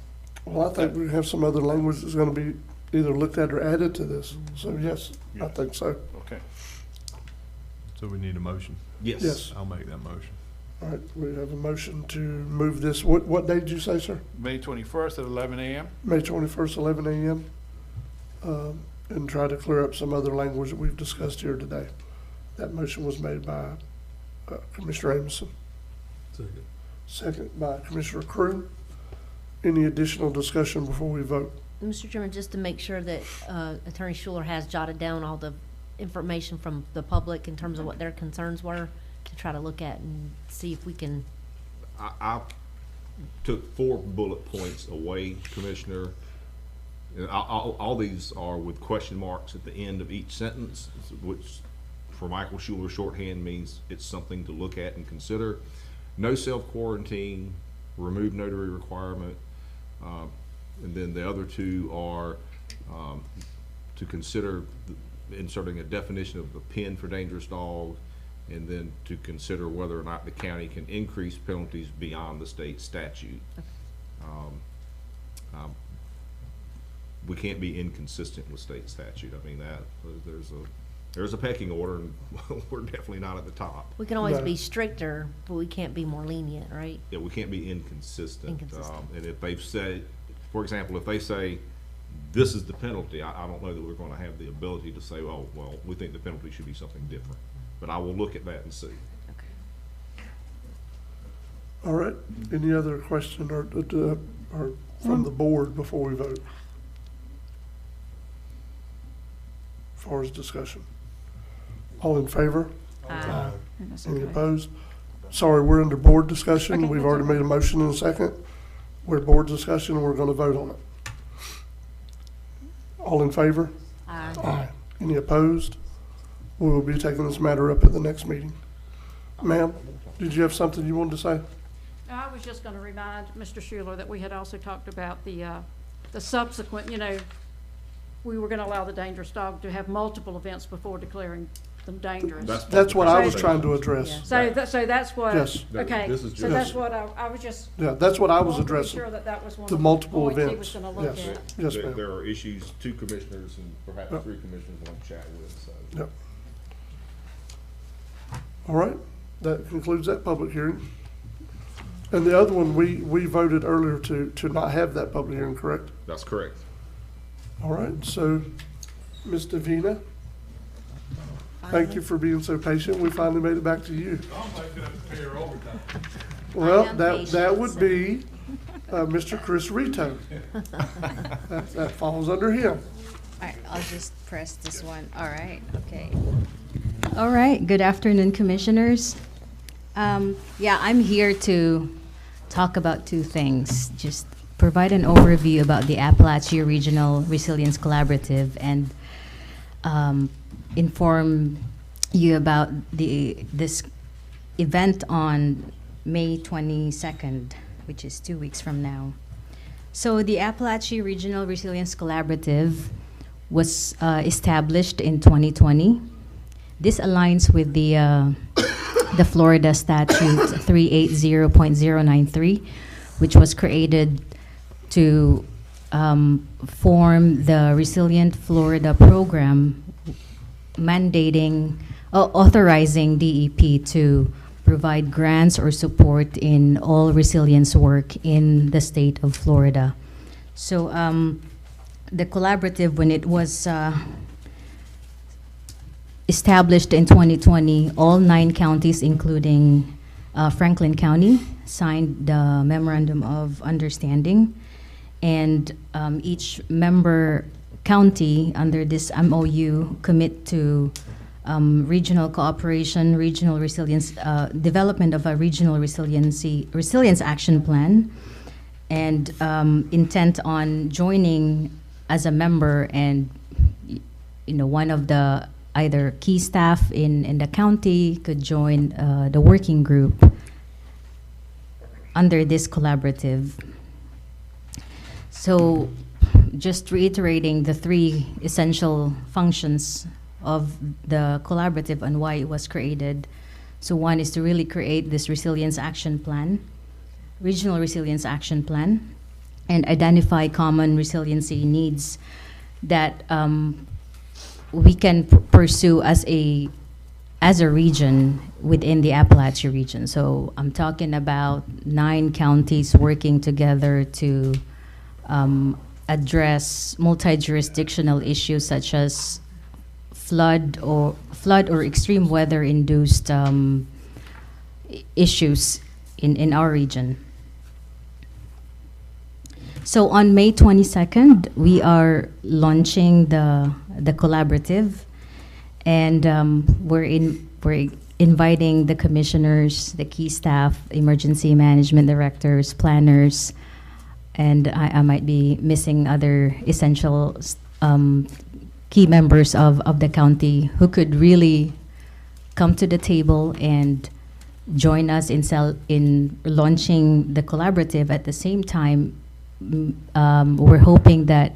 A: Well, I think we have some other language that's gonna be either looked at or added to this. So yes, I think so.
B: Okay.
M: So we need a motion?
C: Yes.
A: Yes.
M: I'll make that motion.
A: All right, we have a motion to move this, what date did you say, sir?
B: May 21st at 11 a.m.?
A: May 21st, 11 a.m. And try to clear up some other language that we've discussed here today. That motion was made by Commissioner Amison.
D: Second.
A: Second by Commissioner Crew. Any additional discussion before we vote?
E: Mr. Chairman, just to make sure that Attorney Schuler has jotted down all the information from the public in terms of what their concerns were, to try to look at and see if we can.
C: I took 4 bullet points away, Commissioner. And all these are with question marks at the end of each sentence, which for Michael Schuler shorthand means it's something to look at and consider. No self-quarantine, remove notary requirement, and then the other 2 are to consider inserting a definition of the pen for dangerous dog, and then to consider whether or not the county can increase penalties beyond the state statute. We can't be inconsistent with state statute. I mean, that there's a pecking order, and we're definitely not at the top.
E: We can always be stricter, but we can't be more lenient, right?
C: Yeah, we can't be inconsistent.
E: Inconsistent.
C: And if they've said, for example, if they say this is the penalty, I don't know that we're going to have the ability to say, oh, well, we think the penalty should be something different. But I will look at that and see.
A: All right, any other question or from the board before we vote? As far as discussion. All in favor?
E: Aye.
A: Any opposed? Sorry, we're under board discussion.
T: Okay,
A: We've
T: that's
A: already
T: okay.
A: made a motion in a second. We're at board discussion, and we're gonna vote on it. All in favor?
E: Aye.
A: Aye. Any opposed? We will be taking this matter up at the next meeting. Ma'am, did you have something you wanted to say?
T: I was just going to remind Mr. Schuler that we had also talked about the subsequent, you know, we were going to allow the dangerous dog to have multiple events before declaring them dangerous.
A: That's what I was trying to address.
T: So that's what,
A: Yes.
T: okay,
C: This is
T: so that's
A: just-
T: what I was just.
A: Yeah, that's what I was
T: wanted to be
A: addressing.
T: Sure that was one
A: The
T: of
A: multiple
T: points he
A: events.
T: was gonna look
A: Yes.
T: at.
A: Yes, ma'am.
C: There are issues 2 commissioners and perhaps
A: Yep.
C: 3 commissioners want to chat with, so.
A: Yep. All right, that concludes that public hearing. And the other one, we voted earlier to not have that public hearing, correct?
C: That's correct.
A: All right, so, Ms. Davina, thank you for being so patient. We finally made it back to you. Well,
E: am
A: that
E: patient,
A: would
E: so.
A: be Mr. Chris Rito. That falls under him.
H: All right, I'll just press this one. All right, okay. All right, good afternoon, commissioners. Yeah, I'm here to talk about two things. Just provide an overview about the Appalachia Regional Resilience Collaborative and inform you about this event on May 22nd, which is 2 weeks from now. So the Appalachia Regional Resilience Collaborative was established in 2020. This aligns with the Florida Statute 380.093, which was created to form the Resilient Florida program, mandating, authorizing DEP to provide grants or support in all resilience work in the state of Florida. So the collaborative, when it was established in 2020, all 9 counties, including Franklin County, signed the Memorandum of Understanding. And each member county under this MOU commit to regional cooperation, regional resilience, development of a regional resilience action plan, and intent on joining as a member, and one of the either key staff in the county could join the working group under this collaborative. So just reiterating the 3 essential functions of the collaborative and why it was created. So one is to really create this resilience action plan, regional resilience action plan, and identify common resiliency needs that we can pursue as a region within the Appalachia region. So I'm talking about 9 counties working together to address multi-jurisdictional issues such as flood or extreme weather induced issues in our region. So on May 22nd, we are launching the collaborative, and we're inviting the commissioners, the key staff, emergency management directors, planners, and I might be missing other essential key members of the county who could really come to the table and join us in launching the collaborative. At the same time, we're hoping that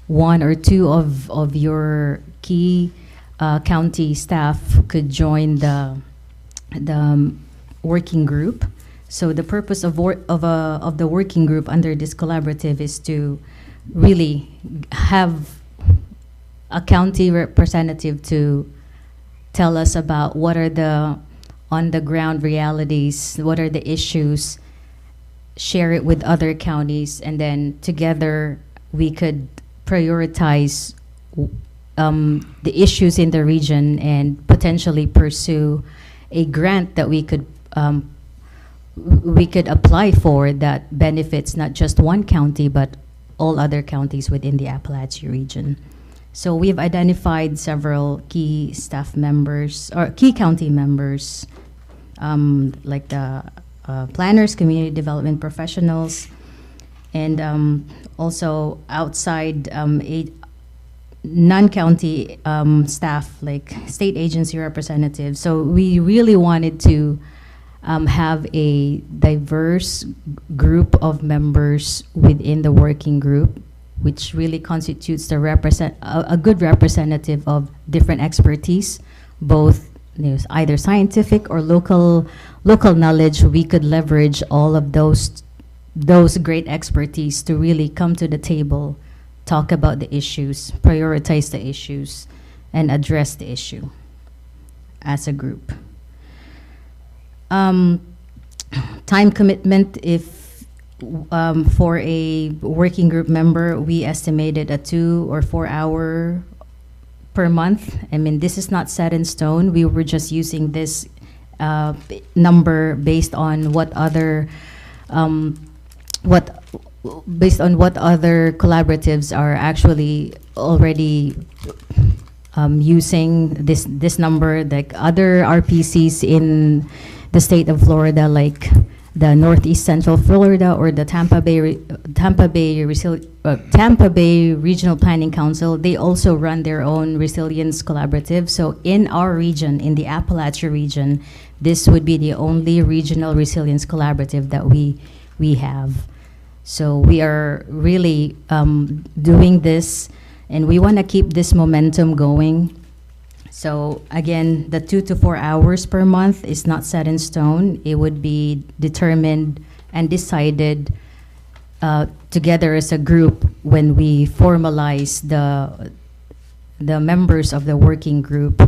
H: 1 or 2 of your key county staff could join the working group. So the purpose of the working group under this collaborative is to really have a county representative to tell us about what are the on-the-ground realities, what are the issues, share it with other counties, and then together we could prioritize the issues in the region and potentially pursue a grant that we could apply for that benefits not just one county but all other counties within the Appalachia region. So we've identified several key staff members or key county members, like the planners, community development professionals, and also outside non-county staff like state agency representatives. So we really wanted to have a diverse group of members within the working group, which really constitutes a good representative of different expertise, both either scientific or local knowledge. We could leverage all of those great expertise to really come to the table, talk about the issues, prioritize the issues, and address the issue as a group. Time commitment, for a working group member, we estimated a 2 or 4 hour per month. I mean, this is not set in stone. We were just using this number based on what based on what other collaboratives are actually already using this number, like other RPCs in the state of Florida, like the Northeast Central Florida or the Tampa Bay Regional Planning Council, they also run their own resilience collaborative. So in our region, in the Appalachia region, this would be the only regional resilience collaborative that we have. So we are really doing this, and we want to keep this momentum going. So again, the 2 to 4 hours per month is not set in stone. It would be determined and decided together as a group when we formalize the members of the working group.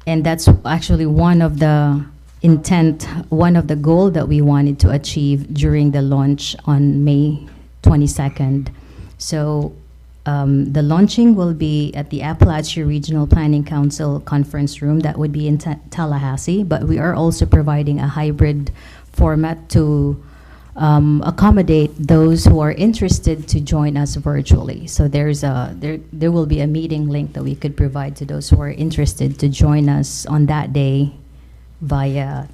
H: And that's actually one of the one of the goal that we wanted to achieve during the launch on May 22nd. So the launching will be at the Appalachia Regional Planning Council conference room. That would be in Tallahassee, but we are also providing a hybrid format to accommodate those who are interested to join us virtually. So there will be a meeting link that we could provide to those who are interested to join us on that day via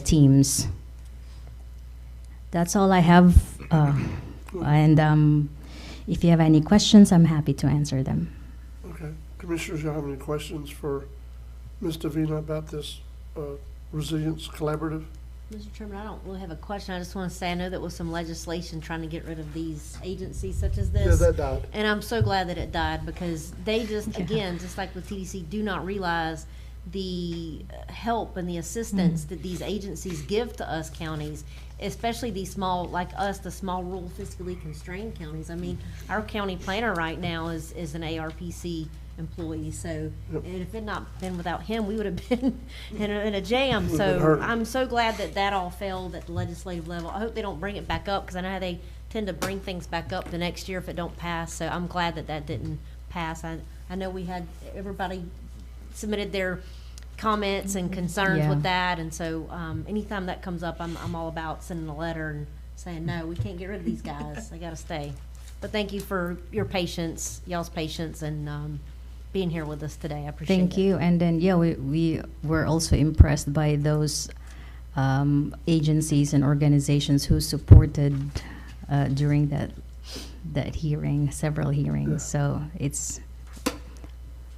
H: Teams. That's all I have, and if you have any questions, I'm happy to answer them.
A: Okay. Commissioners, y'all have any questions for Ms. Davina about this resilience collaborative?
E: Mr. Chairman, I don't really have a question. I just want to say I know that was some legislation trying to get rid of these agencies such as this.
A: Yeah, that died.
E: And I'm so glad that it died because they just, again, just like with TDC, do not realize the help and the assistance that these agencies give to us counties, especially these small, like us, the small rural fiscally constrained counties. I mean, our county planner right now is an ARPC employee, so and if it not been without him, we would have been in a jam. So I'm so glad that that all failed at the legislative level. I hope they don't bring it back up because I know how they tend to bring things back up the next year if it don't pass. So I'm glad that that didn't pass. I know we had everybody submitted their comments and concerns with that, and so anytime that comes up, I'm all about sending a letter and saying no, we can't get rid of these guys. They got to stay. But thank you for your patience, y'all's patience, and being here with us today. I appreciate it.
H: Thank you. And then we were also impressed by those agencies and organizations who supported during that hearing, several hearings. So it's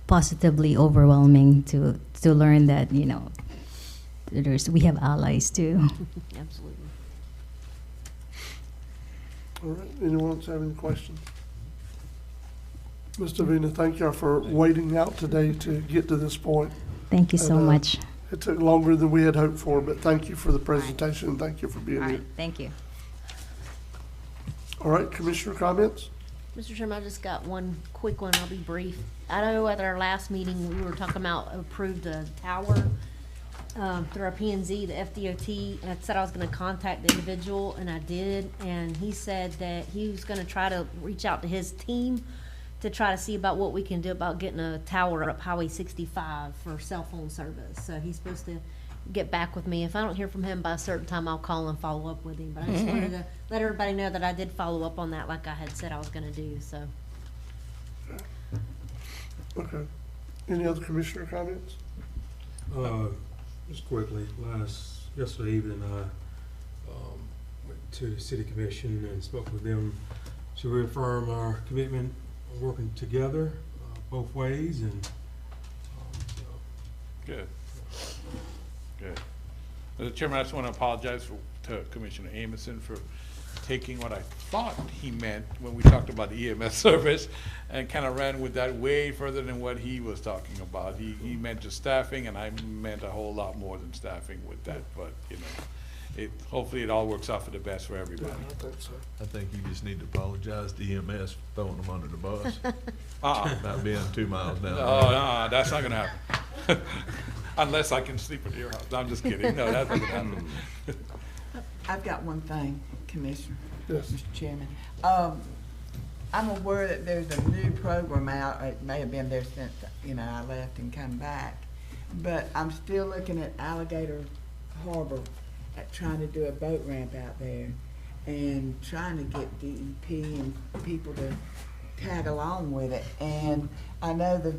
H: positively overwhelming to learn that we have allies too.
E: Absolutely.
A: All right. Anyone else have any questions? Ms. Davina, thank y'all for waiting out today to get to this point.
H: Thank you so much.
A: It took longer than we had hoped for, but thank you for the presentation and thank you for being here.
H: Thank you.
A: All right, Commissioner comments?
E: Mr. Chairman, I just got one quick one. I'll be brief. I know at our last meeting, we were talking about approved a tower through our P&Z, the FDOT, and I said I was going to contact the individual, and I did, and he said that he was going to try to reach out to his team to try to see about what we can do about getting a tower up Highway 65 for cell phone service. So he's supposed to get back with me. If I don't hear from him by a certain time, I'll call and follow up with him. But I just wanted to let everybody know that I did follow up on that like I had said I was going to do. So.
A: Okay. Any other commissioner comments?
D: Just quickly, yesterday evening, I went to the city commission and spoke with them to reaffirm our commitment on working together both ways, and
B: Good. Mr. Chairman, I just want to apologize to Commissioner Amison for taking what I thought he meant when we talked about the EMS service and kind of ran with that way further than what he was talking about. He meant just staffing, and I meant a whole lot more than staffing with that, but hopefully it all works out for the best for everybody.
A: Yeah, I think so.
M: I think you just need to apologize to EMS for throwing them under the bus. Not being 2 miles down.
B: Oh, no, that's not gonna happen. Unless I can sleep at your house. I'm just kidding. No, that's not gonna happen.
J: I've got one thing, Commissioner,
A: Yes.
J: Mr. Chairman. I'm aware that there's a new program out. It may have been there since I left and come back, but I'm still looking at Alligator Harbor at trying to do a boat ramp out there. and trying to get DEP and people to tag along with it. And I know the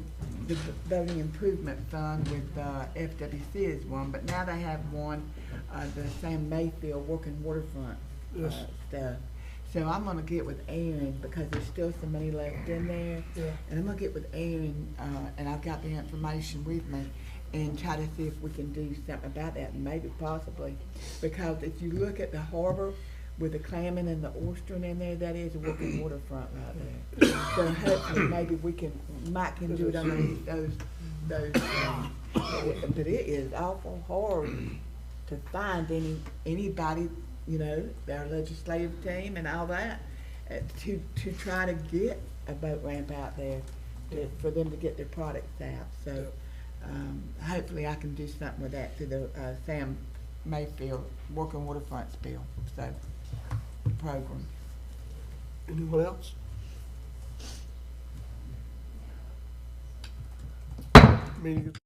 J: Building Improvement Fund with FWC is one, but now they have one, the Sam Mayfield Working Waterfront
A: Yes.
J: stuff. So I'm gonna get with Aaron because there's still some money left in there.
A: Yeah.
J: And I'm gonna get with Aaron, and I've got the information with me, and try to see if we can do something about that, maybe possibly. Because if you look at the harbor with the clamming and the oystering in there, that is a working waterfront right there. So hopefully maybe Mike can do it on those, but it is awful hard to find anybody, you know, our legislative team and all that, to try to get a boat ramp out there for them to get their products out. So hopefully I can do something with that through the Sam Mayfield Working Waterfronts bill, so program.
A: Anyone else? Meeting is